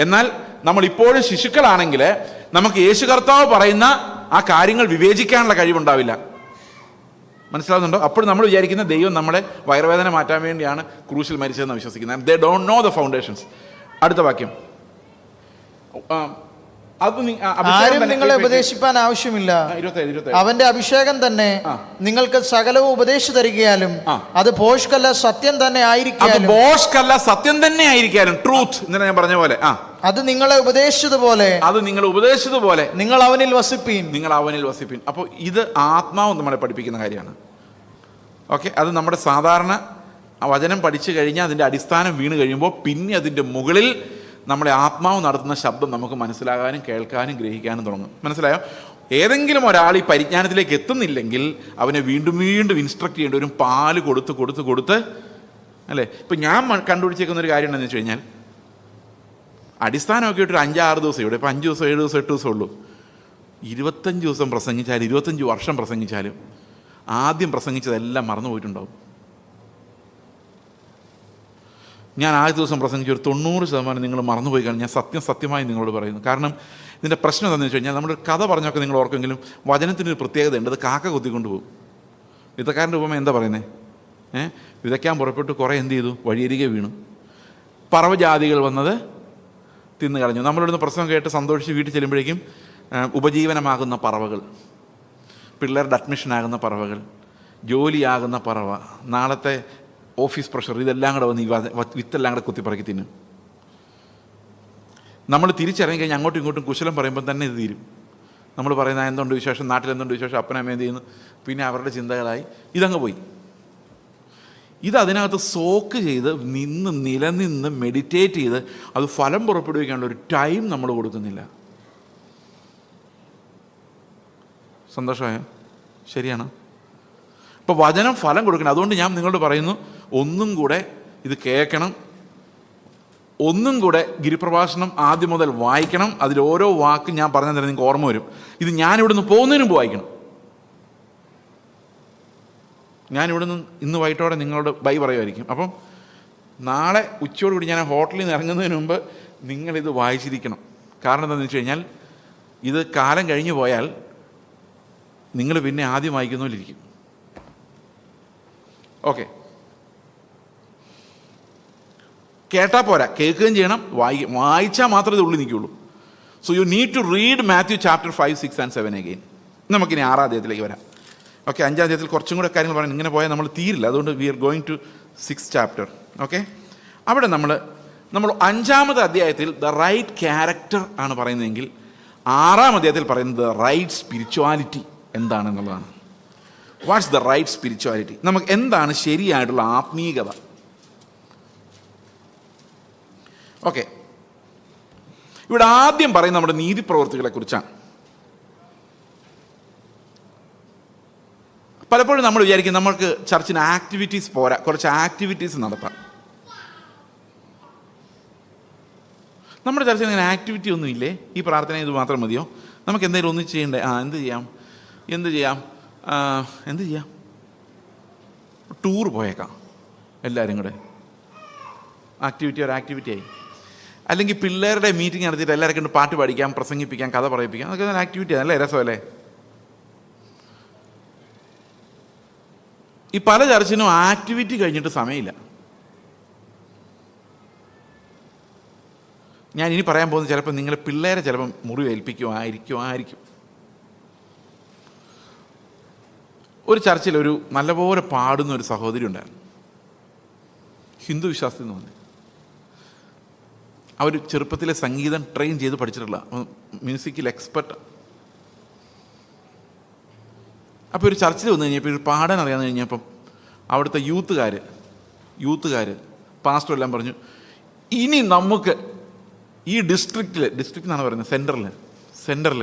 എന്നാൽ നമ്മൾ ഇപ്പോഴും ശിശുക്കളാണെങ്കിൽ നമുക്ക് യേശു കർത്താവ് പറയുന്ന ആ കാര്യങ്ങൾ വിവേചിക്കാനുള്ള കഴിവുണ്ടാവില്ല. മനസ്സിലാവുന്നുണ്ടോ? അപ്പോൾ നമ്മൾ വിചാരിക്കുന്ന ദൈവം നമ്മളെ വയറുവേദന മാറ്റാൻ വേണ്ടിയാണ് ക്രൂശിൽ മരിച്ചതെന്ന് വിശ്വസിക്കുന്നത്. They don't know the foundations. അടുത്ത വാക്യം. ആരും നിങ്ങളെ ഉപദേശിപ്പാൻ ആവശ്യമില്ല, അവന്റെ അഭിഷേകം തന്നെ നിങ്ങൾക്ക് സകലവും ഉപദേശിച്ചു തരികയാലും അത് ഭോഷ്കല്ല സത്യം തന്നെ ആയിരിക്കാലും. ഭോഷ്കല്ല സത്യം തന്നെ ആയിരിക്കാലും. ട്രൂത്ത് ഇന്നലെ ഞാൻ പറഞ്ഞ പോലെ അത് നിങ്ങളെ ഉപദേശിച്ചതുപോലെ നിങ്ങൾ അവനിൽ വസിപ്പീൻ. നിങ്ങൾ അവനിൽ വസിപ്പീൻ. അപ്പോൾ ഇത് ആത്മാവ് നമ്മളെ പഠിപ്പിക്കുന്ന കാര്യമാണ്. ഓക്കെ, അത് നമ്മുടെ സാധാരണ വചനം പഠിച്ചു കഴിഞ്ഞാൽ അതിൻ്റെ അടിസ്ഥാനം വീണ് കഴിയുമ്പോൾ പിന്നെ അതിൻ്റെ മുകളിൽ നമ്മളെ ആത്മാവ് നടത്തുന്ന ശബ്ദം നമുക്ക് മനസ്സിലാകാനും കേൾക്കാനും ഗ്രഹിക്കാനും തുടങ്ങും. മനസ്സിലായോ? ഏതെങ്കിലും ഒരാൾ ഈ പരിജ്ഞാനത്തിലേക്ക് എത്തുന്നില്ലെങ്കിൽ അവനെ വീണ്ടും വീണ്ടും ഇൻസ്ട്രക്ട് ചെയ്യേണ്ടി വരും, പാല് കൊടുത്ത് അല്ലേ. ഇപ്പം ഞാൻ കണ്ടുപിടിച്ചേക്കുന്ന ഒരു കാര്യം എന്താണെന്ന് വെച്ച് കഴിഞ്ഞാൽ, അടിസ്ഥാനമൊക്കെ ഇട്ടൊരു 5-6 ദിവസം, ഇവിടെ ഇപ്പോൾ 5 ദിവസം 7 ദിവസം 8 ദിവസം ഉള്ളൂ. 25 ദിവസം പ്രസംഗിച്ചാലും 25 വർഷം പ്രസംഗിച്ചാലും ആദ്യം പ്രസംഗിച്ചതെല്ലാം മറന്നു പോയിട്ടുണ്ടാവും. ഞാൻ ആദ്യ ദിവസം പ്രസംഗിച്ച ഒരു 90% നിങ്ങൾ മറന്നുപോയി കാണും. ഞാൻ സത്യമായി നിങ്ങളോട് പറയുന്നു. കാരണം ഇതിൻ്റെ പ്രശ്നം എന്താണെന്ന് വെച്ച് കഴിഞ്ഞാൽ, നമ്മുടെ കഥ പറഞ്ഞൊക്കെ നിങ്ങൾ ഓർക്കെങ്കിലും വചനത്തിനൊരു പ്രത്യേകതയുണ്ട്. അത് കാക്ക കൊത്തിക്കൊണ്ട് പോകും. വിതക്കാരൻ്റെ ഉപമ എന്താ പറയുന്നത്? വിതയ്ക്കാൻ പുറപ്പെട്ട് കുറേ എന്ത് ചെയ്തു? വഴിയരികെ വീണു. പറവജാതികൾ വന്നത് തിന്നു കളഞ്ഞു. നമ്മളിവിടുന്ന് പ്രസംഗം കേട്ട് സന്തോഷിച്ച് വീട്ടിൽ ചെല്ലുമ്പോഴേക്കും ഉപജീവനമാകുന്ന പറവകൾ, പിള്ളേരുടെ അഡ്മിഷനാകുന്ന പറവകൾ, ജോലിയാകുന്ന പറവ, നാളത്തെ ഓഫീസ് പ്രഷർ, ഇതെല്ലാം കൂടെ വന്ന് ഈ വിത്തെല്ലാം കൂടെ കുത്തിപ്പറക്കി തിന്നും. നമ്മൾ തിരിച്ചിറങ്ങി കഴിഞ്ഞാൽ അങ്ങോട്ടും ഇങ്ങോട്ടും കുശലം പറയുമ്പോൾ തന്നെ ഇത് തീരും. നമ്മൾ പറയുന്ന എന്തുണ്ട് വിശേഷം, നാട്ടിൽ എന്തുണ്ട് വിശേഷം, അപ്പനമ്മ എന്ത് ചെയ്യുന്നു, പിന്നെ അവരുടെ ചിന്തകളായി ഇതങ്ങ് പോയി. ഇത് അതിനകത്ത് സോക്ക് ചെയ്ത് നിലനിന്ന് മെഡിറ്റേറ്റ് ചെയ്ത് അത് ഫലം പുറപ്പെടുവിക്കാനുള്ള ഒരു ടൈം നമ്മൾ കൊടുക്കുന്നില്ല. സന്തോഷമായോ? ശരിയാണ്. ഇപ്പോൾ വചനം ഫലം കൊടുക്കണം. അതുകൊണ്ട് ഞാൻ നിങ്ങളോട് പറയുന്നു, ഒന്നും കൂടെ ഇത് കേൾക്കണം, ഒന്നും കൂടെ ഗിരിപ്രഭാഷണം ആദ്യം മുതൽ വായിക്കണം. അതിൽ ഓരോ വാക്കും ഞാൻ പറഞ്ഞു തരാൻ നിങ്ങൾക്ക് ഓർമ്മ വരും. ഇത് ഞാനിവിടെ നിന്ന് പോകുന്നതിന് മുമ്പ് വായിക്കണം. ഞാനിവിടെ നിന്ന് ഇന്ന് വൈകിട്ടോടെ നിങ്ങളോട് ബൈ പറയുമായിരിക്കും. അപ്പം നാളെ ഉച്ചയോടുകൂടി ഞാൻ ഹോട്ടലിൽ നിന്ന് ഇറങ്ങുന്നതിന് മുമ്പ് നിങ്ങളിത് വായിച്ചിരിക്കണം. കാരണം എന്താണെന്ന് വെച്ച് കഴിഞ്ഞാൽ, ഇത് കാലം കഴിഞ്ഞു പോയാൽ നിങ്ങൾ പിന്നെ ആദ്യം വായിക്കുന്നതിലിരിക്കും. ഓക്കെ, കേട്ടാൽ പോരാ, കേൾക്കുകയും ചെയ്യണം, വായിച്ചാൽ മാത്രമേ ഇത് ഉള്ളിൽ നിൽക്കുകയുള്ളൂ. So you need to read Matthew chapter 5, 6 and 7 again. നമുക്കിനി 6-ാം അധ്യായത്തിലേക്ക് വരാം. ഓക്കെ, 5-ാം അധ്യായത്തിൽ കുറച്ചും കൂടെ കാര്യങ്ങൾ പറയാം. ഇങ്ങനെ പോയാൽ നമ്മൾ തീരില്ല. അതുകൊണ്ട് we are going to 6th chapter. Okay, അവിടെ നമ്മൾ 5-ാമത്തെ അധ്യായത്തിൽ ദ റൈറ്റ് ക്യാരക്ടർ ആണ് പറയുന്നതെങ്കിൽ 6-ാം അധ്യായത്തിൽ പറയുന്നത് റൈറ്റ് സ്പിരിച്വാലിറ്റി എന്താണെന്നുള്ളതാണ്. What's the right spirituality? നമുക്ക് എന്താണ് ശരിയായിട്ടുള്ള ആത്മീയത? ഓക്കെ, ഇവിടെ ആദ്യം പറയുന്നത് നമ്മുടെ നീതി പ്രവൃത്തികളെ കുറിച്ചാണ്. പലപ്പോഴും നമ്മൾ വിചാരിക്കും നമുക്ക് ചർച്ചിന് ആക്ടിവിറ്റീസ് പോരാ, കുറച്ച് ആക്ടിവിറ്റീസ് നടത്താം. നമ്മുടെ ചർച്ചിൽ അങ്ങനെ ആക്ടിവിറ്റി ഒന്നും ഇല്ലേ? ഈ പ്രാർത്ഥന ഇത് മാത്രം മതിയോ? നമുക്ക് എന്തെങ്കിലും ഒന്നും ചെയ്യണ്ടേ? എന്ത് ചെയ്യാം? ടൂർ പോയേക്കാം എല്ലാവരും കൂടെ. ആക്ടിവിറ്റി ആയി. അല്ലെങ്കിൽ പിള്ളേരുടെ മീറ്റിംഗ് നടത്തിയിട്ട് എല്ലാവരും കൊണ്ട് പാട്ട് പാടിക്കാം, പ്രസംഗിപ്പിക്കാം, കഥ പറയിപ്പിക്കാം. അതൊക്കെ നല്ല ആക്ടിവിറ്റിയാണ്, അല്ലേ? രസമല്ലേ? ഈ പല ചർച്ചിനും ആക്ടിവിറ്റി കഴിഞ്ഞിട്ട് സമയമില്ല. ഞാൻ ഇനി പറയാൻ പോകുന്നത് ചിലപ്പോൾ നിങ്ങളെ പിള്ളേരെ ചിലപ്പം മുറിവേൽപ്പിക്കുമായിരിക്കും. ഒരു ചർച്ചിൽ ഒരു നല്ലപോലെ പാടുന്ന ഒരു സഹോദരി ഉണ്ടായിരുന്നു, ഹിന്ദു വിശ്വാസത്തിൽ നിന്ന് വന്നത്. അവർ ചെറുപ്പത്തിലെ സംഗീതം ട്രെയിൻ ചെയ്ത് പഠിച്ചിട്ടുള്ള മ്യൂസിക്കിൽ എക്സ്പെർട്ട്. അപ്പോൾ ഒരു ചർച്ചിൽ വന്നു കഴിഞ്ഞപ്പോൾ ഒരു പാടാൻ അറിയാമെന്ന് കഴിഞ്ഞപ്പം അവിടുത്തെ യൂത്തുകാർ പാസ്റ്റർ എല്ലാം പറഞ്ഞു, ഇനി നമുക്ക് ഈ ഡിസ്ട്രിക്റ്റ് എന്നാണ് പറയുന്നത്, സെൻറ്ററിൽ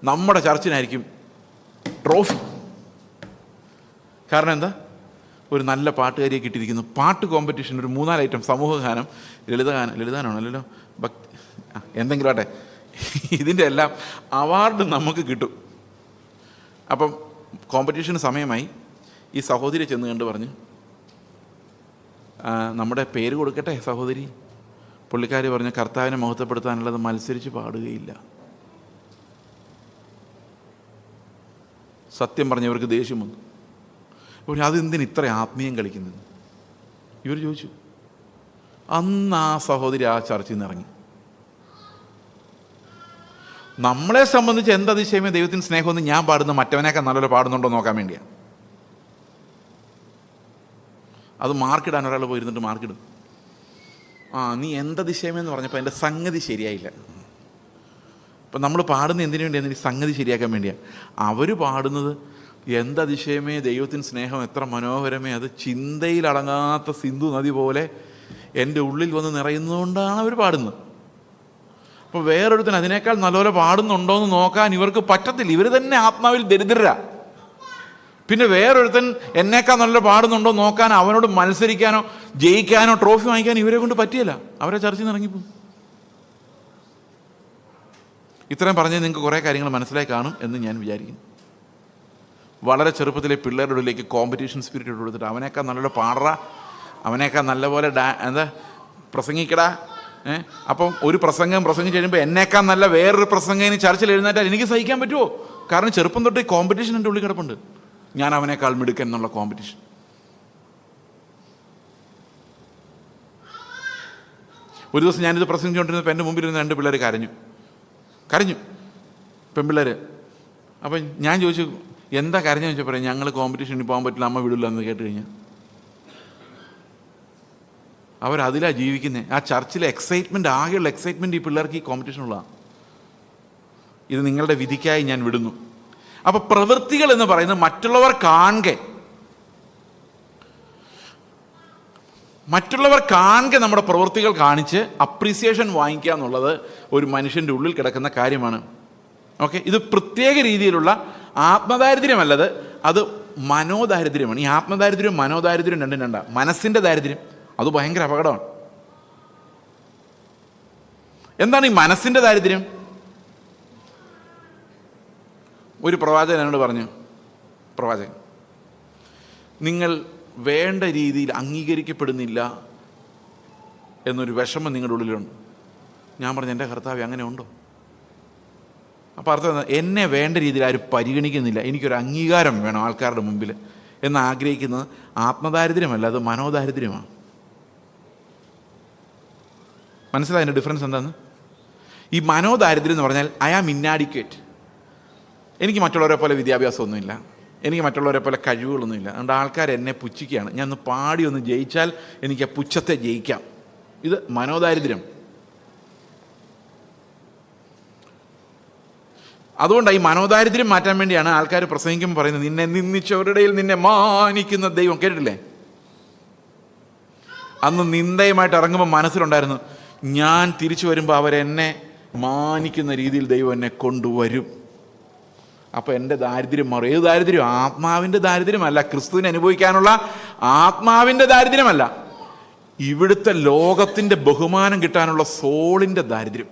നമ്മുടെ ചർച്ചിനായിരിക്കും ട്രോഫി. കാരണം എന്താ? ഒരു നല്ല പാട്ടുകാരിയെ കിട്ടിയിരിക്കുന്നു. പാട്ട് കോമ്പറ്റീഷൻ ഒരു 3-4 ഐറ്റം, സമൂഹഗാനം, ലളിതഗാനമാണല്ലോ, ഭക്തി, എന്തെങ്കിലും ആട്ടെ, ഇതിൻ്റെ എല്ലാം അവാർഡ് നമുക്ക് കിട്ടും. അപ്പം കോമ്പറ്റീഷന് സമയമായി. ഈ സഹോദരി ചെന്ന് കണ്ട് പറഞ്ഞു, നമ്മുടെ പേര് കൊടുക്കട്ടെ സഹോദരി. പുള്ളിക്കാരി പറഞ്ഞു, കർത്താവിനെ മഹത്വപ്പെടുത്താനുള്ളത് മത്സരിച്ച് പാടുകയില്ല. സത്യം പറഞ്ഞവർക്ക് ദേഷ്യം വന്നു. അതെന്തിന് ഇത്ര ആത്മീയം കളിക്കുന്നത്? ഇവർ ചോദിച്ചു. അന്ന് ആ സഹോദരി ആ ചർച്ചയിൽ നിന്ന് ഇറങ്ങി. നമ്മളെ സംബന്ധിച്ച് എന്തതിശയമേ ദൈവത്തിന് സ്നേഹമെന്ന് ഞാൻ പാടുന്ന മറ്റവനേക്കാൾ നല്ലപോലെ പാടുന്നുണ്ടോ നോക്കാൻ വേണ്ടിയാണ്. അത് മാർക്കിടാൻ ഒരാൾ പോയിരുന്നിട്ട് മാർക്കിടും. നീ എന്തതിശയമേന്ന് പറഞ്ഞപ്പോൾ എൻ്റെ സംഗതി ശരിയായില്ല. അപ്പം നമ്മൾ പാടുന്ന എന്തിനു വേണ്ടിയാണ്? ഈ സംഗതി ശരിയാക്കാൻ വേണ്ടിയാണ്. അവർ പാടുന്നത് എന്തതിശയമേ ദൈവത്തിന് സ്നേഹം എത്ര മനോഹരമേ, അത് ചിന്തയിലടങ്ങാത്ത സിന്ധു നദി പോലെ എൻ്റെ ഉള്ളിൽ വന്ന് നിറയുന്നതുകൊണ്ടാണ് അവർ പാടുന്നത്. അപ്പോൾ വേറൊരുത്തൻ അതിനേക്കാൾ നല്ലപോലെ പാടുന്നുണ്ടോ എന്ന് നോക്കാൻ ഇവർക്ക് പറ്റത്തില്ല. ഇവർ തന്നെ ആത്മാവിൽ ദരിദ്രരാ. പിന്നെ വേറൊരുത്തൻ എന്നേക്കാൾ നല്ല പാടുന്നുണ്ടോ നോക്കാൻ അവനോട് മത്സരിക്കാനോ ജയിക്കാനോ ട്രോഫി വാങ്ങിക്കാനോ ഇവരെ കൊണ്ട് പറ്റിയില്ല. അവരെ ചർച്ചയിൽ നിന്ന് ഇറങ്ങിപ്പോകും. ഇത്രയും പറഞ്ഞ് നിങ്ങൾക്ക് കുറേ കാര്യങ്ങൾ മനസ്സിലായി കാണും എന്ന് ഞാൻ വിചാരിക്കുന്നു. വളരെ ചെറുപ്പത്തിലെ പിള്ളേരുടെ ഉള്ളിലേക്ക് കോമ്പറ്റീഷൻ സ്പിരിറ്റ് കൊടുത്തിട്ട് അവനേക്കാൾ നല്ലപോലെ പാടറ, അവനേക്കാൾ നല്ലപോലെ പ്രസംഗിക്കടാ. അപ്പം ഒരു പ്രസംഗിച്ച് കഴിയുമ്പോൾ എന്നേക്കാൾ നല്ല വേറൊരു പ്രസംഗം ചർച്ചയിൽ എഴുന്നേറ്റാൽ എനിക്ക് സഹിക്കാൻ പറ്റുമോ? കാരണം ചെറുപ്പം തൊട്ട് ഈ കോമ്പറ്റീഷൻ എൻ്റെ ഉള്ളിൽ കിടപ്പുണ്ട്. ഞാൻ അവനേക്കാൾ മിടുക്കൻ എന്നുള്ള കോമ്പറ്റീഷൻ. ഒരു ദിവസം ഞാനിത് പ്രസംഗിച്ചുകൊണ്ടിരുന്നപ്പോൾ എൻ്റെ മുമ്പിലിരുന്ന് 2 പിള്ളേർ കരഞ്ഞു, പെൺപിള്ളേർ. അപ്പം ഞാൻ ചോദിച്ചു, എന്താ കരഞ്ഞു ചോദിച്ചാൽ പറയാം, ഞങ്ങൾ കോമ്പറ്റീഷനിൽ പോകാൻ പറ്റില്ല, അമ്മ വിടില്ല എന്ന് കേട്ട് കഴിഞ്ഞാൽ. അവരതിലാണ് ജീവിക്കുന്നത്. ആ ചർച്ചിലെ എക്സൈറ്റ്മെൻറ്റ്, ആകെയുള്ള എക്സൈറ്റ്മെൻറ്റ് ഈ പിള്ളേർക്ക് ഈ കോമ്പറ്റീഷനുള്ളതാണ്. ഇത് നിങ്ങളുടെ വിധിക്കായി ഞാൻ വിടുന്നു. അപ്പോൾ പ്രവൃത്തികൾ എന്ന് പറയുന്നത് മറ്റുള്ളവർ കാണെ നമ്മുടെ പ്രവൃത്തികൾ കാണിച്ച് അപ്രീസിയേഷൻ വാങ്ങിക്കുക എന്നുള്ളത് ഒരു മനുഷ്യൻ്റെ ഉള്ളിൽ കിടക്കുന്ന കാര്യമാണ്. ഓക്കെ, ഇത് പ്രത്യേക രീതിയിലുള്ള ആത്മദാരിദ്ര്യമല്ലത്, അത് മനോദാരിദ്ര്യമാണ്. ഈ ആത്മദാരിദ്ര്യവും മനോദാരിദ്ര്യവും രണ്ടും രണ്ടാണ്. മനസ്സിൻ്റെ ദാരിദ്ര്യം അത് ഭയങ്കര അപകടമാണ്. എന്താണ് ഈ മനസ്സിൻ്റെ ദാരിദ്ര്യം? ഒരു പ്രവാചകൻ എന്നോട് പറഞ്ഞു, നിങ്ങൾ വേണ്ട രീതിയിൽ അംഗീകരിക്കപ്പെടുന്നില്ല എന്നൊരു വിഷമം നിങ്ങളുടെ ഉള്ളിലുണ്ട്. ഞാൻ പറഞ്ഞു, എൻ്റെ കർത്താവേ, അങ്ങനെ ഉണ്ടോ? അപ്പോൾ അർത്ഥം എന്നെ വേണ്ട രീതിയിൽ ആരും പരിഗണിക്കുന്നില്ല, എനിക്കൊരു അംഗീകാരം വേണം ആൾക്കാരുടെ മുമ്പിൽ എന്ന് ആഗ്രഹിക്കുന്നത് ആത്മദാരിദ്ര്യമല്ല, അത് മനോദാരിദ്ര്യമാണ്. മനസ്സിലായി അതിൻ്റെ ഡിഫറൻസ് എന്താണെന്ന്? ഈ മനോദാരിദ്ര്യം എന്ന് പറഞ്ഞാൽ ഐ ആം ഇന്നാഡിക്വേറ്റ്. എനിക്ക് മറ്റുള്ളവരെ പോലെ വിദ്യാഭ്യാസമൊന്നുമില്ല, എനിക്ക് മറ്റുള്ളവരെ പോലെ കഴിവുകളൊന്നുമില്ല, അതുകൊണ്ട് ആൾക്കാർ എന്നെ പുച്ഛിക്കുകയാണ്. ഞാൻ ഒന്ന് പാടി ഒന്ന് ജയിച്ചാൽ എനിക്ക് ആ പുച്ഛത്തെ ജയിക്കാം. ഇത് മനോദാരിദ്ര്യം. അതുകൊണ്ട് ഈ മനോദാരിദ്ര്യം മാറ്റാൻ വേണ്ടിയാണ് ആൾക്കാർ പ്രസംഗിക്കുമ്പോൾ പറയുന്നത്, നിന്നെ നിന്ദിച്ചവരുടെ നിന്നെ മാനിക്കുന്ന ദൈവം. കേട്ടിട്ടില്ലേ? അന്ന് നിന്ദയുമായിട്ട് ഇറങ്ങുമ്പോൾ മനസ്സിലുണ്ടായിരുന്നു, ഞാൻ തിരിച്ചു വരുമ്പോൾ അവരെന്നെ മാനിക്കുന്ന രീതിയിൽ ദൈവം എന്നെ കൊണ്ടുവരും. അപ്പോൾ എൻ്റെ ദാരിദ്ര്യം മാറും. ഏത് ദാരിദ്ര്യം? ആത്മാവിൻ്റെ ദാരിദ്ര്യമല്ല, ക്രിസ്തുവിനെ അനുഭവിക്കാനുള്ള ആത്മാവിൻ്റെ ദാരിദ്ര്യമല്ല, ഇവിടുത്തെ ലോകത്തിൻ്റെ ബഹുമാനം കിട്ടാനുള്ള സോളിൻ്റെ ദാരിദ്ര്യം.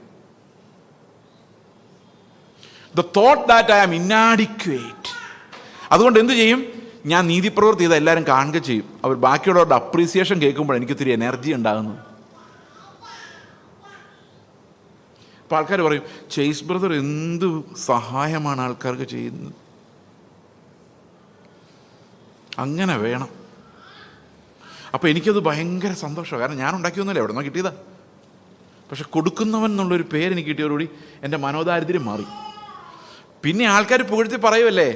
The thought that I am inadequate. അതുകൊണ്ട് എന്ത് ചെയ്യും? ഞാൻ നീതിപ്രവൃത്തി ചെയ്താൽ എല്ലാവരും കാണുക ചെയ്യും. അവർ ബാക്കിയുള്ളവരുടെ അപ്രീസിയേഷൻ കേൾക്കുമ്പോൾ എനിക്ക് ഇത്തിരി എനർജി ഉണ്ടാകുന്നു. അപ്പോൾ ആൾക്കാർ പറയും, ചേസ് ബ്രദർ എന്ത് സഹായമാണ് ആൾക്കാർക്ക് ചെയ്യുന്നത്. അങ്ങനെ വേണം. അപ്പോൾ എനിക്കത് ഭയങ്കര സന്തോഷമാണ്. കാരണം ഞാൻ ഉണ്ടാക്കിയൊന്നുമില്ല, എവിടെ നിന്നോ കിട്ടിയതാ. പക്ഷെ കൊടുക്കുന്നവൻ എന്നുള്ളൊരു പേര് എനിക്ക് കിട്ടിയതോടുകൂടി എൻ്റെ മനോദാരിദ്ര്യം മാറി. പിന്നെ ആൾക്കാർ പുകഴ്ത്തി പറയുമല്ലേ,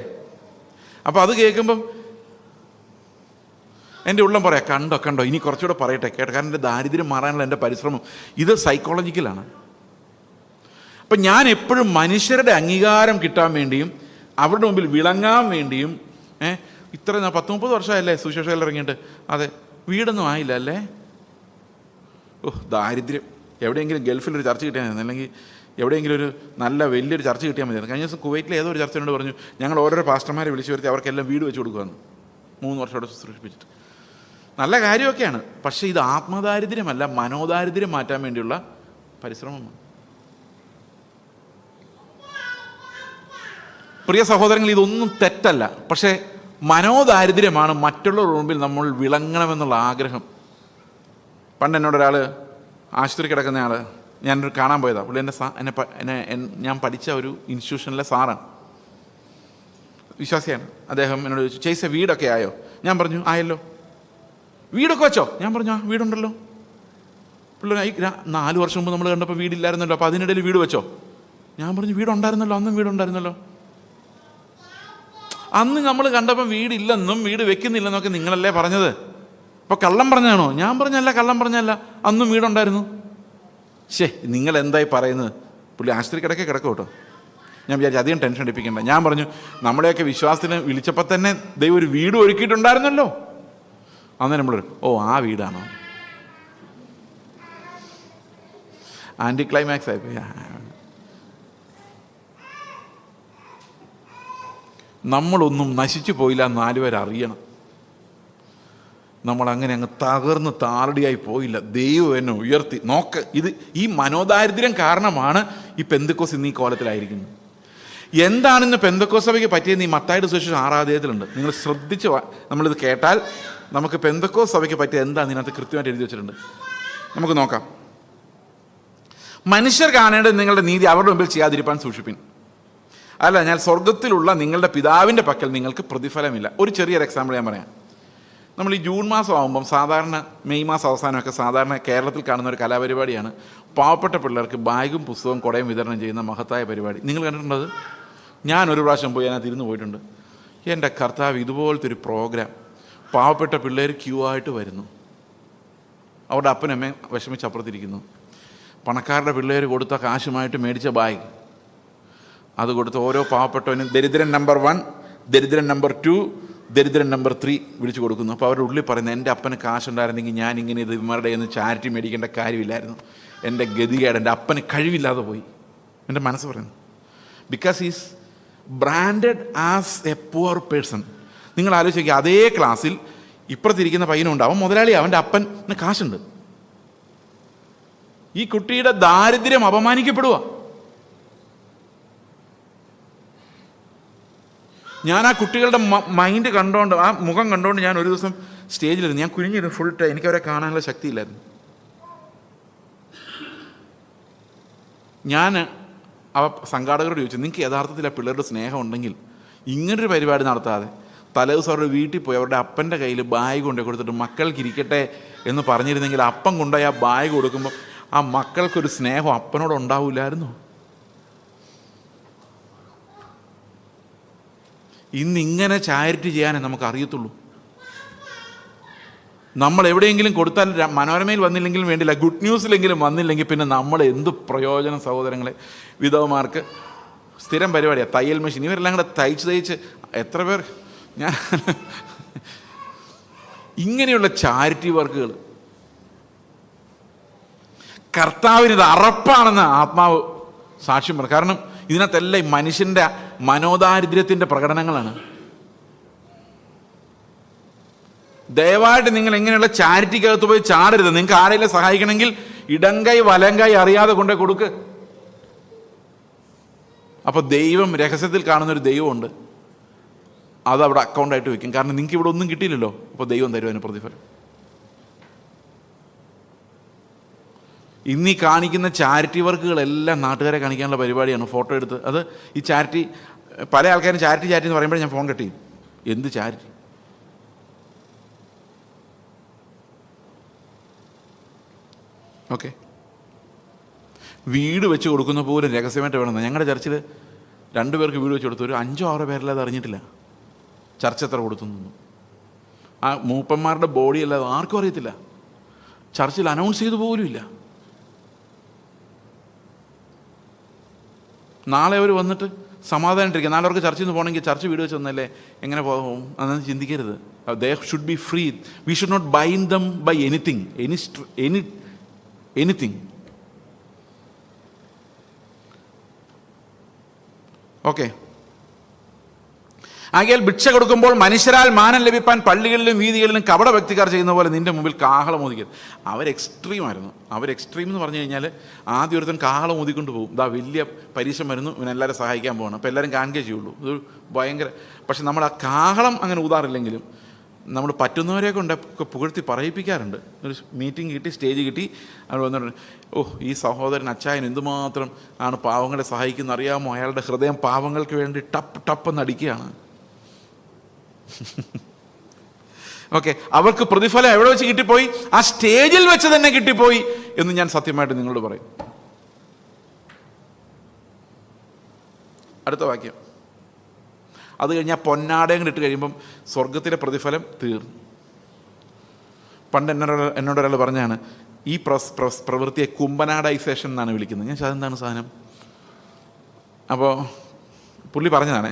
അപ്പോൾ അത് കേൾക്കുമ്പം എൻ്റെ ഉള്ളം പറയാം, കണ്ടോ ഇനി കുറച്ചുകൂടെ പറയട്ടെ കേട്ടോ, കാരണം എൻ്റെ ദാരിദ്ര്യം മാറാനുള്ള എൻ്റെ പരിശ്രമം ഇത് സൈക്കോളജിക്കലാണ്. അപ്പം ഞാൻ എപ്പോഴും മനുഷ്യരുടെ അംഗീകാരം കിട്ടാൻ വേണ്ടിയും അവരുടെ മുമ്പിൽ വിളങ്ങാൻ വേണ്ടിയും ഇത്ര 10-30 വർഷമായല്ലേ സുശേഷയിൽ ഇറങ്ങിയിട്ട്, അതെ വീടൊന്നും ആയില്ല അല്ലേ? ദാരിദ്ര്യം. എവിടെയെങ്കിലും ഗൾഫിലൊരു ചർച്ച കിട്ടിയാൽ മതി, അല്ലെങ്കിൽ എവിടെയെങ്കിലും ഒരു നല്ല വലിയൊരു ചർച്ച കിട്ടിയാൽ മതി. കഴിഞ്ഞ ദിവസം കുവൈറ്റിൽ ഏതോ ഒരു ചർച്ചയോട് പറഞ്ഞു, ഞങ്ങൾ ഓരോരോ പാസ്റ്റർമാരെ വിളിച്ചു വരുത്തി അവർക്കെല്ലാം വീട് വെച്ച് കൊടുക്കുമെന്ന്. 3 വർഷം അവിടെ ശുശ്രൂഷിപ്പിച്ചിട്ട്. നല്ല കാര്യമൊക്കെയാണ്, പക്ഷേ ഇത് ആത്മദാരിദ്ര്യമല്ല, മനോദാരിദ്ര്യം മാറ്റാൻ വേണ്ടിയുള്ള പരിശ്രമമാണ്. പ്രിയ സഹോദരങ്ങൾ, ഇതൊന്നും തെറ്റല്ല, പക്ഷേ മനോദാരിദ്ര്യമാണ് മറ്റുള്ളവരുടെ മുമ്പിൽ നമ്മൾ വിളങ്ങണമെന്നുള്ള ആഗ്രഹം. പണ്ട് എന്നോടൊരാൾ ആശുപത്രി കിടക്കുന്നയാൾ ഞാനൊരു കാണാൻ പോയതാണ്. പുള്ളി എന്നെ ഞാൻ പഠിച്ച ഒരു ഇൻസ്റ്റിറ്റ്യൂഷനിലെ സാറാണ്, വിശ്വാസിയാണ്. അദ്ദേഹം എന്നോട് ചോദിച്ചു, ചേച്ചി വീടൊക്കെ ആയോ? ഞാൻ പറഞ്ഞു ആയല്ലോ. വീടൊക്കെ വെച്ചോ? ഞാൻ പറഞ്ഞു ആ വീടുണ്ടല്ലോ. പിള്ളേർ 4 വർഷം മുമ്പ് നമ്മൾ കണ്ടപ്പോൾ വീടില്ലായിരുന്നല്ലോ, അപ്പോൾ അതിനിടയിൽ വീട് വെച്ചോ? ഞാൻ പറഞ്ഞു വീടുണ്ടായിരുന്നല്ലോ, അന്നും വീടുണ്ടായിരുന്നല്ലോ. അന്ന് നമ്മൾ കണ്ടപ്പോൾ വീടില്ലെന്നും വീട് വെക്കുന്നില്ലെന്നൊക്കെ നിങ്ങളല്ലേ പറഞ്ഞത്. അപ്പോൾ കള്ളം പറഞ്ഞാണോ? ഞാൻ പറഞ്ഞല്ല, കള്ളം പറഞ്ഞല്ല, അന്നും വീടുണ്ടായിരുന്നു. നിങ്ങൾ എന്തായി പറയുന്നത്? പുള്ളി ആശുപത്രി കിടക്കും കേട്ടോ. ഞാൻ വിചാരിച്ചു അധികം ടെൻഷൻ അടിപ്പിക്കണ്ട. ഞാൻ പറഞ്ഞു നമ്മുടെയൊക്കെ വിശ്വാസത്തിന് വിളിച്ചപ്പോൾ തന്നെ ദൈവം ഒരു വീട് ഒരുക്കിയിട്ടുണ്ടായിരുന്നല്ലോ. അന്നേരം നമ്മൾ ഓ ആ വീടാണോ? ആൻറ്റി ക്ലൈമാക്സ് ആയിപ്പോയി. നമ്മളൊന്നും നശിച്ചു പോയില്ല എന്ന് 4 പേര് അറിയണം. നമ്മളങ്ങനെ അങ്ങ് തകർന്ന് താറടിയായി പോയില്ല. ദൈവം എന്നെ ഉയർത്തി. നോക്ക്, ഈ മനോദാരിദ്ര്യം കാരണമാണ് ഈ പെന്തക്കോസ് ഇന്ന് ഈ കോലത്തിലായിരിക്കുന്നത്. എന്താണിന്ന് പെന്തക്കോസ് സഭയ്ക്ക് പറ്റിയെന്ന് ഈ മത്തായിയുടെ സുവിശേഷം 6-ാം അധ്യായത്തിലുണ്ട്. നിങ്ങൾ ശ്രദ്ധിച്ച് നമ്മളിത് കേട്ടാൽ നമുക്ക് പെന്തക്കോസ് സഭയ്ക്ക് പറ്റിയ എന്താണെന്ന് ഇതിനകത്ത് കൃത്യമായിട്ട് എഴുതി വെച്ചിട്ടുണ്ട്. നമുക്ക് നോക്കാം. മനുഷ്യർ കാണേണ്ടത് നിങ്ങളുടെ നീതി അവരുടെ മുമ്പിൽ ചെയ്യാതിരിപ്പാൻ സൂക്ഷിപ്പിൻ. അല്ല, ഞാൻ സ്വർഗത്തിലുള്ള നിങ്ങളുടെ പിതാവിൻ്റെ പക്കൽ നിങ്ങൾക്ക് പ്രതിഫലമില്ല. ഒരു ചെറിയൊരു എക്സാമ്പിൾ ഞാൻ പറയാം. നമ്മൾ ഈ ജൂൺ മാസം ആകുമ്പം സാധാരണ മെയ് മാസം അവസാനമൊക്കെ സാധാരണ കേരളത്തിൽ കാണുന്ന ഒരു കലാപരിപാടിയാണ് പാവപ്പെട്ട പിള്ളേർക്ക് ബാഗും പുസ്തകവും കുടയും വിതരണം ചെയ്യുന്ന മഹത്തായ പരിപാടി. നിങ്ങൾ കണ്ടിട്ടുണ്ടത്? ഞാൻ ഒരു പ്രാവശ്യം പോയി അതിനകത്ത് ഇരുന്ന് പോയിട്ടുണ്ട്. എൻ്റെ കർത്താവ്, ഇതുപോലത്തെ ഒരു പ്രോഗ്രാം. പാവപ്പെട്ട പിള്ളേർ ക്യൂ ആയിട്ട് വരുന്നു. അവരുടെ അപ്പനമ്മയും വിഷമിച്ചപ്പുറത്തിരിക്കുന്നു. പണക്കാരുടെ പിള്ളേർ കൊടുത്ത കാശുമായിട്ട് മേടിച്ച ബാഗ് അത് കൊടുത്ത് ഓരോ പാവപ്പെട്ടവനും ദരിദ്രൻ നമ്പർ 1, ദരിദ്രൻ നമ്പർ 2, ദരിദ്രൻ നമ്പർ 3 വിളിച്ചു കൊടുക്കുന്നു. അപ്പോൾ അവരുടെ ഉള്ളിൽ പറയുന്നത്, എൻ്റെ അപ്പന് കാശുണ്ടായിരുന്നെങ്കിൽ ഞാൻ ഇങ്ങനെ ഇത് ഇവരുടെ നിന്ന് ചാരിറ്റി മേടിക്കേണ്ട കാര്യമില്ലായിരുന്നു. എൻ്റെ ഗതികേട്, എൻ്റെ അപ്പന് കഴിവില്ലാതെ പോയി. എൻ്റെ മനസ്സ് പറയുന്നു. Because is branded as A poor person. നിങ്ങൾ ആലോചിക്കുക, അതേ ക്ലാസ്സിൽ ഇപ്പുറത്തിരിക്കുന്ന പയ്യനുണ്ടാവും മുതലാളി, അവൻ്റെ അപ്പന് കാശുണ്ട്. ഈ കുട്ടിയുടെ ദാരിദ്ര്യം അപമാനിക്കപ്പെടുക. ഞാൻ ആ കുട്ടികളുടെ മൈൻഡ് കണ്ടോണ്ട്, ആ മുഖം കണ്ടോണ്ട് ഞാൻ ഒരു ദിവസം സ്റ്റേജിലിരുന്നു. ഞാൻ കുനിഞ്ഞിരുന്നു ഫുൾ ടൈം. എനിക്കവരെ കാണാനുള്ള ശക്തിയില്ലായിരുന്നു. ഞാൻ സംഘാടകരോട് ചോദിച്ചു, നിങ്ങൾക്ക് യഥാർത്ഥത്തിൽ ആ പിള്ളേരുടെ സ്നേഹം ഉണ്ടെങ്കിൽ ഇങ്ങനൊരു പരിപാടി നടത്താതെ തലേദിവസം അവരുടെ വീട്ടിൽ പോയി അവരുടെ അപ്പൻ്റെ കയ്യിൽ ബാഗ് കൊണ്ടു കൊടുത്തിട്ട് മക്കൾക്ക് ഇരിക്കട്ടെ എന്ന് പറഞ്ഞിരുന്നെങ്കിൽ അപ്പം കൊണ്ടുപോയി ആ ബാഗ് കൊടുക്കുമ്പോൾ ആ മക്കൾക്കൊരു സ്നേഹം അപ്പനോട് ഉണ്ടാവില്ലായിരുന്നു. ഇന്നിങ്ങനെ ചാരിറ്റി ചെയ്യാനേ നമുക്ക് അറിയത്തുള്ളൂ. നമ്മൾ എവിടെയെങ്കിലും കൊടുത്താൽ മനോരമയിൽ വന്നില്ലെങ്കിലും വേണ്ടില്ല, ഗുഡ് ന്യൂസിലെങ്കിലും വന്നില്ലെങ്കിൽ പിന്നെ നമ്മൾ എന്ത് പ്രയോജനം സഹോദരങ്ങളെ? വിധവമാർക്ക് സ്ഥിരം പരിപാടിയാണ് തയ്യൽ മെഷീൻ. ഇവരെല്ലാം കൂടെ തയ്ച്ച് എത്ര പേർ ഞാൻ ഇങ്ങനെയുള്ള ചാരിറ്റി വർക്കുകൾ കർത്താവിനിത് അറപ്പാണെന്ന് ആത്മാവ് സാക്ഷ്യം പറഞ്ഞു. കാരണം ഇതിനകത്തെല്ലാം ഈ മനുഷ്യൻ്റെ മനോദാരിദ്ര്യത്തിൻ്റെ പ്രകടനങ്ങളാണ്. ദയവായിട്ട് നിങ്ങൾ ഇങ്ങനെയുള്ള ചാരിറ്റിക്കകത്ത് പോയി ചാടരുത്. നിങ്ങൾക്ക് ആരെങ്കിലും സഹായിക്കണമെങ്കിൽ ഇടങ്കൈ വലങ്കൈ അറിയാതെ കൊണ്ടേ കൊടുക്ക്. അപ്പോൾ ദൈവം രഹസ്യത്തിൽ കാണുന്നൊരു ദൈവമുണ്ട്, അതവിടെ അക്കൗണ്ടായിട്ട് വെക്കും. കാരണം നിങ്ങൾക്ക് ഇവിടെ ഒന്നും കിട്ടിയില്ലല്ലോ, അപ്പോൾ ദൈവം തരും അതിന് പ്രതിഫലം. ഇന്നീ കാണിക്കുന്ന ചാരിറ്റി വർക്കുകളെല്ലാം നാട്ടുകാരെ കാണിക്കാനുള്ള പരിപാടിയാണ്. ഫോട്ടോ എടുത്ത് അത് ഈ ചാരിറ്റി, പല ആൾക്കാരും ചാരിറ്റി എന്ന് പറയുമ്പോൾ ഞാൻ ഫോൺ കട്ട് ചെയ്യും. എന്ത് ചാരിറ്റി? ഓക്കെ, വീട് വെച്ച് കൊടുക്കുന്ന പോലും രഹസ്യമായിട്ട് വേണമെന്ന്. ഞങ്ങളുടെ ചർച്ചിൽ 2 പേർക്ക് വീട് വെച്ച് കൊടുത്തു. ഒരു 5-6 പേരല്ലാതെ അറിഞ്ഞിട്ടില്ല ചർച്ച എത്ര കൊടുത്തുനിന്നു. ആ മൂപ്പന്മാരുടെ ബോഡി അല്ലാതെ ആർക്കും അറിയത്തില്ല. ചർച്ചിൽ അനൗൺസ് ചെയ്തു പോലും ഇല്ല. നാളെ അവർ വന്നിട്ട് സമാധാനമായിട്ടിരിക്കുക. നാളെ അവർക്ക് ചർച്ചിൽ നിന്ന് പോകണമെങ്കിൽ ചർച്ച് വീട് വെച്ച് വന്നല്ലേ, എങ്ങനെ പോകും അതെന്ന് ചിന്തിക്കരുത്. They should be free. We should not bind them by anything, anything. Okay. ആകയാൽ ഭിക്ഷ കൊടുക്കുമ്പോൾ മനുഷ്യരാൽ മാനം ലഭിപ്പാൻ പള്ളികളിലും വീതികളിലും കപട വ്യക്തിക്കാർ ചെയ്യുന്ന പോലെ നിന്റെ മുമ്പിൽ കാഹളം ഊതിക്കരുത്. അവരെക്സ്ട്രീമായിരുന്നു. അവരെക്സ്ട്രീം എന്ന് പറഞ്ഞു കഴിഞ്ഞാൽ ആദ്യം ഒരുത്തൻ കാഹളം ഊതിക്കൊണ്ട് പോകും. ഇതാ വലിയ പരീക്ഷ വരുന്നു, ഇവനെല്ലാവരും സഹായിക്കാൻ പോകണം, അപ്പോൾ എല്ലാവരും കാണുകയേ ചെയ്യുള്ളൂ. ഇത് ഭയങ്കര. പക്ഷെ നമ്മൾ ആ കാഹളം അങ്ങനെ ഊതാറില്ലെങ്കിലും നമ്മൾ പറ്റുന്നവരെ കൊണ്ടൊക്കെ പുകഴ്ത്തി പറയിപ്പിക്കാറുണ്ട്. ഒരു മീറ്റിംഗ് കിട്ടി, സ്റ്റേജ് കിട്ടി, അവർ വന്നിട്ട് ഓ ഈ സഹോദരൻ അച്ചായൻ എന്തുമാത്രം ആണ് പാവങ്ങളെ സഹായിക്കുന്നത് അറിയാമോ, അയാളുടെ ഹൃദയം പാവങ്ങൾക്ക് വേണ്ടി ടപ്പ് ടപ്പ് എന്നടിക്കുകയാണ്. ഓക്കെ, അവർക്ക് പ്രതിഫലം എവിടെ വെച്ച് കിട്ടിപ്പോയി? ആ സ്റ്റേജിൽ വെച്ച് തന്നെ കിട്ടിപ്പോയി എന്ന് ഞാൻ സത്യമായിട്ട് നിങ്ങളോട് പറയും. അടുത്ത വാക്യം. അത് കഴിഞ്ഞാൽ പൊന്നാടയും ഇട്ട് കഴിയുമ്പം സ്വർഗത്തിലെ പ്രതിഫലം തീർന്നു. പണ്ട് എന്നോടൊരാൾ പറഞ്ഞാണ് ഈ പ്രവൃത്തിയെ കുമ്പനാടൈസേഷൻ എന്നാണ് വിളിക്കുന്നത്. ഞാൻ അതെന്താണ് സാധനം? അപ്പോൾ പുള്ളി പറഞ്ഞതാണ്,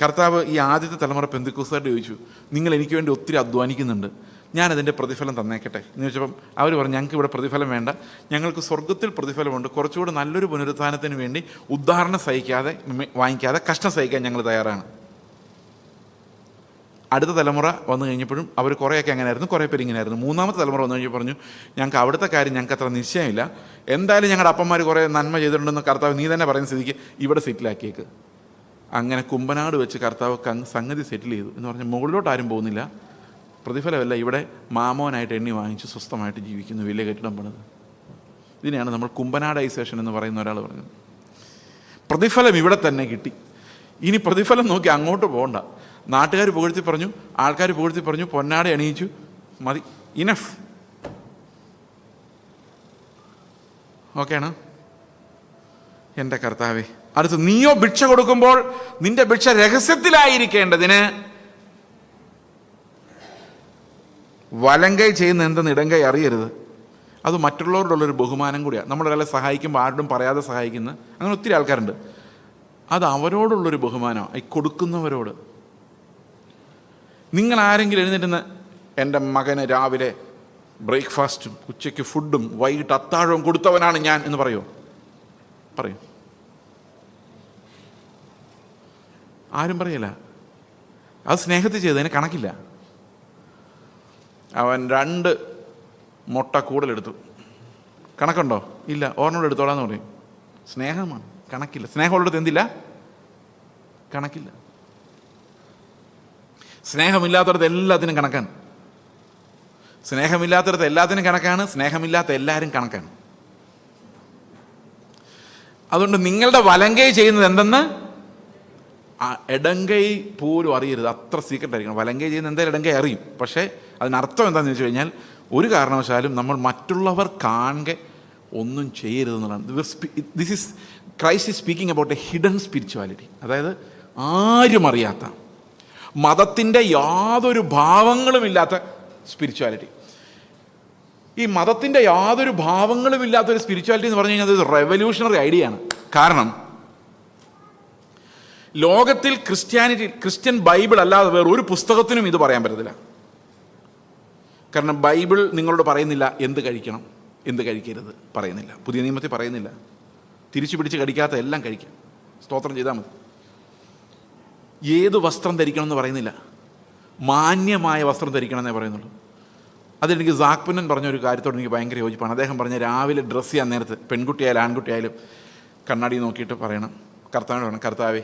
കർത്താവ് ഈ ആദ്യത്തെ തലമുറ പെന്തിക്കോസ്തുകാരോട് ചോദിച്ചു, നിങ്ങൾ എനിക്ക് വേണ്ടി ഒത്തിരി അധ്വാനിക്കുന്നുണ്ട്, ഞാനതിൻ്റെ പ്രതിഫലം തന്നേക്കട്ടെ എന്ന് ചോദിച്ചപ്പം അവർ പറഞ്ഞു, ഞങ്ങൾക്ക് ഇവിടെ പ്രതിഫലം വേണ്ട, ഞങ്ങൾക്ക് സ്വർഗത്തിൽ പ്രതിഫലമുണ്ട്, കുറച്ചുകൂടെ നല്ലൊരു പുനരുത്ഥാനത്തിന് വേണ്ടി ഉദാഹരണം വാങ്ങിക്കാതെ കഷ്ടം സഹിക്കാൻ ഞങ്ങൾ തയ്യാറാണ്. അടുത്ത തലമുറ വന്നു കഴിഞ്ഞപ്പോഴും അവർ കുറേയൊക്കെ അങ്ങനെയായിരുന്നു, കുറേ പേര് ഇങ്ങനെയായിരുന്നു. മൂന്നാമത്തെ തലമുറ വന്നു കഴിഞ്ഞപ്പോൾ പറഞ്ഞു, ഞങ്ങൾക്ക് അവിടുത്തെ കാര്യം ഞങ്ങൾക്ക് അത്ര നിശ്ചയമില്ല, എന്തായാലും ഞങ്ങളുടെ അപ്പന്മാർ കുറേ നന്മ ചെയ്തിട്ടുണ്ടെന്ന് കർത്താവ് നീ തന്നെ പറയുന്ന സ്ഥിതിക്ക് ഇവിടെ സെറ്റിലാക്കിയേക്ക്. അങ്ങനെ കുമ്പനാട് വെച്ച് കർത്താവ് സംഗതി സെറ്റിൽ ചെയ്തു എന്ന് പറഞ്ഞാൽ മുകളിലോട്ട് ആരും പോകുന്നില്ല, പ്രതിഫലമല്ല, ഇവിടെ മാമോനായിട്ട് എണ്ണി വാങ്ങിച്ച് സ്വസ്ഥമായിട്ട് ജീവിക്കുന്നു, വലിയ കെട്ടിടം പണിത്. ഇതിനെയാണ് നമ്മൾ കുമ്പനാടൈസേഷൻ എന്ന് പറയുന്ന ഒരാൾ പറഞ്ഞത്. പ്രതിഫലം ഇവിടെ തന്നെ കിട്ടി, ഇനി പ്രതിഫലം നോക്കി അങ്ങോട്ട് പോകണ്ട. നാട്ടുകാർ പുകഴ്ത്തി പറഞ്ഞു, ആൾക്കാർ പുകഴ്ത്തി പറഞ്ഞു, പൊന്നാട അണിയിച്ചു, മതി, ഇനഫ്. ഓക്കെയാണ്. എൻ്റെ കർത്താവേ, അടുത്ത് നീയോ ഭിക്ഷ കൊടുക്കുമ്പോൾ നിന്റെ ഭിക്ഷ രഹസ്യത്തിലായിരിക്കേണ്ടതിന് വലങ്കൈ ചെയ്യുന്ന എന്തെന്ന് ഇടങ്കൈ അറിയരുത്. അത് മറ്റുള്ളവരോടുള്ളൊരു ബഹുമാനം കൂടിയാണ്. നമ്മളൊരാളെ സഹായിക്കുമ്പോൾ ആരോടും പറയാതെ സഹായിക്കുന്ന അങ്ങനെ ഒത്തിരി ആൾക്കാരുണ്ട്. അത് അവരോടുള്ളൊരു ബഹുമാനമാണ്, ഈ കൊടുക്കുന്നവരോട്. നിങ്ങൾ ആരെങ്കിലും എഴുന്നേറ്റുന്ന എൻ്റെ മകന് രാവിലെ ബ്രേക്ക്ഫാസ്റ്റും ഉച്ചയ്ക്ക് ഫുഡും വൈകിട്ട് അത്താഴവും കൊടുത്തവനാണ് ഞാൻ എന്ന് പറയും? ആരും പറയില്ല. അത് സ്നേഹത്തിൽ ചെയ്തതിന് കണക്കില്ല. അവൻ 2 മുട്ട കൂടുതലെടുത്തു, കണക്കുണ്ടോ? ഇല്ല, ഓർമ്മയോട് എടുത്തോളാന്ന് പറയും. സ്നേഹമാണ്, കണക്കില്ല. സ്നേഹമുള്ളിടത്ത് എന്തില്ല? കണക്കില്ല. സ്നേഹമില്ലാത്തടത്ത് എല്ലാത്തിനും കണക്കാണ്. സ്നേഹമില്ലാത്തടത്ത് എല്ലാത്തിനും കണക്കാണ്, സ്നേഹമില്ലാത്ത എല്ലാവരും കണക്കാണ്. അതുകൊണ്ട് നിങ്ങളുടെ വലങ്കൈ ചെയ്യുന്നത് എന്തെന്ന് ഇടങ്കൈ പോലും അറിയരുത്. അത്ര സീക്രട്ട് ആയിരിക്കണം. വലങ്കൈ ചെയ്യുന്ന എന്തായാലും ഇടങ്കൈ അറിയും, പക്ഷേ അതിനർത്ഥം എന്താണെന്ന് വെച്ച് കഴിഞ്ഞാൽ ഒരു കാരണവശാലും നമ്മൾ മറ്റുള്ളവർ കാണെ ഒന്നും ചെയ്യരുതെന്നുള്ളതാണ്. This is Christ is speaking about a hidden spirituality. അതായത് ആരും അറിയാത്ത, മതത്തിൻ്റെ യാതൊരു ഭാവങ്ങളുമില്ലാത്ത സ്പിരിച്വാലിറ്റി. ഈ മതത്തിൻ്റെ യാതൊരു ഭാവങ്ങളുമില്ലാത്തൊരു സ്പിരിച്വാലിറ്റി എന്ന് പറഞ്ഞു കഴിഞ്ഞാൽ അത് റെവല്യൂഷണറി ഐഡിയ ആണ്. കാരണം ലോകത്തിൽ ക്രിസ്ത്യൻ ബൈബിൾ അല്ലാതെ വേറെ ഒരു പുസ്തകത്തിനും ഇത് പറയാൻ പറ്റത്തില്ല. കാരണം ബൈബിൾ നിങ്ങളോട് പറയുന്നില്ല എന്ത് കഴിക്കണം എന്ത് കഴിക്കരുത്, പറയുന്നില്ല. പുതിയ നിയമത്തിൽ പറയുന്നില്ല തിരിച്ചു പിടിച്ച് കടിക്കാത്ത എല്ലാം കഴിക്കാം, സ്തോത്രം ചെയ്താൽ മതി. ഏത് വസ്ത്രം ധരിക്കണം എന്ന് പറയുന്നില്ല, മാന്യമായ വസ്ത്രം ധരിക്കണം എന്നേ പറയുന്നുള്ളൂ. അതെനിക്ക് സാക്പുന്നൻ പറഞ്ഞൊരു കാര്യത്തോട് എനിക്ക് ഭയങ്കര യോജിപ്പാണ്. അദ്ദേഹം പറഞ്ഞ രാവിലെ ഡ്രസ്സ് ചെയ്യാൻ നേരത്ത് പെൺകുട്ടിയായാലും ആൺകുട്ടിയായാലും കണ്ണാടി നോക്കിയിട്ട് പറയണം, കർത്താവിനോട് പറയണം, കർത്താവേ,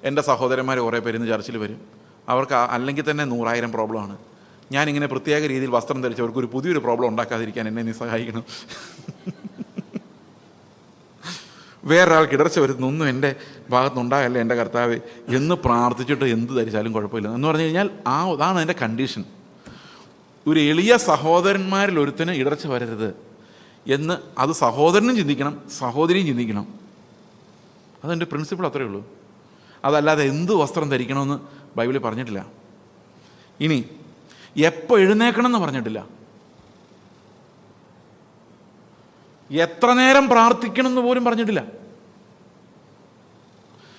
എൻ്റെ സഹോദരന്മാർ കുറേ പേര് ഇന്ന് ചർച്ചിൽ വരും, അവർക്ക് അല്ലെങ്കിൽ തന്നെ 100,000 പ്രോബ്ലമാണ്. ഞാനിങ്ങനെ പ്രത്യേക രീതിയിൽ വസ്ത്രം ധരിച്ച് അവർക്ക് ഒരു പുതിയൊരു പ്രോബ്ലം ഉണ്ടാക്കാതിരിക്കാൻ എന്നെ നീ സഹായിക്കണം. വേറൊരാൾക്ക് ഇടർച്ച വരുന്നൊന്നും എൻ്റെ ഭാഗത്തുനിന്നുണ്ടാകല്ലേ എൻ്റെ കർത്താവേ എന്ന് പ്രാർത്ഥിച്ചിട്ട് എന്ത് ധരിച്ചാലും കുഴപ്പമില്ല എന്ന് പറഞ്ഞു കഴിഞ്ഞാൽ അതാണ് എൻ്റെ കണ്ടീഷൻ. ഒരു എളിയ സഹോദരന്മാരിൽ ഒരുത്തിന് ഇടർച്ച വരരുത് എന്ന് അത് സഹോദരനും ചിന്തിക്കണം, സഹോദരിയും ചിന്തിക്കണം. അതെൻ്റെ പ്രിൻസിപ്പിൾ, അത്രയേ ഉള്ളൂ. അതല്ലാതെ എന്ത് വസ്ത്രം ധരിക്കണമെന്ന് ബൈബിളിൽ പറഞ്ഞിട്ടില്ല. ഇനി എപ്പോൾ എഴുന്നേക്കണം എന്ന് പറഞ്ഞിട്ടില്ല. എത്ര നേരം പ്രാർത്ഥിക്കണം എന്ന് പോലും പറഞ്ഞിട്ടില്ല.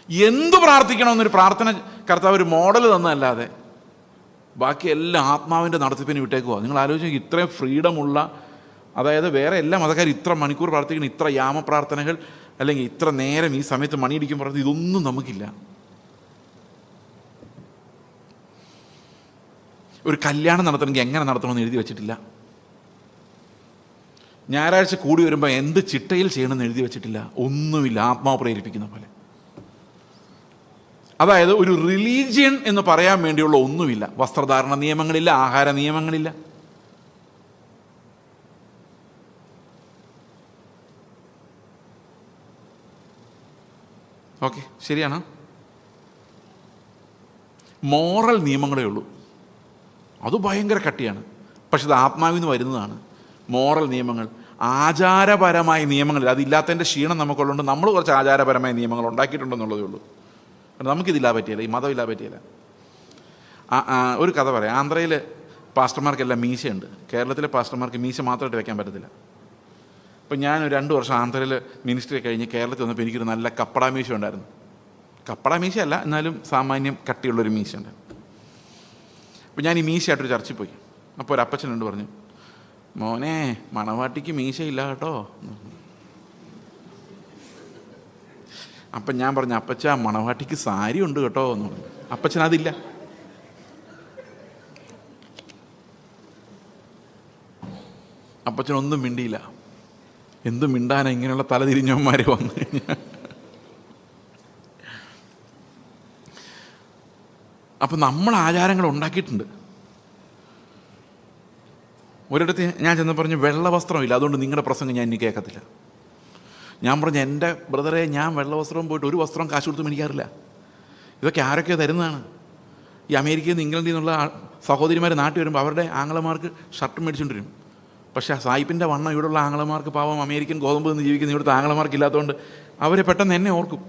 എന്തു പ്രാർത്ഥിക്കണമെന്നൊരു പ്രാർത്ഥന കർത്താവ് ഒരു മോഡൽ തന്നതല്ലാതെ ബാക്കി എല്ലാം ആത്മാവിൻ്റെ നടത്തിപ്പിന് വിട്ടേക്കുക. നിങ്ങൾ ആലോചിച്ച്, ഇത്രയും ഫ്രീഡമുള്ള, അതായത് വേറെ എല്ലാ മതക്കാരും ഇത്ര മണിക്കൂർ പ്രാർത്ഥിക്കണം, ഇത്ര യാമപ്രാർത്ഥനകൾ, അല്ലെങ്കിൽ ഇത്ര നേരം ഈ സമയത്ത് മണിയിടിക്കും പറഞ്ഞത്, ഇതൊന്നും നമുക്കില്ല. ഒരു കല്യാണം നടത്തണമെങ്കിൽ എങ്ങനെ നടത്തണമെന്ന് എഴുതി വെച്ചിട്ടില്ല. ഞായറാഴ്ച കൂടി വരുമ്പോൾ എന്ത് ചിട്ടയിൽ ചെയ്യണമെന്ന് എഴുതി വെച്ചിട്ടില്ല. ഒന്നുമില്ല, ആത്മാവ് പ്രേരിപ്പിക്കുന്ന പോലെ. അതായത് ഒരു റിലീജിയൻ എന്ന് പറയാൻ വേണ്ടിയുള്ള ഒന്നുമില്ല. വസ്ത്രധാരണ നിയമങ്ങളില്ല, ആഹാര നിയമങ്ങളില്ല. ഓക്കെ, ശരിയാണ്. മോറൽ നിയമങ്ങളേ ഉള്ളൂ. അത് ഭയങ്കര കട്ടിയാണ്. പക്ഷെ അത് ആത്മാവിൽ നിന്ന് വരുന്നതാണ്. മോറൽ നിയമങ്ങൾ, ആചാരപരമായ നിയമങ്ങൾ, അതില്ലാത്തതിൻ്റെ ക്ഷീണം നമുക്കുള്ളതുകൊണ്ട് നമ്മൾ കുറച്ച് ആചാരപരമായ നിയമങ്ങൾ ഉണ്ടാക്കിയിട്ടുണ്ടെന്നുള്ളതേ ഉള്ളൂ. നമുക്കിതില്ലാ പറ്റിയല്ല, ഈ മതം ഇല്ലാ പറ്റിയല്ല. ഒരു കഥ പറയാം. ആന്ധ്രയിൽ പാസ്റ്റർമാർക്കെല്ലാം മീശയുണ്ട്. കേരളത്തിലെ പാസ്റ്റർമാർക്ക് മീശ മാത്രമായിട്ട് വെക്കാൻ പറ്റത്തില്ല. അപ്പം ഞാൻ 2 വർഷം ആന്ധ്രയിൽ മിനിസ്ട്രി കഴിഞ്ഞ് കേരളത്തിൽ വന്നപ്പോൾ എനിക്കൊരു നല്ല കപ്പട മീശ ഉണ്ടായിരുന്നു. കപ്പട മീശയല്ല, എന്നാലും സാമാന്യം കട്ടിയുള്ളൊരു മീശ ഉണ്ട്. അപ്പോൾ ഞാൻ ഈ മീശയായിട്ടൊരു ചർച്ചിൽ പോയി. അപ്പോൾ ഒരു അപ്പച്ചനുണ്ട് പറഞ്ഞു, മോനെ മണവാട്ടിക്ക് മീശയില്ല കേട്ടോ. അപ്പം ഞാൻ പറഞ്ഞു, അപ്പച്ച മണവാട്ടിക്ക് സാരി ഉണ്ട് കേട്ടോ എന്ന് പറഞ്ഞു. അപ്പച്ചൻ അതില്ല. അപ്പച്ചനൊന്നും മിണ്ടിയില്ല. എന്തും മിണ്ടാനാ ഇങ്ങനെയുള്ള തലതിരിഞ്ഞവന്മാർ വന്നു കഴിഞ്ഞാൽ. അപ്പം നമ്മൾ ആചാരങ്ങൾ ഉണ്ടാക്കിയിട്ടുണ്ട്. ഒരിടത്ത് ഞാൻ ചെന്ന് പറഞ്ഞു, വെള്ള വസ്ത്രമില്ല, അതുകൊണ്ട് നിങ്ങളുടെ പ്രസംഗം ഞാൻ ഇനി കേൾക്കത്തില്ല. ഞാൻ പറഞ്ഞു, എൻ്റെ ബ്രദറെ, ഞാൻ വെള്ള വസ്ത്രവും പോയിട്ട് ഒരു വസ്ത്രം കാശ് കൊടുത്ത് മേടിക്കാറില്ല. ഇതൊക്കെ ആരൊക്കെയോ തരുന്നതാണ്. ഈ അമേരിക്കയിൽ നിന്ന് ഇംഗ്ലണ്ടിൽ നിന്നുള്ള സഹോദരിമാർ നാട്ടിൽ വരുമ്പോൾ അവരുടെ ആങ്ങളമാർക്ക് ഷർട്ട് മേടിച്ചുകൊണ്ട് വരും. പക്ഷേ സായിപ്പിൻ്റെ വണ്ണം ഇവിടെയുള്ള ആങ്ങളമാർക്ക്, പാവം അമേരിക്കൻ ഗോതമ്പ് നിന്ന് ജീവിക്കുന്ന ഇവിടുത്തെ ആങ്ങളമാർക്ക് ഇല്ലാത്തതുകൊണ്ട് അവരെ പെട്ടെന്ന് എന്നെ ഓർക്കും.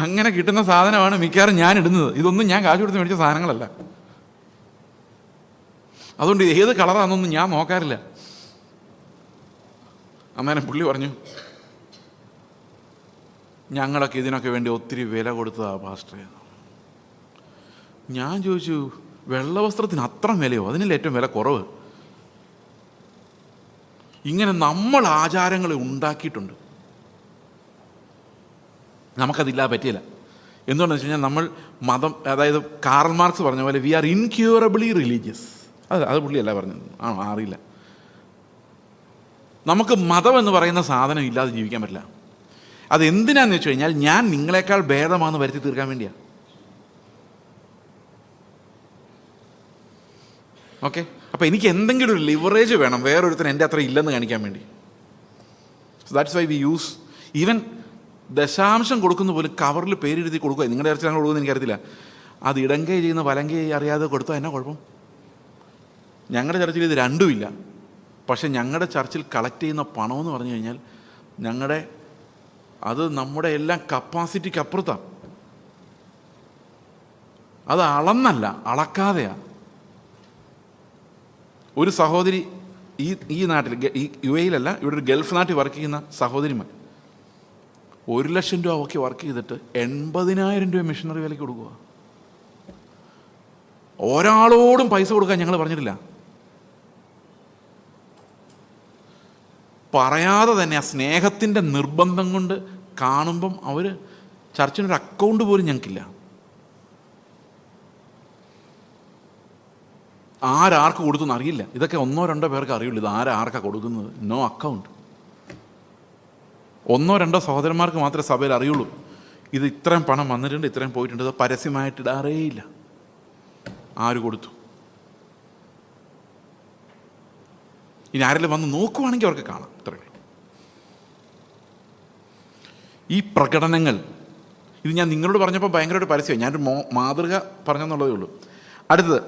അങ്ങനെ കിട്ടുന്ന സാധനമാണ് മിക്കവാറും ഞാൻ ഇടുന്നത്. ഇതൊന്നും ഞാൻ കാശ് കൊടുത്ത് മേടിച്ച സാധനങ്ങളല്ല. അതുകൊണ്ട് ഏത് കളറാണെന്നൊന്നും ഞാൻ നോക്കാറില്ല. അന്നേരം പുള്ളി പറഞ്ഞു, ഞങ്ങളൊക്കെ ഇതിനൊക്കെ വേണ്ടി ഒത്തിരി വില കൊടുത്തതാണ് പാസ്റ്ററെ. ഞാൻ ചോദിച്ചു, വെള്ള വസ്ത്രത്തിന് അത്ര വിലയോ? അതിനല്ലേ ഏറ്റവും വില കുറവ്. ഇങ്ങനെ നമ്മൾ ആചാരങ്ങളെ ഉണ്ടാക്കിയിട്ടുണ്ട്. നമുക്കതില്ലാതെ പറ്റിയില്ല. എന്തുകൊണ്ടെന്ന് വെച്ച് കഴിഞ്ഞാൽ നമ്മൾ മതം, അതായത് കാറൽ മാർക്സ് പറഞ്ഞ പോലെ വി ആർ ഇൻക്യൂറബിളി റിലീജിയസ്. അത് പുള്ളിയല്ല പറഞ്ഞത്, ആണോ അറിയില്ല. നമുക്ക് മതം എന്ന് പറയുന്ന സാധനം ഇല്ലാതെ ജീവിക്കാൻ പറ്റില്ല. അതെന്തിനാന്ന് വെച്ച് കഴിഞ്ഞാൽ ഞാൻ നിങ്ങളെക്കാൾ ഭേദമാണെന്ന് വരുത്തി തീർക്കാൻ വേണ്ടിയാണ്. ഓക്കെ, അപ്പോൾ എനിക്ക് എന്തെങ്കിലും ഒരു ലിവറേജ് വേണം വേറൊരുത്തന് എൻ്റെ അത്ര ഇല്ലെന്ന് കാണിക്കാൻ വേണ്ടി. So that's why we use even ദശാംശം കൊടുക്കുന്ന പോലും കവറിൽ പേരെഴുതി കൊടുക്കുക. നിങ്ങളുടെ ചർച്ച ഞങ്ങൾ കൊടുക്കുമെന്ന് എനിക്കറിയത്തില്ല. അത് ഇടങ്കൈ ചെയ്യുന്ന വലങ്കൈ അറിയാതെ കൊടുത്താൽ എന്നാ കുഴപ്പം? ഞങ്ങളുടെ ചർച്ചിൽ ഇത് രണ്ടുമില്ല. പക്ഷെ ഞങ്ങളുടെ ചർച്ചിൽ കളക്ട് ചെയ്യുന്ന പണമെന്ന് പറഞ്ഞു കഴിഞ്ഞാൽ അത് നമ്മുടെ എല്ലാം കപ്പാസിറ്റിക്ക് അപ്പുറത്താണ്. അത് അളന്നല്ല, അളക്കാതെയാണ്. ഒരു സഹോദരി ഈ നാട്ടിൽ, ഈ UAE ഇവിടെ ഒരു ഗൾഫ് നാട്ടിൽ വർക്ക് ചെയ്യുന്ന സഹോദരിമാർ 1,00,000 രൂപ ഒക്കെ വർക്ക് ചെയ്തിട്ട് 80,000 രൂപ മിഷണറി വിലയ്ക്ക് കൊടുക്കുക. ഒരാളോടും പൈസ കൊടുക്കാൻ ഞങ്ങൾ പറഞ്ഞിട്ടില്ല. പറയാതെ തന്നെ ആ സ്നേഹത്തിൻ്റെ നിർബന്ധം കൊണ്ട് കാണുമ്പം അവർ ചർച്ചിനൊരു അക്കൗണ്ട് പോലും ഞങ്ങൾക്കില്ല. ആരാർക്ക് കൊടുത്തെന്ന് അറിയില്ല. ഇതൊക്കെ 1-2 പേർക്ക് അറിയുള്ളൂ ഇത് ആർക്കാണ് കൊടുക്കുന്നത്. No account. 1-2 സഹോദരന്മാർക്ക് മാത്രമേ സഭയിൽ അറിയുള്ളൂ ഇത് ഇത്രയും പണം വന്നിട്ടുണ്ട്, ഇത്രയും പോയിട്ടുണ്ട്. ഇത് പരസ്യമായിട്ട് ഇടാറേയില്ല ആര് കൊടുത്തു. ഇനി ആരെങ്കിലും വന്ന് നോക്കുവാണെങ്കിൽ അവർക്ക് കാണാം. ഇത്രയേ ഉള്ളൂ. ഈ പ്രകടനങ്ങൾ ഇത് ഞാൻ നിങ്ങളോട് പറഞ്ഞപ്പോൾ ഭയങ്കരമായിട്ട് പരസ്യമായി. ഞാനൊരു മാതൃക പറഞ്ഞെന്നുള്ളതേ ഉള്ളൂ. അടുത്തത്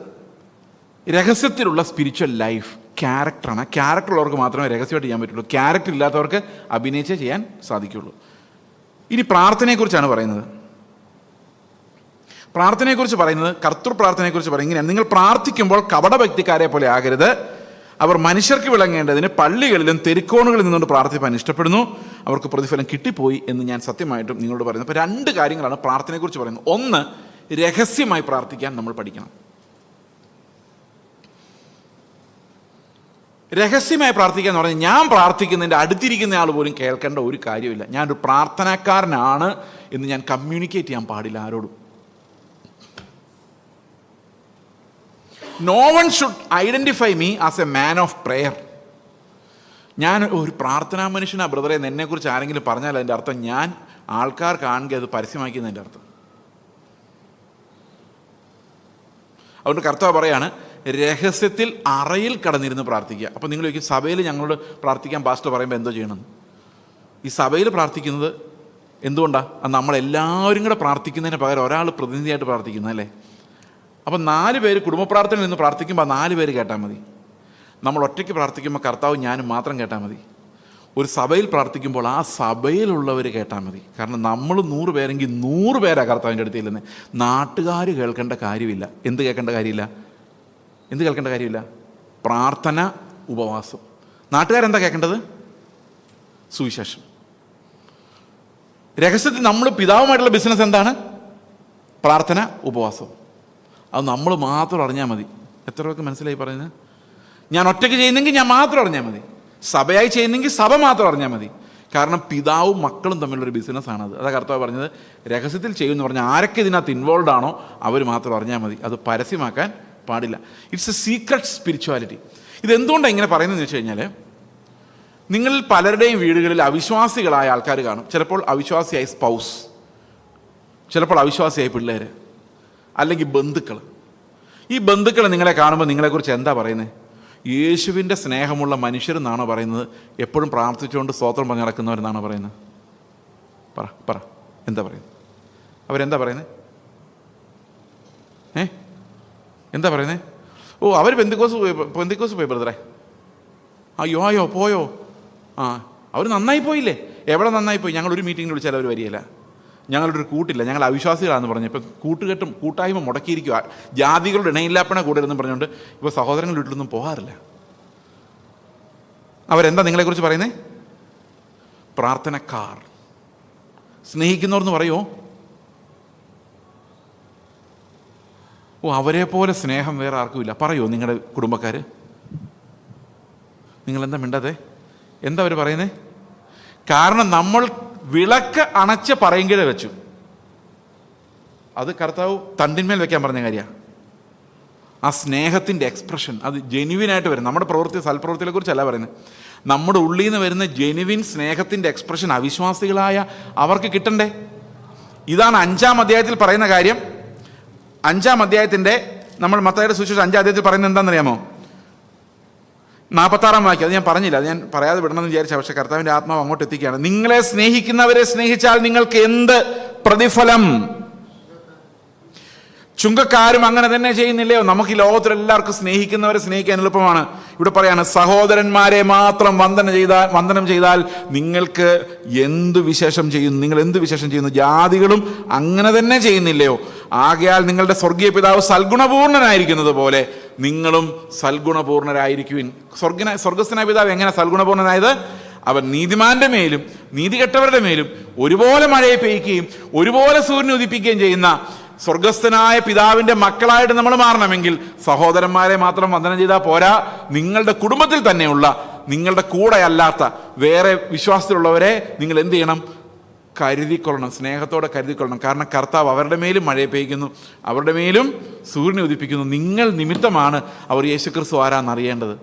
രഹസ്യത്തിലുള്ള സ്പിരിച്വൽ ലൈഫ് ക്യാരക്ടറാണ്. ക്യാരക്ടർ ഉള്ളവർക്ക് മാത്രമേ രഹസ്യമായിട്ട് ചെയ്യാൻ പറ്റുള്ളൂ. ക്യാരക്ടർ ഇല്ലാത്തവർക്ക് അഭിനയിച്ചേ ചെയ്യാൻ സാധിക്കുള്ളൂ. ഇനി പ്രാർത്ഥനയെക്കുറിച്ചാണ് പറയുന്നത്. പ്രാർത്ഥനയെക്കുറിച്ച് പറയുന്നത്, കർത്തൃ പ്രാർത്ഥനയെക്കുറിച്ച് പറയും ഇങ്ങനെയാണ്: നിങ്ങൾ പ്രാർത്ഥിക്കുമ്പോൾ കപടഭക്തിക്കാരെ പോലെ ആകരുത്. അവർ മനുഷ്യർക്ക് വിളങ്ങേണ്ടതിന് പള്ളികളിലും തെരുക്കോണുകളിൽ നിന്നുകൊണ്ട് പ്രാർത്ഥിപ്പാൻ ഇഷ്ടപ്പെടുന്നു. അവർക്ക് പ്രതിഫലം കിട്ടിപ്പോയി എന്ന് ഞാൻ സത്യമായിട്ടും നിങ്ങളോട് പറയുന്നത്. അപ്പോൾ 2 കാര്യങ്ങളാണ് പ്രാർത്ഥനയെക്കുറിച്ച് പറയുന്നത്. ഒന്ന്, രഹസ്യമായി പ്രാർത്ഥിക്കാൻ നമ്മൾ പഠിക്കണം. രഹസ്യമായി പ്രാർത്ഥിക്കുക എന്ന് പറഞ്ഞാൽ ഞാൻ പ്രാർത്ഥിക്കുന്നതിൻ്റെ അടുത്തിരിക്കുന്ന ആൾ പോലും കേൾക്കേണ്ട ഒരു കാര്യമില്ല. ഞാനൊരു പ്രാർത്ഥനാക്കാരനാണ് എന്ന് ഞാൻ കമ്മ്യൂണിക്കേറ്റ് ചെയ്യാൻ പാടില്ല ആരോടും. No one should identify me as a man of prayer. ഞാൻ ഒരു പ്രാർത്ഥനാ മനുഷ്യനാ ബ്രദറെ എന്നെക്കുറിച്ച് ആരെങ്കിലും പറഞ്ഞാൽ അതിൻ്റെ അർത്ഥം ഞാൻ ആൾക്കാർ കാണുക അത് പരസ്യമാക്കിയെന്നതിൻ്റെ അർത്ഥം. അതുകൊണ്ട് കർത്താവ് പറയാണ്, രഹസ്യത്തിൽ അറയിൽ കടന്നിരുന്ന് പ്രാർത്ഥിക്കുക. അപ്പോൾ നിങ്ങൾ ചോദിക്കും, സഭയിൽ ഞങ്ങളോട് പ്രാർത്ഥിക്കാൻ പാസ്റ്റർ പറയുമ്പോൾ എന്തോ ചെയ്യണം? ഈ സഭയിൽ പ്രാർത്ഥിക്കുന്നത് എന്തുകൊണ്ടാണ്? അത് നമ്മളെല്ലാവരും കൂടെ പ്രാർത്ഥിക്കുന്നതിന് പകരം ഒരാൾ പ്രതിനിധിയായിട്ട് പ്രാർത്ഥിക്കുന്നത് അല്ലേ? അപ്പം 4 പേര് കുടുംബ പ്രാർത്ഥനയിൽ നിന്ന് പ്രാർത്ഥിക്കുമ്പോൾ 4 പേര് കേട്ടാൽ മതി. നമ്മൾ ഒറ്റയ്ക്ക് പ്രാർത്ഥിക്കുമ്പോൾ കർത്താവ് ഞാനും മാത്രം കേട്ടാൽ മതി. ഒരു സഭയിൽ പ്രാർത്ഥിക്കുമ്പോൾ ആ സഭയിലുള്ളവർ കേട്ടാൽ മതി. കാരണം നമ്മൾ 100 പേരെങ്കിൽ 100 പേരാണ് കർത്താവിൻ്റെ അടുത്ത് ഇല്ലെന്ന്. നാട്ടുകാർ കേൾക്കേണ്ട കാര്യമില്ല. എന്ത് കേൾക്കേണ്ട കാര്യമില്ല? പ്രാർത്ഥന, ഉപവാസം. നാട്ടുകാരെന്താ കേൾക്കേണ്ടത്? സുവിശേഷം. രഹസ്യത്തിൽ നമ്മൾ പിതാവുമായിട്ടുള്ള ബിസിനസ് എന്താണ്? പ്രാർത്ഥന, ഉപവാസം. അത് നമ്മൾ മാത്രം അറിഞ്ഞാൽ മതി. എത്ര പേർക്ക് മനസ്സിലായി പറയുന്നത്? ഞാൻ ഒറ്റയ്ക്ക് ചെയ്യുന്നെങ്കിൽ ഞാൻ മാത്രം അറിഞ്ഞാൽ മതി. സഭയായി ചെയ്യുന്നെങ്കിൽ സഭ മാത്രം അറിഞ്ഞാൽ മതി. കാരണം പിതാവും മക്കളും തമ്മിലൊരു ബിസിനസ്സാണത്. അതാ കർത്താവ് പറഞ്ഞത്, രഹസ്യത്തിൽ ചെയ്യുമെന്ന് പറഞ്ഞാൽ ആരൊക്കെ ഇതിനകത്ത് ഇൻവോൾവ് ആണോ അവർ മാത്രം അറിഞ്ഞാൽ മതി. അത് പരസ്യമാക്കാൻ പാടില്ല. It's a secret spirituality. ഇതെന്തുകൊണ്ടാണ് ഇങ്ങനെ പറയുന്നതെന്ന് വെച്ച് കഴിഞ്ഞാൽ, നിങ്ങളിൽ പലരുടെയും വീടുകളിൽ അവിശ്വാസികളായ ആൾക്കാർ കാണും. ചിലപ്പോൾ അവിശ്വാസിയായി സ്പൗസ്, ചിലപ്പോൾ അവിശ്വാസിയായി പിള്ളേർ, അല്ലെങ്കിൽ ബന്ധുക്കൾ. ഈ ബന്ധുക്കൾ നിങ്ങളെ കാണുമ്പോൾ നിങ്ങളെക്കുറിച്ച് എന്താ പറയുന്നത്? യേശുവിൻ്റെ സ്നേഹമുള്ള മനുഷ്യരെന്നാണോ പറയുന്നത്? എപ്പോഴും പ്രാർത്ഥിച്ചുകൊണ്ട് സ്തോത്രം പറഞ്ഞ് നടക്കുന്നവരെന്നാണോ പറയുന്നത്? പറ എന്താ പറയുന്നത്? അവരെന്താ പറയുന്നത്? എന്താ പറയുന്നത്? ഓ, അവർ പെന്തിക്കോസ് പോയി ബ്രദറെ. അയ്യോ പോയോ? അവർ നന്നായി പോയില്ലേ? എവിടെ നന്നായി പോയി? ഞങ്ങളൊരു മീറ്റിങ്ങിൽ വിളിച്ചാൽ അവർ വരികയില്ല. ഞങ്ങളുടെ ഒരു കൂട്ടില്ല, ഞങ്ങൾ അവിശ്വാസികളാണെന്ന് പറഞ്ഞു. ഇപ്പം കൂട്ടായ്മ മുടക്കിയിരിക്കുക. ജാതികളുടെ ഇണയില്ലാപ്പണ കൂടരുതെന്ന് പറഞ്ഞുകൊണ്ട് ഇപ്പോൾ സഹോദരങ്ങളുടെ വീട്ടിലൊന്നും പോകാറില്ല. അവരെന്താ നിങ്ങളെക്കുറിച്ച് പറയുന്നത്? പ്രാർത്ഥനക്കാർ, സ്നേഹിക്കുന്നവരെന്ന് പറയുമോ? ഓ, അവരെ പോലെ സ്നേഹം വേറെ ആർക്കുമില്ല പറയുമോ നിങ്ങളുടെ കുടുംബക്കാർ? നിങ്ങളെന്താ മിണ്ടാതെ? എന്താ അവർ പറയുന്നത്? കാരണം നമ്മൾ വിളക്ക് അണച്ച് പറയെങ്കിലേ വെച്ചു. അത് കർത്താവ് തണ്ടിന്മേൽ വെക്കാൻ പറഞ്ഞ കാര്യമാണ്. ആ സ്നേഹത്തിൻ്റെ എക്സ്പ്രഷൻ അത് ജെനുവിനായിട്ട് വരും. നമ്മുടെ സൽപ്രവൃത്തികളെ കുറിച്ചല്ല പറയുന്നത്. നമ്മുടെ ഉള്ളിൽ നിന്ന് വരുന്ന ജെനുവിൻ സ്നേഹത്തിൻ്റെ എക്സ്പ്രഷൻ അവിശ്വാസികളായ അവർക്ക് കിട്ടണ്ടേ? ഇതാണ് 5-ാം അധ്യായത്തിൽ പറയുന്ന കാര്യം. 5-ാം അധ്യായത്തിൻ്റെ നമ്മൾ മത്തായിയുടെ സുവിശേഷം 5-ാം അധ്യായത്തിൽ പറയുന്നത് എന്താണെന്നറിയാമോ? 46-ാം വാക്യം. അത് ഞാൻ പറഞ്ഞില്ല, അത് ഞാൻ പറയാതെ വിടണമെന്ന് വിചാരിച്ച. പക്ഷേ കർത്താവിൻ്റെ ആത്മാവ് അങ്ങോട്ട് എത്തിക്കുകയാണ്. നിങ്ങളെ സ്നേഹിക്കുന്നവരെ സ്നേഹിച്ചാൽ നിങ്ങൾക്ക് എന്ത് പ്രതിഫലം? ചുങ്കക്കാരും അങ്ങനെ തന്നെ ചെയ്യുന്നില്ലയോ? നമുക്ക് ഈ ലോകത്തിലെല്ലാവർക്കും സ്നേഹിക്കുന്നവരെ സ്നേഹിക്കാൻ എളുപ്പമാണ്. ഇവിടെ പറയാണ്, സഹോദരന്മാരെ മാത്രം വന്ദനം ചെയ്താൽ നിങ്ങൾക്ക് എന്ത് വിശേഷം ചെയ്യുന്നു? നിങ്ങൾ എന്ത് വിശേഷം ചെയ്യുന്നു? ജാതികളും അങ്ങനെ തന്നെ ചെയ്യുന്നില്ലയോ? ആകയാൽ നിങ്ങളുടെ സ്വർഗീയ പിതാവ് സൽഗുണപൂർണനായിരിക്കുന്നത് പോലെ നിങ്ങളും സൽഗുണപൂർണരായിരിക്കുവിൻ. സ്വർഗസ്ഥനായ പിതാവ് എങ്ങനെ സൽഗുണപൂർണനായത്? അവൻ നീതിമാന്റെ മേലും നീതികെട്ടവരുടെ മേലും ഒരുപോലെ മഴയെ പെയ്യ്ക്കുകയും ഒരുപോലെ സൂര്യനെ ഉദിപ്പിക്കുകയും ചെയ്യുന്ന സ്വർഗസ്ഥനായ പിതാവിൻ്റെ മക്കളായിട്ട് നമ്മൾ മാറണമെങ്കിൽ സഹോദരന്മാരെ മാത്രം വന്ദനം ചെയ്താൽ പോരാ. നിങ്ങളുടെ കുടുംബത്തിൽ തന്നെയുള്ള, നിങ്ങളുടെ കൂടെ അല്ലാത്ത വേറെ വിശ്വാസത്തിലുള്ളവരെ നിങ്ങൾ എന്ത് ചെയ്യണം? കരുതിക്കൊള്ളണം, സ്നേഹത്തോടെ കരുതിക്കൊള്ളണം. കാരണം കർത്താവ് അവരുടെ മേലും മഴയെ പെയ്യ്ക്കുന്നു, അവരുടെ മേലും സൂര്യനെ ഉദിപ്പിക്കുന്നു. നിങ്ങൾ നിമിത്തമാണ് അവർ യേശുക്രിസ്തു ആരാന്നറിയേണ്ടത്.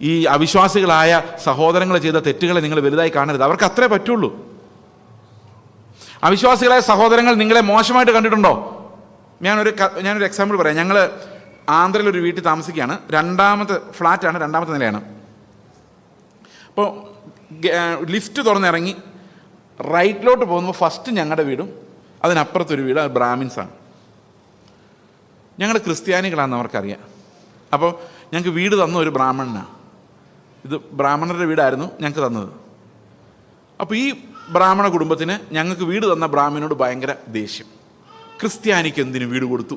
ഈ അവിശ്വാസികളായ സഹോദരങ്ങൾ ചെയ്ത തെറ്റുകളെ നിങ്ങൾ വലുതായി കാണരുത്. അവർക്ക് അത്രേ പറ്റുള്ളൂ. അവിശ്വാസികളായ സഹോദരങ്ങൾ നിങ്ങളെ മോശമായിട്ട് കണ്ടിട്ടുണ്ടോ? ഞാനൊരു എക്സാമ്പിൾ പറയാം. ഞങ്ങൾ ആന്ധ്രയിലൊരു വീട്ടിൽ താമസിക്കുകയാണ്. 2ാമത്തെ ഫ്ലാറ്റാണ്, 2ാമത്തെ നിലയാണ്. അപ്പോൾ ലിഫ്റ്റ് തുറന്നിറങ്ങി റൈറ്റിലോട്ട് പോകുമ്പോൾ ഫസ്റ്റ് ഞങ്ങളുടെ വീടും അതിനപ്പുറത്തൊരു വീട്, അത് ബ്രാഹ്മിൻസാണ്. ഞങ്ങൾ ക്രിസ്ത്യാനികളാണെന്ന് അവർക്കറിയാം. അപ്പോൾ ഞങ്ങൾക്ക് വീട് തന്ന ഒരു ബ്രാഹ്മണനാണ്. ഇത് ബ്രാഹ്മണരുടെ വീടായിരുന്നു ഞങ്ങൾക്ക് തന്നത്. അപ്പോൾ ഈ ബ്രാഹ്മണ കുടുംബത്തിന് ഞങ്ങൾക്ക് വീട് തന്ന ബ്രാഹ്മണനോട് ഭയങ്കര ദേഷ്യം. ക്രിസ്ത്യാനിക്ക് എന്തിനു വീട് കൊടുത്തു?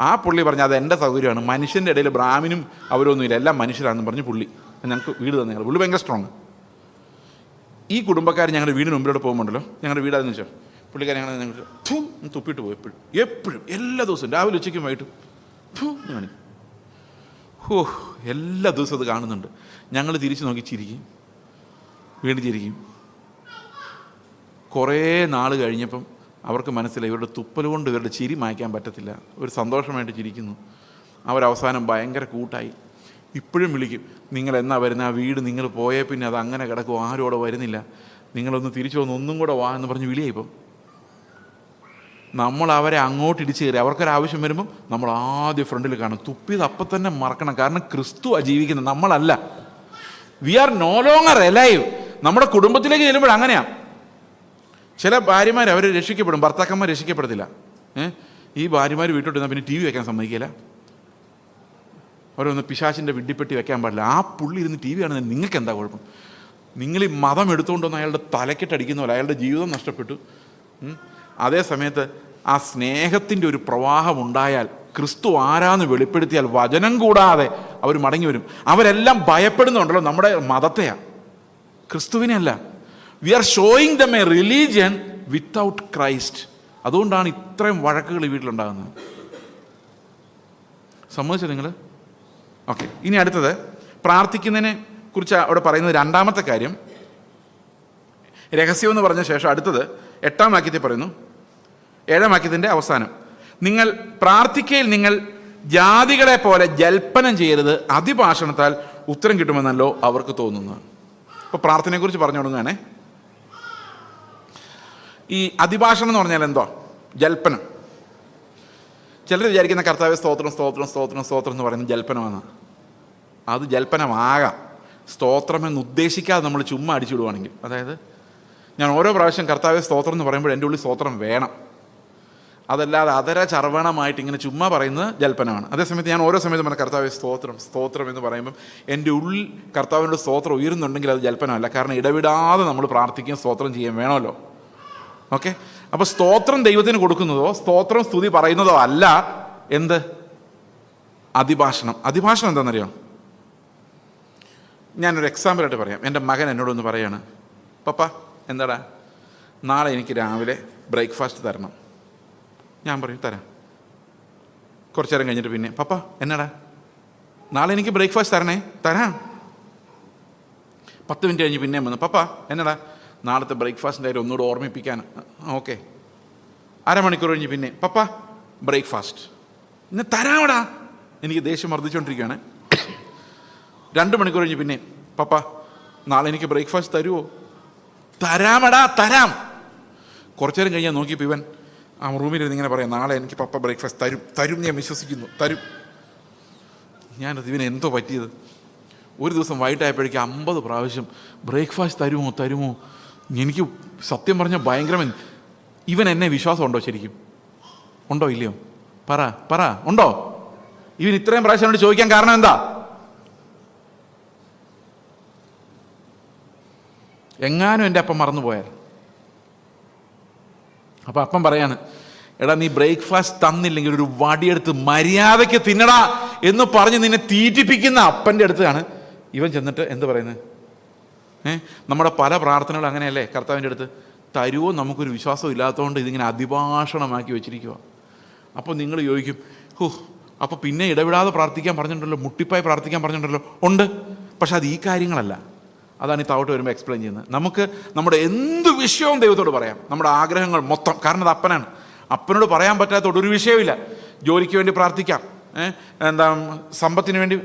ആ പുള്ളി പറഞ്ഞു, അത് എൻ്റെ സൗകര്യമാണ്, മനുഷ്യൻ്റെ ഇടയിൽ ബ്രാഹ്മണനും അവരൊന്നുമില്ല, എല്ലാം മനുഷ്യരാണെന്ന് പറഞ്ഞ് പുള്ളി ഞങ്ങൾക്ക് വീട് തന്നെ. പുള്ളി ഭയങ്കര സ്ട്രോങ്. ഈ കുടുംബക്കാർ ഞങ്ങളുടെ വീടിന് മുമ്പിലോട്ട് പോകുമ്പോണ്ടല്ലോ, ഞങ്ങളുടെ വീടാന്ന് വെച്ചാൽ പുള്ളിക്കാർ ഞങ്ങൾക്ക് തുപ്പിയിട്ട് പോകും. എപ്പോഴും എല്ലാ ദിവസവും രാവിലെ ഉച്ചയ്ക്കും വൈകിട്ടും കാണി. എല്ലാ ദിവസവും അത് കാണുന്നുണ്ട്. ഞങ്ങൾ തിരിച്ച് നോക്കി ചിരിക്കും, വീണ്ടും ചിരിക്കും. കുറേ നാൾ കഴിഞ്ഞപ്പം അവർക്ക് മനസ്സിലായി ഇവരുടെ തുപ്പൽ കൊണ്ട് ഇവരുടെ ചിരി മായ്ക്കാൻ പറ്റത്തില്ല. ഒരു സന്തോഷമായിട്ട് ചിരിക്കുന്നു. അവരവസാനം ഭയങ്കര കൂട്ടായി. ഇപ്പോഴും വിളിക്കും, നിങ്ങൾ എന്നാ വരുന്ന? ആ വീട് നിങ്ങൾ പോയേ പിന്നെ അത് അങ്ങനെ കിടക്കും, ആരും അവിടെ വരുന്നില്ല, നിങ്ങളൊന്ന് തിരിച്ചു വന്ന് ഒന്നും കൂടെ വാ എന്ന് പറഞ്ഞ് വിളിയായിപ്പം. നമ്മൾ അവരെ അങ്ങോട്ട് ഇടിച്ചു കയറി അവർക്കൊരാവശ്യം വരുമ്പം നമ്മൾ ആദ്യം ഫ്രണ്ടിൽ കാണും. തുപ്പിയത് അപ്പം തന്നെ മറക്കണം. കാരണം ക്രിസ്തു ജീവിക്കുന്നത്, നമ്മളല്ല. We are no longer alive. നമ്മുടെ കുടുംബത്തിലേക്ക് ചെല്ലുമ്പോൾ അങ്ങനെയാണ്. ചില ഭാര്യമാർ അവർ രക്ഷിക്കപ്പെടും, ഭർത്താക്കന്മാർ രക്ഷിക്കപ്പെടത്തില്ല. ഈ ഭാര്യമാർ വീട്ടിലിരുന്നാൽ പിന്നെ TV വെക്കാൻ സമ്മതിക്കില്ല. ഓരോന്ന് പിശാചിൻ്റെ വിഡ്ഢിപ്പെട്ടി വെക്കാൻ പാടില്ല. ആ പുള്ളി ഇരുന്ന് TV കാണുന്നത് നിങ്ങൾക്ക് എന്താ കുഴപ്പം? നിങ്ങൾ ഈ മതം എടുത്തുകൊണ്ടുവന്ന് അയാളുടെ തലക്കെട്ടടിക്കുന്ന പോലെ അയാളുടെ ജീവിതം നഷ്ടപ്പെട്ടു. അതേ സമയത്ത് ആ സ്നേഹത്തിൻ്റെ ഒരു പ്രവാഹം ഉണ്ടായാൽ, ക്രിസ്തു ആരാന്ന് വെളിപ്പെടുത്തിയാൽ വചനം കൂടാതെ അവർ മടങ്ങി വരും. അവരെല്ലാം ഭയപ്പെടുന്നുണ്ടല്ലോ നമ്മുടെ മതത്തെയാണ്, ക്രിസ്തുവിനെ അല്ല. We are showing them a religion without Christ. അതുകൊണ്ടാണ് ഇത്രയും വഴക്കുകൾ ഈ വീട്ടിലുണ്ടാകുന്നത്. സമ്മതിച്ചോ നിങ്ങൾ? ഓക്കെ, ഇനി അടുത്തത് പ്രാർത്ഥിക്കുന്നതിനെ കുറിച്ച് അവിടെ പറയുന്നത് രണ്ടാമത്തെ കാര്യം രഹസ്യം എന്ന് പറഞ്ഞ ശേഷം അടുത്തത് 8-ാം വാക്യത്തിൽ പറയുന്നു. 7-ാം വാക്യത്തിൻ്റെ അവസാനം, നിങ്ങൾ പ്രാർത്ഥിക്കയിൽ നിങ്ങൾ ജാതികളെ പോലെ ജൽപ്പനം ചെയ്യരുത്, അതിഭാഷണത്താൽ ഉത്തരം കിട്ടുമെന്നല്ലോ അവർക്ക് തോന്നുന്നു. ഇപ്പോൾ പ്രാർത്ഥനയെക്കുറിച്ച് പറഞ്ഞു തുടങ്ങുകയാണേ. ഈ അതിഭാഷണം എന്ന് പറഞ്ഞാൽ എന്തോ? ജൽപ്പനം. ചിലർ വിചാരിക്കുന്ന കർത്താവേ സ്തോത്രം സ്തോത്രം സ്തോത്രം സ്തോത്രം എന്ന് പറയുന്നത് ജൽപ്പനമാണ്. അത് ജൽപ്പനമാകാം, സ്തോത്രമെന്ന് ഉദ്ദേശിക്കാതെ നമ്മൾ ചുമ്മാ അടിച്ചുവിടുവാണെങ്കിൽ. അതായത് ഞാൻ ഓരോ പ്രാവശ്യം കർത്താവേ സ്തോത്രം എന്ന് പറയുമ്പോൾ എൻ്റെ ഉള്ളിൽ സ്തോത്രം വേണം. അതല്ലാതെ അതര ചർവണമായിട്ട് ഇങ്ങനെ ചുമ്മാ പറയുന്നത് ജൽപ്പനമാണ്. അതേസമയത്ത് ഞാൻ ഓരോ സമയത്തും പറഞ്ഞ കർത്താവേ സ്തോത്രം സ്തോത്രം എന്ന് പറയുമ്പം എൻ്റെ ഉള്ളിൽ കർത്താവിൻ്റെ സ്തോത്രം ഉയരുന്നുണ്ടെങ്കിൽ അത് ജൽപ്പനമല്ല. കാരണം ഇടവിടാതെ നമ്മൾ പ്രാർത്ഥിക്കുകയും സ്തോത്രം ചെയ്യാൻ വേണമല്ലോ. ഓക്കെ, അപ്പോൾ സ്തോത്രം ദൈവത്തിന് കൊടുക്കുന്നതോ സ്തോത്രം സ്തുതി പറയുന്നതോ അല്ല എന്ത്? അതിഭാഷണം. അതിഭാഷണം എന്താണെന്നറിയോ? ഞാനൊരു എക്സാമ്പിളായിട്ട് പറയാം. എൻ്റെ മകൻ എന്നോടൊന്ന് പറയാണ്, പപ്പ എന്താടാ നാളെ എനിക്ക് രാവിലെ ബ്രേക്ക്ഫാസ്റ്റ് തരണം. ഞാൻ പറയും തരാം. കുറച്ചു നേരം കഴിഞ്ഞിട്ട് പിന്നെ പപ്പ എന്നാടാ നാളെ എനിക്ക് ബ്രേക്ക്ഫാസ്റ്റ് തരണേ. തരാം. 10 മിനിറ്റ് കഴിഞ്ഞ് പിന്നെയും വന്നു, പപ്പ എന്നാടാ നാളത്തെ ബ്രേക്ക്ഫാസ്റ്റിൻ്റെ കാര്യം ഒന്നുകൂടെ ഓർമ്മിപ്പിക്കാൻ. ഓക്കെ. അരമണിക്കൂർ കഴിഞ്ഞ് പിന്നെ പപ്പ ബ്രേക്ക്ഫാസ്റ്റ് ഇന്ന് തരാമടാ. എനിക്ക് ദേഷ്യം വർദ്ധിച്ചുകൊണ്ടിരിക്കുകയാണ്. 2 മണിക്കൂർ കഴിഞ്ഞ് പിന്നെ പപ്പ നാളെ എനിക്ക് ബ്രേക്ക്ഫാസ്റ്റ് തരുമോ? തരാമടാ തരാം. കുറച്ചു നേരം കഴിഞ്ഞാൽ നോക്കിയപ്പോൾ ഇവൻ ആ റൂമിലിരുന്ന് ഇങ്ങനെ പറയാം, നാളെ എനിക്ക് പപ്പ ബ്രേക്ക്ഫാസ്റ്റ് തരും തരും ഞാൻ വിശ്വസിക്കുന്നു, തരും. ഞാനത് ഇവന് എന്തോ പറ്റിയത്. ഒരു ദിവസം വൈകിട്ടായപ്പോഴേക്കും 50 പ്രാവശ്യം ബ്രേക്ക്ഫാസ്റ്റ് തരുമോ തരുമോ. എനിക്ക് സത്യം പറഞ്ഞാൽ ഭയങ്കരമായി. ഇവൻ എന്നെ വിശ്വാസം ഉണ്ടോ? ശരിക്കും ഉണ്ടോ ഇല്ലയോ? പറ പറ, ഉണ്ടോ? ഇവൻ ഇത്രയും പ്രാവശ്യം എന്നോട് ചോദിക്കാൻ കാരണം എന്താ? എങ്ങാനും എൻ്റെ അപ്പം മറന്നുപോയാൽ. അപ്പം അപ്പം പറയാണ്, എടാ നീ ബ്രേക്ക്ഫാസ്റ്റ് തന്നില്ലെങ്കിൽ ഒരു വടിയെടുത്ത് മര്യാദയ്ക്ക് തിന്നടാ എന്ന് പറഞ്ഞ് നിന്നെ തീറ്റിപ്പിക്കുന്ന അപ്പൻ്റെ അടുത്താണ് ഇവൻ ചെന്നിട്ട് എന്ത് പറയുന്നത്? നമ്മുടെ പല പ്രാർത്ഥനകളും അങ്ങനെയല്ലേ? കർത്താവിൻ്റെ അടുത്ത് തരുമോ നമുക്കൊരു വിശ്വാസം ഇല്ലാത്തതുകൊണ്ട് ഇതിങ്ങനെ അതിഭാഷണമാക്കി വെച്ചിരിക്കുക. അപ്പോൾ നിങ്ങൾ ചോദിക്കും, അപ്പോൾ പിന്നെ ഇടവിടാതെ പ്രാർത്ഥിക്കാൻ പറഞ്ഞിട്ടുണ്ടല്ലോ, മുട്ടിപ്പായി പ്രാർത്ഥിക്കാൻ പറഞ്ഞിട്ടുണ്ടല്ലോ. ഉണ്ട്, പക്ഷെ അത് ഈ കാര്യങ്ങളല്ല. അതാണ് ഈ താവോട്ട് വരുമ്പോൾ എക്സ്പ്ലെയിൻ ചെയ്യുന്നത്. നമുക്ക് നമ്മുടെ എന്ത് വിഷയവും ദൈവത്തോട് പറയാം, നമ്മുടെ ആഗ്രഹങ്ങൾ മൊത്തം. കാരണം അത് അപ്പനാണ്. അപ്പനോട് പറയാൻ പറ്റാത്ത ഒരു വിഷയമില്ല. ജോലിക്ക് വേണ്ടി പ്രാർത്ഥിക്കാം, എന്താ സമ്പത്തിന് വേണ്ടി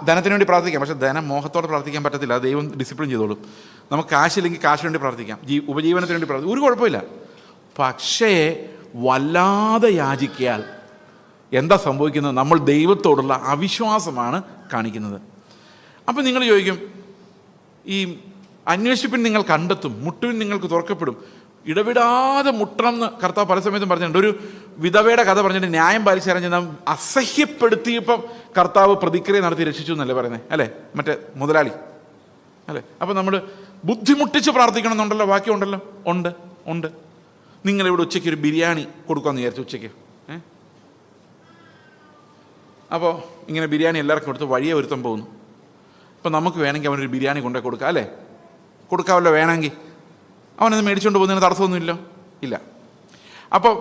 ധനത്തിന് വേണ്ടി പ്രാർത്ഥിക്കാം. പക്ഷേ ധനം മോഹത്തോടെ പ്രാർത്ഥിക്കാൻ പറ്റത്തില്ല, അത് ദൈവം ഡിസിപ്ലിൻ ചെയ്തോളും. നമുക്ക് കാശില്ലെങ്കിൽ കാശിന് വേണ്ടി പ്രാർത്ഥിക്കാം, ഉപജീവനത്തിന് വേണ്ടി പ്രാർത്ഥിക്കാം, ഒരു കുഴപ്പമില്ല. പക്ഷേ വല്ലാതെ യാചിക്കിയാൽ എന്താ സംഭവിക്കുന്നത്? നമ്മൾ ദൈവത്തോടുള്ള അവിശ്വാസമാണ് കാണിക്കുന്നത്. അപ്പം നിങ്ങൾ ചോദിക്കും, ഈ അന്വേഷിപ്പിൻ നിങ്ങൾ കണ്ടെത്തും, മുട്ടുവിൻ നിങ്ങൾക്ക് തുറക്കപ്പെടും. ഇടവിടാതെ മുട്ടണം എന്ന് കർത്താവ് പല സമയത്തും പറഞ്ഞിട്ടുണ്ട്. ഒരു വിധവയുടെ കഥ പറഞ്ഞിട്ട് ന്യായം പാലിച്ചറിഞ്ഞ് നാം അസഹ്യപ്പെടുത്തിയപ്പം കർത്താവ് പ്രതിക്രിയ നടത്തി രക്ഷിച്ചു എന്നല്ലേ പറയുന്നത്, അല്ലേ? മറ്റേ മുതലാളി അല്ലേ? അപ്പം നമ്മൾ ബുദ്ധിമുട്ടിച്ച് പ്രാർത്ഥിക്കണം എന്നുണ്ടല്ലോ, വാക്യമുണ്ടല്ലോ. ഉണ്ട് ഉണ്ട്. നിങ്ങളിവിടെ ഉച്ചയ്ക്ക് ഒരു ബിരിയാണി കൊടുക്കാമെന്ന് വിചാരിച്ചു. ഉച്ചയ്ക്ക് അപ്പോൾ ഇങ്ങനെ ബിരിയാണി എല്ലാവർക്കും കൊടുത്ത് വഴിയെ ഒരുത്തം പോകുന്നു. ഇപ്പം നമുക്ക് വേണമെങ്കിൽ അവനൊരു ബിരിയാണി കൊണ്ടുപോയി കൊടുക്കാം, അല്ലേ? കൊടുക്കാമല്ലോ വേണമെങ്കിൽ. അവനത് മേടിച്ചുകൊണ്ട് പോകുന്നതിന് തടസ്സമൊന്നുമില്ലോ, ഇല്ല. അപ്പോൾ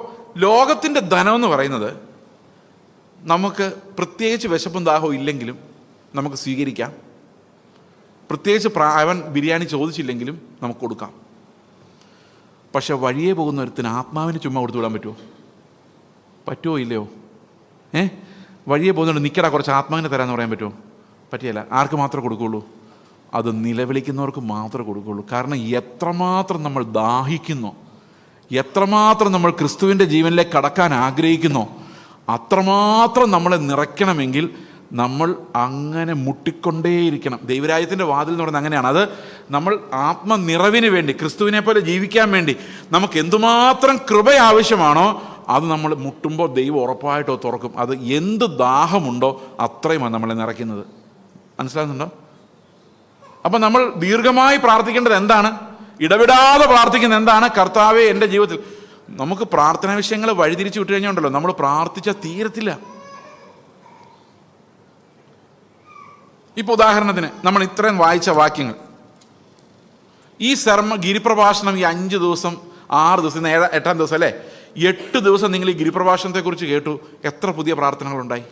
ലോകത്തിൻ്റെ ധനം എന്ന് പറയുന്നത് നമുക്ക് പ്രത്യേകിച്ച് വിശപ്പും ദാഹവും ഇല്ലെങ്കിലും നമുക്ക് സ്വീകരിക്കാം. പ്രത്യേകിച്ച് അവൻ ബിരിയാണി ചോദിച്ചില്ലെങ്കിലും നമുക്ക് കൊടുക്കാം. പക്ഷെ വഴിയെ പോകുന്ന ഒരുത്തിന് ആത്മാവിന് ചുമ്മാ കൊടുത്തു വിടാൻ പറ്റുമോ? പറ്റുമോ ഇല്ലയോ? വഴിയെ പോകുന്നതുകൊണ്ട് നിൽക്കടാ കുറച്ച് ആത്മാവിനെ തരാമെന്ന് പറയാൻ പറ്റുമോ? പറ്റിയല്ല. ആർക്ക് മാത്രമേ കൊടുക്കുകയുള്ളൂ? അത് നിലവിളിക്കുന്നവർക്ക് മാത്രമേ കൊടുക്കുകയുള്ളൂ. കാരണം എത്രമാത്രം നമ്മൾ ദാഹിക്കുന്നോ, എത്രമാത്രം നമ്മൾ ക്രിസ്തുവിൻ്റെ ജീവനിലേക്ക് കടക്കാൻ ആഗ്രഹിക്കുന്നോ, അത്രമാത്രം നമ്മളെ നിറയ്ക്കണമെങ്കിൽ നമ്മൾ അങ്ങനെ മുട്ടിക്കൊണ്ടേയിരിക്കണം. ദൈവരാജ്യത്തിൻ്റെ വാതിൽ എന്ന് പറയുന്നത് അങ്ങനെയാണ്. അത് നമ്മൾ ആത്മനിറവിന് വേണ്ടി, ക്രിസ്തുവിനെ പോലെ ജീവിക്കാൻ വേണ്ടി നമുക്ക് എന്തുമാത്രം കൃപ ആവശ്യമാണോ അത് നമ്മൾ മുട്ടുമ്പോൾ ദൈവം ഉറപ്പായിട്ടോ തുറക്കും. അത് എന്ത് ദാഹമുണ്ടോ അത്രയുമാണ് നമ്മളെ നിറയ്ക്കുന്നത്. മനസ്സിലാകുന്നുണ്ടോ? അപ്പം നമ്മൾ ദീർഘമായി പ്രാർത്ഥിക്കേണ്ടത് എന്താണ്? ഇടവിടാതെ പ്രാർത്ഥിക്കുന്നത് എന്താണ്? കർത്താവേ എൻ്റെ ജീവിതത്തിൽ. നമുക്ക് പ്രാർത്ഥനാ വിഷയങ്ങൾ വഴിതിരിച്ചു വിട്ടു കഴിഞ്ഞാൽ ഉണ്ടല്ലോ, നമ്മൾ പ്രാർത്ഥിച്ചാൽ തീരത്തില്ല. ഇപ്പോൾ ഉദാഹരണത്തിന് നമ്മൾ ഇത്രയും വായിച്ച വാക്യങ്ങൾ, ഈ ഗിരിപ്രഭാഷണം ഈ 5 ദിവസം 6 ദിവസം, ഇന്ന് 8ാം ദിവസം അല്ലേ, 8 ദിവസം നിങ്ങൾ ഈ ഗിരിപ്രഭാഷണത്തെക്കുറിച്ച് കേട്ടു. എത്ര പുതിയ പ്രാർത്ഥനകളുണ്ടായി?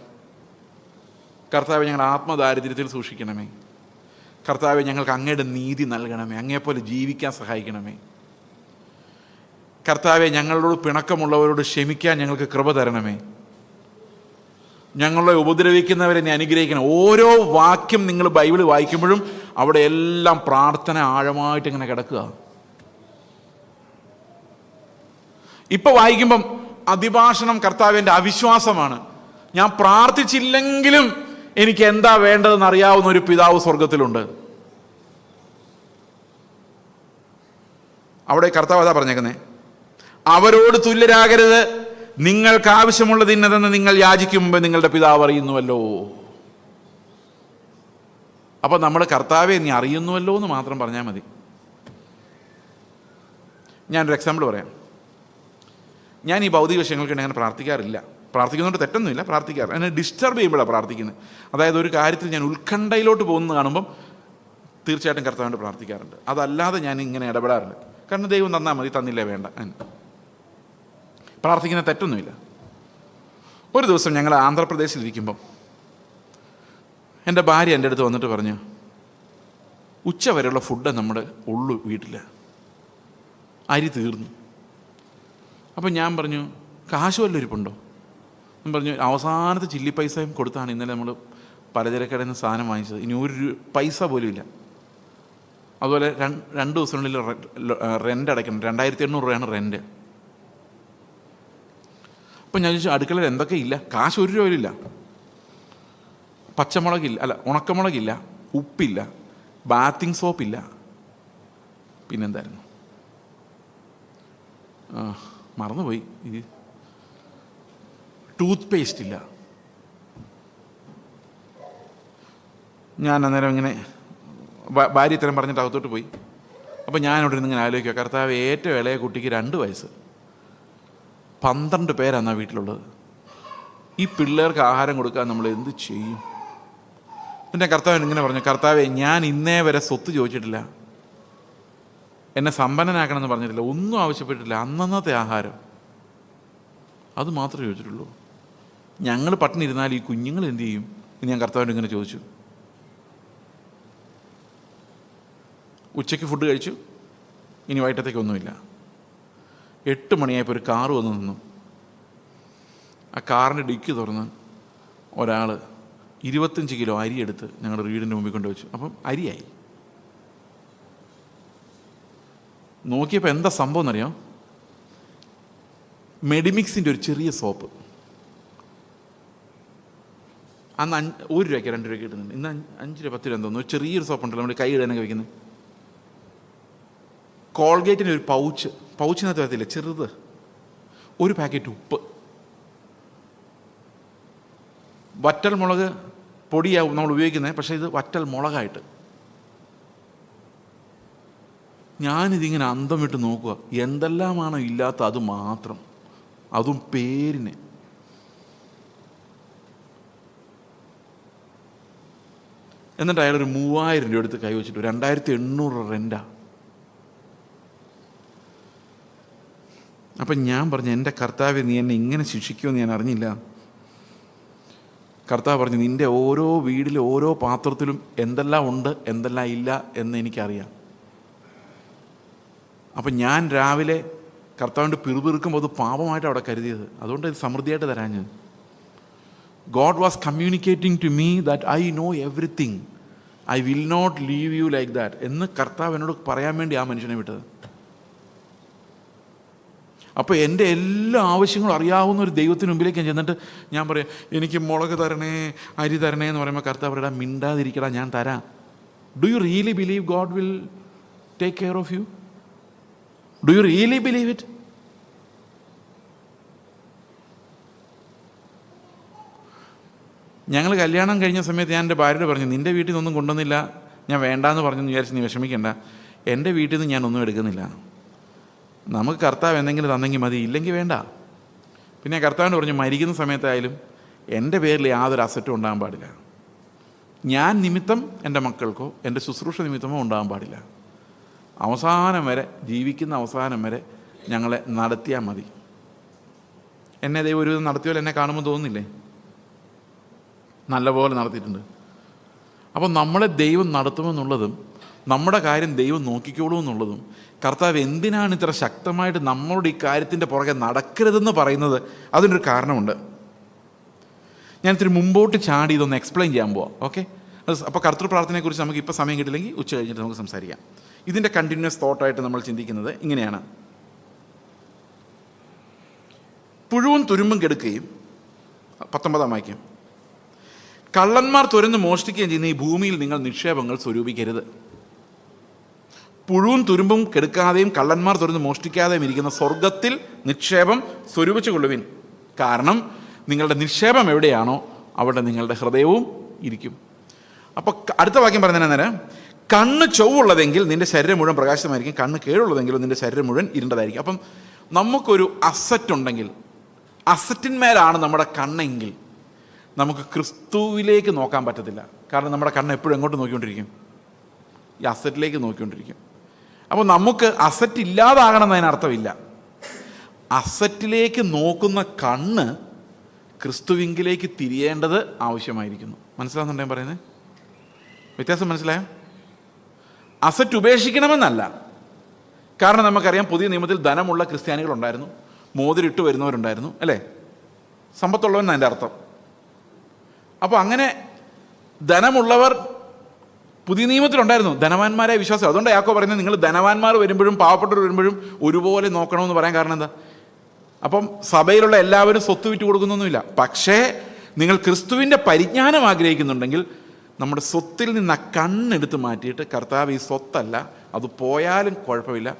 കർത്താവെ ഞങ്ങൾ ആത്മദാരിദ്ര്യത്തിൽ സൂക്ഷിക്കണമേ, കർത്താവെ ഞങ്ങൾക്ക് അങ്ങയുടെ നീതി നൽകണമേ, അങ്ങയെപ്പോലെ ജീവിക്കാൻ സഹായിക്കണമേ, കർത്താവെ ഞങ്ങളോട് പിണക്കമുള്ളവരോട് ക്ഷമിക്കാൻ ഞങ്ങൾക്ക് കൃപ തരണമേ, ഞങ്ങളെ ഉപദ്രവിക്കുന്നവരെ നീ അനുഗ്രഹിക്കണം. ഓരോ വാക്യം നിങ്ങൾ ബൈബിൾ വായിക്കുമ്പോഴും അവിടെ എല്ലാം പ്രാർത്ഥന ആഴമായിട്ട് ഇങ്ങനെ കിടക്കുക. ഇപ്പൊ വായിക്കുമ്പം അതിഭാഷണം കർത്താവിൻ്റെ അവിശ്വാസമാണ്. ഞാൻ പ്രാർത്ഥിച്ചില്ലെങ്കിലും എനിക്ക് എന്താ വേണ്ടതെന്ന് അറിയാവുന്ന ഒരു പിതാവ് സ്വർഗത്തിലുണ്ട്. അവിടെ കർത്താവ് അതാ പറഞ്ഞേക്കുന്നേ, അവരോട് തുല്യരാകരുത്, നിങ്ങൾക്ക് ആവശ്യമുള്ളത് ഇന്നതെന്ന് നിങ്ങൾ യാചിക്കും മുമ്പ് നിങ്ങളുടെ പിതാവ് അറിയുന്നുവല്ലോ. അപ്പൊ നമ്മൾ കർത്താവെ നീ അറിയുന്നുവല്ലോ എന്ന് മാത്രം പറഞ്ഞാൽ മതി. ഞാനൊരു എക്സാമ്പിൾ പറയാം. ഞാൻ ഈ ഭൗതിക വിഷയങ്ങൾക്ക് അങ്ങനെ പ്രാർത്ഥിക്കാറില്ല. പ്രാർത്ഥിക്കുന്നതുകൊണ്ട് തെറ്റൊന്നുമില്ല, പ്രാർത്ഥിക്കാറ്. എന്നെ ഡിസ്റ്റർബ് ചെയ്യുമ്പോഴാണ് പ്രാർത്ഥിക്കുന്നത്. അതായത് ഒരു കാര്യത്തിൽ ഞാൻ ഉത്കണ്ഠയിലോട്ട് പോകുന്നത് കാണുമ്പം തീർച്ചയായിട്ടും കർത്താവിനോട് പ്രാർത്ഥിക്കാറുണ്ട്. അതല്ലാതെ ഞാൻ ഇങ്ങനെ ഇടപെടാറില്ല. കാരണം ദൈവം തന്നാൽ മതി, തന്നില്ലേ വേണ്ട. പ്രാർത്ഥിക്കുന്ന തെറ്റൊന്നുമില്ല. ഒരു ദിവസം ഞങ്ങൾ ആന്ധ്രാപ്രദേശിലിരിക്കുമ്പം എൻ്റെ ഭാര്യ എൻ്റെ അടുത്ത് വന്നിട്ട് പറഞ്ഞു, ഉച്ച വരെയുള്ള ഫുഡ് നമ്മുടെ ഉള്ളു വീട്ടിൽ, അരി തീർന്നു. അപ്പം ഞാൻ പറഞ്ഞു, കാശ് വല്ലതും ഇരിപ്പുണ്ടോ? ഞാൻ പറഞ്ഞു, അവസാനത്തെ ചില്ലി പൈസയും കൊടുത്താണ് ഇന്നലെ നമ്മൾ പലചരക്കടയിൽ നിന്ന് സാധനം വാങ്ങിച്ചത്, ഇനി ഒരു പൈസ പോലും ഇല്ല. അതുപോലെ 2 ദിവസത്തിനുള്ളിൽ റെൻ്റ് അടയ്ക്കണം, 2800 രൂപയാണ് റെൻ്റ്. അപ്പം ഞാൻ ചോദിച്ചു, അടുക്കളയിൽ എന്തൊക്കെ ഇല്ല? കാശ് 1 രൂപയിലില്ല. പച്ചമുളകില്ല, അല്ല ഉണക്കമുളകില്ല, ഉപ്പില്ല, ബാത്തിങ് സോപ്പില്ല, പിന്നെന്തായിരുന്നു, മറന്നുപോയി, ഇത് ടൂത്ത് പേസ്റ്റ് ഇല്ല. ഞാൻ അന്നേരം ഇങ്ങനെ ഭാര്യ ഇത്തരം പറഞ്ഞിട്ട് അകത്തോട്ട് പോയി. അപ്പോൾ ഞാനിവിടെ നിന്ന് ഇങ്ങനെ ആലോചിക്കുക, കർത്താവ് ഏറ്റവും ഇളയ കുട്ടിക്ക് 2 വയസ്സ്, 12 പേരാണ് വീട്ടിലുള്ളത്. ഈ പിള്ളേർക്ക് ആഹാരം കൊടുക്കാൻ നമ്മൾ എന്ത് ചെയ്യും? എൻ്റെ കർത്താവ് ഇങ്ങനെ പറഞ്ഞു, കർത്താവെ ഞാൻ ഇന്നേ വരെ സ്വത്ത് ചോദിച്ചിട്ടില്ല, എന്നെ സമ്പന്നനാക്കണമെന്ന് പറഞ്ഞിട്ടില്ല, ഒന്നും ആവശ്യപ്പെട്ടിട്ടില്ല. അന്നന്നത്തെ ആഹാരം അത് മാത്രമേ ചോദിച്ചിട്ടുള്ളൂ. ഞങ്ങൾ പട്ടിണി ഇരുന്നാൽ ഈ കുഞ്ഞുങ്ങൾ എന്ത് ചെയ്യും എന്ന് ഞാൻ കർത്താവിനോട് ഇങ്ങനെ ചോദിച്ചു. ഉച്ചയ്ക്ക് ഫുഡ് കഴിച്ചു, ഇനി വൈകിട്ടത്തേക്കൊന്നുമില്ല. 8 മണിയായപ്പോൾ ഒരു കാറ് വന്ന് നിന്നു. ആ കാറിൻ്റെ ഡിക്കി തുറന്ന് ഒരാൾ 25 കിലോ അരി എടുത്ത് ഞങ്ങളുടെ വീടിൻ്റെ മുമ്പിൽ കൊണ്ടുവച്ചു. അപ്പം അരിയായി. നോക്കിയപ്പോൾ എന്താ സംഭവം എന്നറിയാം? മെഡിമിക്സിൻ്റെ ഒരു ചെറിയ സോപ്പ്. അന്ന് 1 രൂപയ്ക്ക് 2 രൂപയ്ക്ക് കിട്ടുന്നുണ്ട്. ഇന്ന് 5 രൂപ 10 രൂപ തോന്നുന്നു. ഒരു ചെറിയൊരു സോപ്പുണ്ടല്ലോ നമ്മൾ കൈ ഇടാനൊക്കെ വയ്ക്കുന്നത്. കോൾഗേറ്റിൻ്റെ ഒരു പൗച്ചിനകത്ത് വരത്തില്ല, ചെറുത്. 1 പാക്കറ്റ് ഉപ്പ്. വറ്റൽ മുളക് പൊടിയാവും നമ്മൾ ഉപയോഗിക്കുന്നത്, പക്ഷേ ഇത് വറ്റൽ മുളകായിട്ട്. ഞാനിതിങ്ങനെ അന്തം വിട്ട് നോക്കുക, എന്തെല്ലാമാണോ ഇല്ലാത്ത അത് മാത്രം, അതും പേരിന്. എന്നിട്ട് അയാളൊരു 3000 രൂപ എടുത്ത് കൈവച്ചിട്ട് 2800 റെൻ്റാ. അപ്പം ഞാൻ പറഞ്ഞു, എൻ്റെ കർത്താവെ നീ എന്നെ ഇങ്ങനെ ശിക്ഷിക്കുമെന്ന് ഞാൻ അറിഞ്ഞില്ല. കർത്താവ് പറഞ്ഞു, നിൻ്റെ ഓരോ വീട്ടിലും ഓരോ പാത്രത്തിലും എന്തെല്ലാം ഉണ്ട് എന്തെല്ലാം ഇല്ല എന്ന് എനിക്കറിയാം. അപ്പം ഞാൻ രാവിലെ കർത്താവിൻ്റെ പിറുപിറുക്കുമ്പോൾ അത് പാപമായിട്ട് അവിടെ കരുതിയത്, അതുകൊണ്ട് ഇത് സമൃദ്ധിയായിട്ട് തരാൻ ഞാൻ. God was communicating to me that I know everything, I will not leave you like that എന്ന് കർത്താവ് എന്നോട് പറയാൻ വേണ്ടി ആ മനുഷ്യനെ വിട്ടത്. അപ്പോൾ എൻ്റെ എല്ലാ ആവശ്യങ്ങളും അറിയാവുന്ന ഒരു ദൈവത്തിന് മുമ്പിലേക്ക് ഞാൻ ചെന്നിട്ട് ഞാൻ പറയാം, എനിക്ക് മുളക് തരണേ, അരി തരണേ എന്ന് പറയുമ്പോൾ കർത്താവ് പറയടാ, മിണ്ടാതിരിക്കടാ, ഞാൻ തരാം. Do you really believe God will take care of you? Do you really believe it? ഞങ്ങൾ കല്യാണം കഴിഞ്ഞ സമയത്ത് ഞാൻ എൻ്റെ ഭാര്യയോട് പറഞ്ഞു, നിൻ്റെ വീട്ടിൽ നിന്നൊന്നും കൊണ്ടുവന്നില്ല, ഞാൻ വേണ്ടാന്ന് പറഞ്ഞെന്ന് വിചാരിച്ച് നീ വിഷമിക്കണ്ട, എൻ്റെ വീട്ടിൽ നിന്ന് ഞാനൊന്നും എടുക്കുന്നില്ല, നമുക്ക് കർത്താവ് എന്തെങ്കിലും തന്നെങ്കിൽ മതി, ഇല്ലെങ്കിൽ വേണ്ട. പിന്നെ ഞാൻ കർത്താവിനോട് പറഞ്ഞു, മരിക്കുന്ന സമയത്തായാലും എൻ്റെ പേരിൽ യാതൊരു അസറ്റും ഉണ്ടാകാൻ പാടില്ല, ഞാൻ നിമിത്തം എൻ്റെ മക്കൾക്കോ എൻ്റെ ശുശ്രൂഷ നിമിത്തമോ ഉണ്ടാകാൻ പാടില്ല, അവസാനം വരെ, ജീവിക്കുന്ന അവസാനം വരെ ഞങ്ങളെ നടത്തിയാൽ മതി. എന്നെ ദൈവം ഒരു വിധം നടത്തിയാൽ എന്നെ കാണുമ്പോൾ തോന്നുന്നില്ലേ? നല്ലപോലെ നടത്തിയിട്ടുണ്ട്. അപ്പോൾ നമ്മളെ ദൈവം നടത്തുമെന്നുള്ളതും നമ്മുടെ കാര്യം ദൈവം നോക്കിക്കോളൂ എന്നുള്ളതും, കർത്താവ് എന്തിനാണ് ഇത്ര ശക്തമായിട്ട് നമ്മളോട് ഈ കാര്യത്തിൻ്റെ പുറകെ നടക്കരുതെന്ന് പറയുന്നത്, അതിനൊരു കാരണമുണ്ട്. ഞാൻ ഇത്തിരി മുമ്പോട്ട് ചാടി ഇതൊന്ന് എക്സ്പ്ലെയിൻ ചെയ്യാൻ പോവാം. ഓക്കെ, അപ്പോൾ കർത്തൃ പ്രാർത്ഥനയെക്കുറിച്ച് നമുക്ക് ഇപ്പോൾ സമയം കിട്ടില്ലെങ്കിൽ ഉച്ച കഴിഞ്ഞിട്ട് നമുക്ക് സംസാരിക്കാം. ഇതിൻ്റെ കണ്ടിന്യൂസ് തോട്ടായിട്ട് നമ്മൾ ചിന്തിക്കുന്നത് ഇങ്ങനെയാണ്: പുഴുവും തുരുമ്പും കെടുക്കുകയും, 19 വാക്യം, കള്ളന്മാർ തുരന്ന് മോഷ്ടിക്കുകയും ചെയ്യുന്ന ഈ ഭൂമിയിൽ നിങ്ങൾ നിക്ഷേപങ്ങൾ സ്വരൂപിക്കരുത്. പുഴുവും തുരുമ്പും കെടുക്കാതെയും കള്ളന്മാർ തുരന്ന് മോഷ്ടിക്കാതെയും ഇരിക്കുന്ന സ്വർഗത്തിൽ നിക്ഷേപം സ്വരൂപിച്ചു കൊള്ളുവിൻ. കാരണം നിങ്ങളുടെ നിക്ഷേപം എവിടെയാണോ അവിടെ നിങ്ങളുടെ ഹൃദയവും ഇരിക്കും. അപ്പോൾ അടുത്ത വാക്യം പറഞ്ഞാൽ, കണ്ണ് ചൊവ്വുള്ളതെങ്കിൽ നിന്റെ ശരീരം മുഴുവൻ പ്രകാശമായിരിക്കും, കണ്ണ് കേടുള്ളതെങ്കിലും നിന്റെ ശരീരം മുഴുവൻ ഇരുണ്ടതായിരിക്കും. അപ്പം നമുക്കൊരു അസറ്റ് ഉണ്ടെങ്കിൽ, അസറ്റിന്മേലാണ് നമ്മുടെ കണ്ണെങ്കിൽ നമുക്ക് ക്രിസ്തുവിലേക്ക് നോക്കാൻ പറ്റത്തില്ല. കാരണം നമ്മുടെ കണ്ണ് എപ്പോഴും എങ്ങോട്ട് നോക്കിക്കൊണ്ടിരിക്കും? ഈ അസറ്റിലേക്ക് നോക്കിക്കൊണ്ടിരിക്കും. അപ്പോൾ നമുക്ക് അസറ്റ് ഇല്ലാതാകണം എന്നതിനർത്ഥമില്ല. അസറ്റിലേക്ക് നോക്കുന്ന കണ്ണ് ക്രിസ്തുവിങ്കിലേക്ക് തിരിയേണ്ടത് ആവശ്യമായിരിക്കുന്നു. മനസ്സിലാകുന്നുണ്ടോ ഞാൻ പറയുന്നത്? വ്യത്യാസം മനസ്സിലായോ? അസറ്റ് ഉപേക്ഷിക്കണമെന്നല്ല. കാരണം നമുക്കറിയാം, പുതിയ നിയമത്തിൽ ധനമുള്ള ക്രിസ്ത്യാനികളുണ്ടായിരുന്നു, മോതിരിട്ട് വരുന്നവരുണ്ടായിരുന്നു, അല്ലേ? സമ്പത്തുള്ളവൻ അതിൻ്റെ അർത്ഥം. അപ്പോൾ അങ്ങനെ ധനമുള്ളവർ പുതിയ നിയമത്തിലുണ്ടായിരുന്നു, ധനവാന്മാരായ വിശ്വാസം. അതുകൊണ്ട് യാക്കോബ് പറയുന്നത്, നിങ്ങൾ ധനവാന്മാർ വരുമ്പോഴും പാവപ്പെട്ടവർ വരുമ്പോഴും ഒരുപോലെ നോക്കണമെന്ന് പറയാൻ കാരണം എന്താ? അപ്പം സഭയിലുള്ള എല്ലാവരും സ്വത്ത് വിറ്റ് കൊടുക്കുന്നൊന്നുമില്ല. പക്ഷേ നിങ്ങൾ ക്രിസ്തുവിൻ്റെ പരിജ്ഞാനം ആഗ്രഹിക്കുന്നുണ്ടെങ്കിൽ നമ്മുടെ സ്വത്തിൽ നിന്ന് ആ കണ്ണെടുത്ത് മാറ്റിയിട്ട്, കർത്താവ് ഈ സ്വത്തല്ല, അത് പോയാലും കുഴപ്പമില്ല,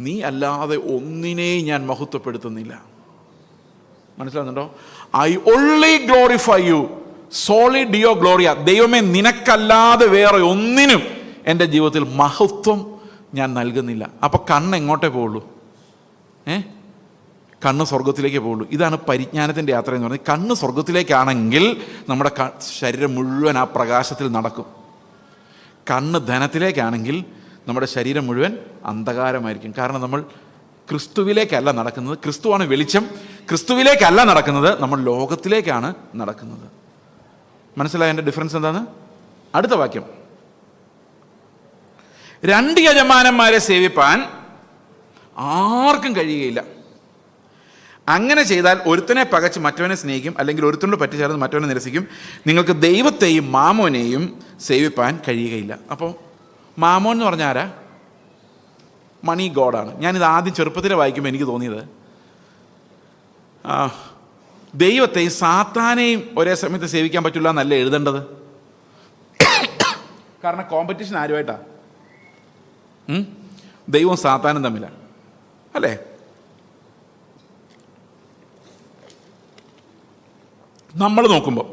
നീ അല്ലാതെ ഒന്നിനെയും ഞാൻ മഹത്വപ്പെടുത്തുന്നില്ല. മനസ്സിലാകുന്നുണ്ടോ? ഐ ഓൺലി ഗ്ലോറിഫൈ യു സോളി ഡിയോ ഗ്ലോറിയ. ദൈവമേ, നിനക്കല്ലാതെ വേറെ ഒന്നിനും എൻ്റെ ജീവിതത്തിൽ മഹത്വം ഞാൻ നൽകുന്നില്ല. അപ്പോൾ കണ്ണ് എങ്ങോട്ടേ പോവുള്ളൂ? കണ്ണ് സ്വർഗത്തിലേക്കേ പോവുള്ളൂ. ഇതാണ് പരിജ്ഞാനത്തിൻ്റെ യാത്ര എന്ന് പറയുന്നത്. കണ്ണ് സ്വർഗത്തിലേക്കാണെങ്കിൽ നമ്മുടെ ശരീരം മുഴുവൻ ആ പ്രകാശത്തിൽ നടക്കും. കണ്ണ് ധനത്തിലേക്കാണെങ്കിൽ നമ്മുടെ ശരീരം മുഴുവൻ അന്ധകാരമായിരിക്കും. കാരണം നമ്മൾ ക്രിസ്തുവിലേക്കല്ല നടക്കുന്നത്. ക്രിസ്തുവാണ് വെളിച്ചം. ക്രിസ്തുവിലേക്കല്ല നടക്കുന്നത്, നമ്മൾ ലോകത്തിലേക്കാണ് നടക്കുന്നത്. മനസ്സിലായ എൻ്റെ ഡിഫറൻസ് എന്താണ്? അടുത്ത വാക്യം, 2 യജമാനന്മാരെ സേവിപ്പാൻ ആർക്കും കഴിയുകയില്ല. അങ്ങനെ ചെയ്താൽ ഒരുത്തനെ പകച്ച് മറ്റവനെ സ്നേഹിക്കും, അല്ലെങ്കിൽ ഒരുത്തനോട് പറ്റിച്ചേർന്ന് മറ്റവനെ നിരസിക്കും. നിങ്ങൾക്ക് ദൈവത്തെയും മാമോനെയും സേവിപ്പാൻ കഴിയുകയില്ല. അപ്പോൾ മാമോൻ എന്ന് പറഞ്ഞാൽ ആരാ? മണി ഗോഡാണ്. ഞാനിത് ആദ്യം ചെറുപ്പത്തിൽ വായിക്കുമ്പോൾ എനിക്ക് തോന്നിയത്, ദൈവത്തെയും സാത്താനെയും ഒരേ സമയത്ത് സേവിക്കാൻ പറ്റില്ല എന്നല്ല എഴുതേണ്ടത്. കാരണം കോമ്പറ്റീഷൻ ആരുമായിട്ടാ? ദൈവവും സാത്താനും തമ്മിലാണ്, അല്ലേ? നമ്മൾ നോക്കുമ്പോൾ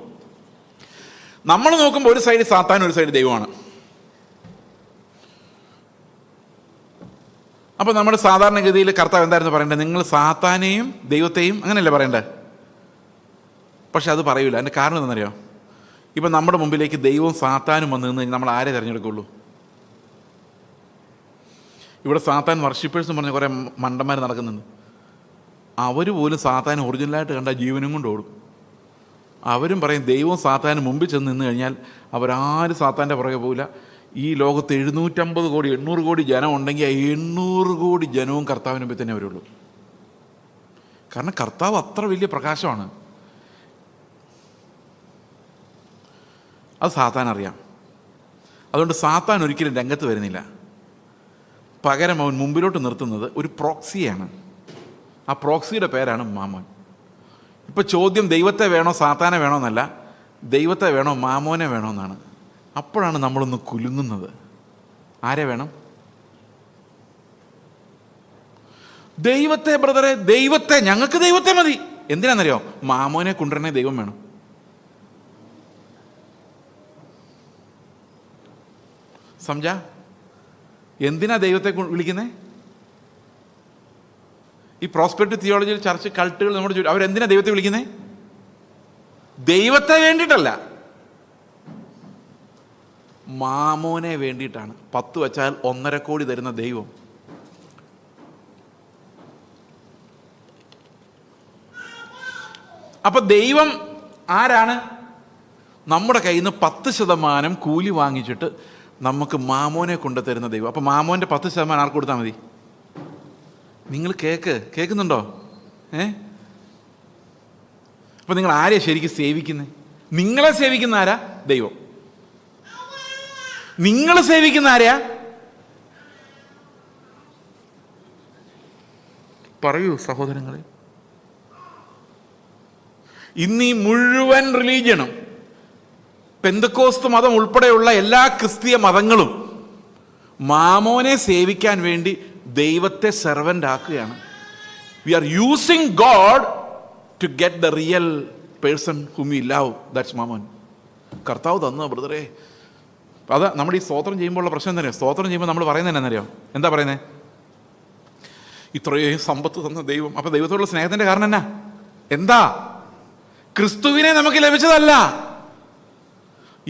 ഒരു സൈഡ് സാത്താൻ, ഒരു സൈഡ് ദൈവമാണ്. അപ്പോൾ നമ്മുടെ സാധാരണഗതിയിൽ കർത്താവ് എന്തായിരുന്നു പറയേണ്ടത്? നിങ്ങൾ സാത്താനെയും ദൈവത്തെയും അങ്ങനെയല്ലേ പറയേണ്ടത്? പക്ഷെ അത് പറയൂല. അതിൻ്റെ കാരണം എന്താണെന്നറിയോ? ഇപ്പം നമ്മുടെ മുമ്പിലേക്ക് ദൈവവും സാത്താനും വന്നു നിന്ന് നമ്മൾ ആരെ തിരഞ്ഞെടുക്കുള്ളൂ? ഇവിടെ സാത്താൻ വർഷിപ്പേഴ്സ് പറഞ്ഞ് കുറേ മണ്ടന്മാർ നടക്കുന്നുണ്ട്. അവർ പോലും സാത്താൻ ഒറിജിനലായിട്ട് കണ്ട ജീവനും കൊണ്ട് ഓടും. അവരും പറയും ദൈവവും സാത്താനും മുമ്പിൽ ചെന്ന് നിന്ന് കഴിഞ്ഞാൽ അവരാരും സാത്താൻ്റെ പുറകെ പോകില്ല. ഈ ലോകത്ത് 750 കോടി 800 കോടി ജനം ഉണ്ടെങ്കിൽ ആ 800 കോടി ജനവും കർത്താവിന് മുമ്പിൽ തന്നെ വരുള്ളൂ. കാരണം കർത്താവ് അത്ര വലിയ പ്രകാശമാണ്. അത് സാത്താൻ അറിയാം. അതുകൊണ്ട് സാത്താൻ ഒരിക്കലും രംഗത്ത് വരുന്നില്ല. പകരം അവൻ മുമ്പിലോട്ട് നിർത്തുന്നത് ഒരു പ്രോക്സിയാണ്. ആ പ്രോക്സിയുടെ പേരാണ് മാമോൻ. ഇപ്പോൾ ചോദ്യം ദൈവത്തെ വേണോ സാത്താനെ വേണോ എന്നല്ല, ദൈവത്തെ വേണോ മാമോനെ വേണോ എന്നാണ്. അപ്പോഴാണ് നമ്മളൊന്ന് കുലുങ്ങുന്നത്. ആരെ വേണം? ദൈവത്തെ. ബ്രദറെ, ദൈവത്തെ. ഞങ്ങൾക്ക് ദൈവത്തെ മതി. എന്തിനാണെന്നറിയോ? മാമോനെ കൊണ്ടുവരണേ ദൈവം വേണം. സംജ, എന്തിനാ ദൈവത്തെ വിളിക്കുന്നേ? ഈ പ്രോസ്പെരിറ്റി തിയോളജിയിൽ ചർച്ച് കൾട്ടുകൾ നമ്മുടെ അവരെന്തിനാ ദൈവത്തെ വിളിക്കുന്നേ? ദൈവത്തെ വേണ്ടിയിട്ടല്ല, മാമോനെ വേണ്ടിയിട്ടാണ്. 10 വെച്ചാൽ 1.5 കോടി തരുന്ന ദൈവം. അപ്പൊ ദൈവം ആരാണ്? നമ്മുടെ കയ്യിൽ നിന്ന് 10% കൂലി വാങ്ങിച്ചിട്ട് നമുക്ക് മാമോനെ കൊണ്ടു തരുന്ന ദൈവം. അപ്പൊ മാമോന്റെ 10% ആർക്ക് കൊടുത്താൽ മതി? നിങ്ങൾ കേൾക്കുന്നുണ്ടോ? അപ്പൊ നിങ്ങൾ ആരെയാ ശരിക്കും സേവിക്കുന്നത്? നിങ്ങളെ സേവിക്കുന്ന ആരാ? ദൈവം. നിങ്ങൾ സേവിക്കുന്ന ആരെയാ? പറയൂ സഹോദരങ്ങളെ. ഇന്ന് ഈ മുഴുവൻ റിലീജിയനും, പെന്തക്കോസ്ത് മതം ഉൾപ്പെടെയുള്ള എല്ലാ ക്രിസ്തീയ മതങ്ങളും മാമോനെ സേവിക്കാൻ വേണ്ടി ദൈവത്തെ സെർവൻ്റ് ആക്കുകയാണ്. We are using God to get the real person whom we love. That's mammon. കർത്താവ് തന്ന ബ്രദറെ. അത് നമ്മുടെ ഈ സ്തോത്രം ചെയ്യുമ്പോഴുള്ള പ്രശ്നം എന്താ? സ്തോത്രം ചെയ്യുമ്പോൾ നമ്മൾ പറയുന്നത് എന്നറിയാം? എന്താ പറയുന്നത്? ഇത്രയും സമ്പത്ത് തന്ന ദൈവം. അപ്പൊ ദൈവത്തോടുള്ള സ്നേഹത്തിന്റെ കാരണം എന്നാ? എന്താ? ക്രിസ്തുവിനെ നമുക്ക് ലഭിച്ചതല്ല,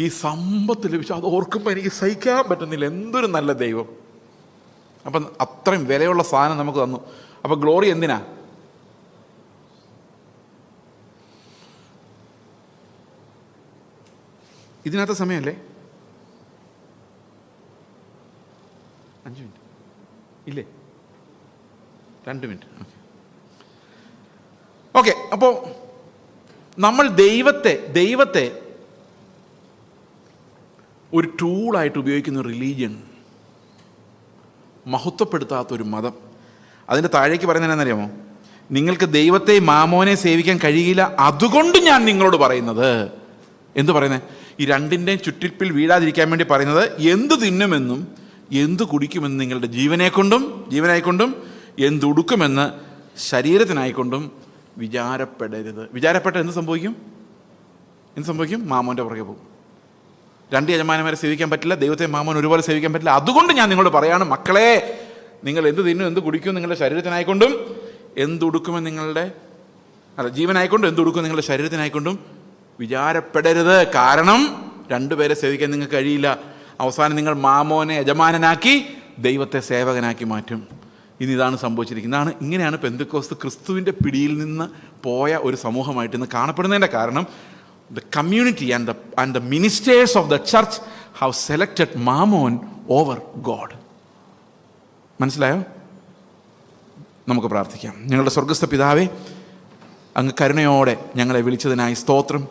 ഈ സമ്പത്ത് ലഭിച്ചു. അത് ഓർക്കുമ്പോൾ എനിക്ക് സഹിക്കാൻ പറ്റുന്നില്ല. എന്തൊരു നല്ല ദൈവം. അപ്പം അത്രയും വിലയുള്ള സാധനം നമുക്ക് തന്നു. അപ്പൊ ഗ്ലോറി എന്തിനാ? ഇതിനകത്ത് സമയമല്ലേ? 5 മിനിറ്റ് ഇല്ലേ? 2 മിനിറ്റ്. ഓക്കെ. അപ്പോൾ നമ്മൾ ദൈവത്തെ ഒരു ടൂളായിട്ട് ഉപയോഗിക്കുന്ന റിലീജിയൻ, മഹത്വപ്പെടുത്താത്തൊരു മതം. അതിൻ്റെ താഴേക്ക് പറയുന്നത് എന്നറിയാമോ? നിങ്ങൾക്ക് ദൈവത്തെ മാമോനെ സേവിക്കാൻ കഴിയില്ല, അതുകൊണ്ട് ഞാൻ നിങ്ങളോട് പറയുന്നത്. എന്ത് പറയുന്നത്? ഈ രണ്ടിൻ്റെയും ചുറ്റിപ്പിൽ വീഴാതിരിക്കാൻ വേണ്ടി പറയുന്നത്, എന്ത് തിന്നുമെന്നും എന്ത് കുടിക്കുമെന്ന് നിങ്ങളുടെ ജീവനായിക്കൊണ്ടും എന്തുടുക്കുമെന്ന് ശരീരത്തിനായിക്കൊണ്ടും വിചാരപ്പെടരുത്. വിചാരപ്പെട്ട എന്ത് സംഭവിക്കും? മാമോൻ്റെ പുറകെ പോകും. 2 യജമാനന്മാരെ സേവിക്കാൻ പറ്റില്ല, ദൈവത്തെ മാമോൻ ഒരുപോലെ സേവിക്കാൻ പറ്റില്ല. അതുകൊണ്ട് ഞാൻ നിങ്ങളോട് പറയാണ്, മക്കളെ, നിങ്ങൾ എന്ത് തിന്നും എന്ത് കുടിക്കും നിങ്ങളുടെ ശരീരത്തിനായിക്കൊണ്ടും എന്തുടുക്കുമെന്ന് ജീവനായിക്കൊണ്ടും എന്തുടുക്കും നിങ്ങളുടെ ശരീരത്തിനായിക്കൊണ്ടും വിചാരപ്പെടരുത്. കാരണം 2 പേരെ സേവിക്കാൻ നിങ്ങൾക്ക് കഴിയില്ല. അവസാനം നിങ്ങൾ മാമോനെ യജമാനനാക്കി ദൈവത്തെ സേവകനാക്കി മാറ്റും. ഇതാണ് സംഭവിച്ചിരിക്കുന്നതാണ്. ഇങ്ങനെയാണ് പെന്തക്കോസ്ത് ക്രിസ്തുവിൻ്റെ പിടിയിൽ നിന്ന് പോയ ഒരു സമൂഹമായിട്ട് ഇന്ന് കാണപ്പെടുന്നതിൻ്റെ കാരണം, the community and the ministers of the church have selected mammon over God. മനസ്സിലായോ? നമുക്ക് പ്രാർത്ഥിക്കാം. ഞങ്ങളുടെ സ്വർഗ്ഗസ്ഥ പിതാവേ, അങ്ങ് കരുണയോടെ ഞങ്ങളെ വിളിച്ചതിനായി സ്തോത്രം.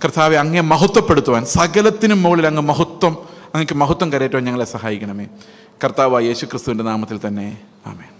കർത്താവെ, അങ്ങേ മഹത്വപ്പെടുത്തുവാൻ, സകലത്തിനും മുകളിൽ അങ്ങക്ക് മഹത്വം കരയറ്റുവാൻ ഞങ്ങളെ സഹായിക്കണമേ. കർത്താവായ യേശു ക്രിസ്തുവിൻ്റെ നാമത്തിൽ തന്നെ ആമേൻ.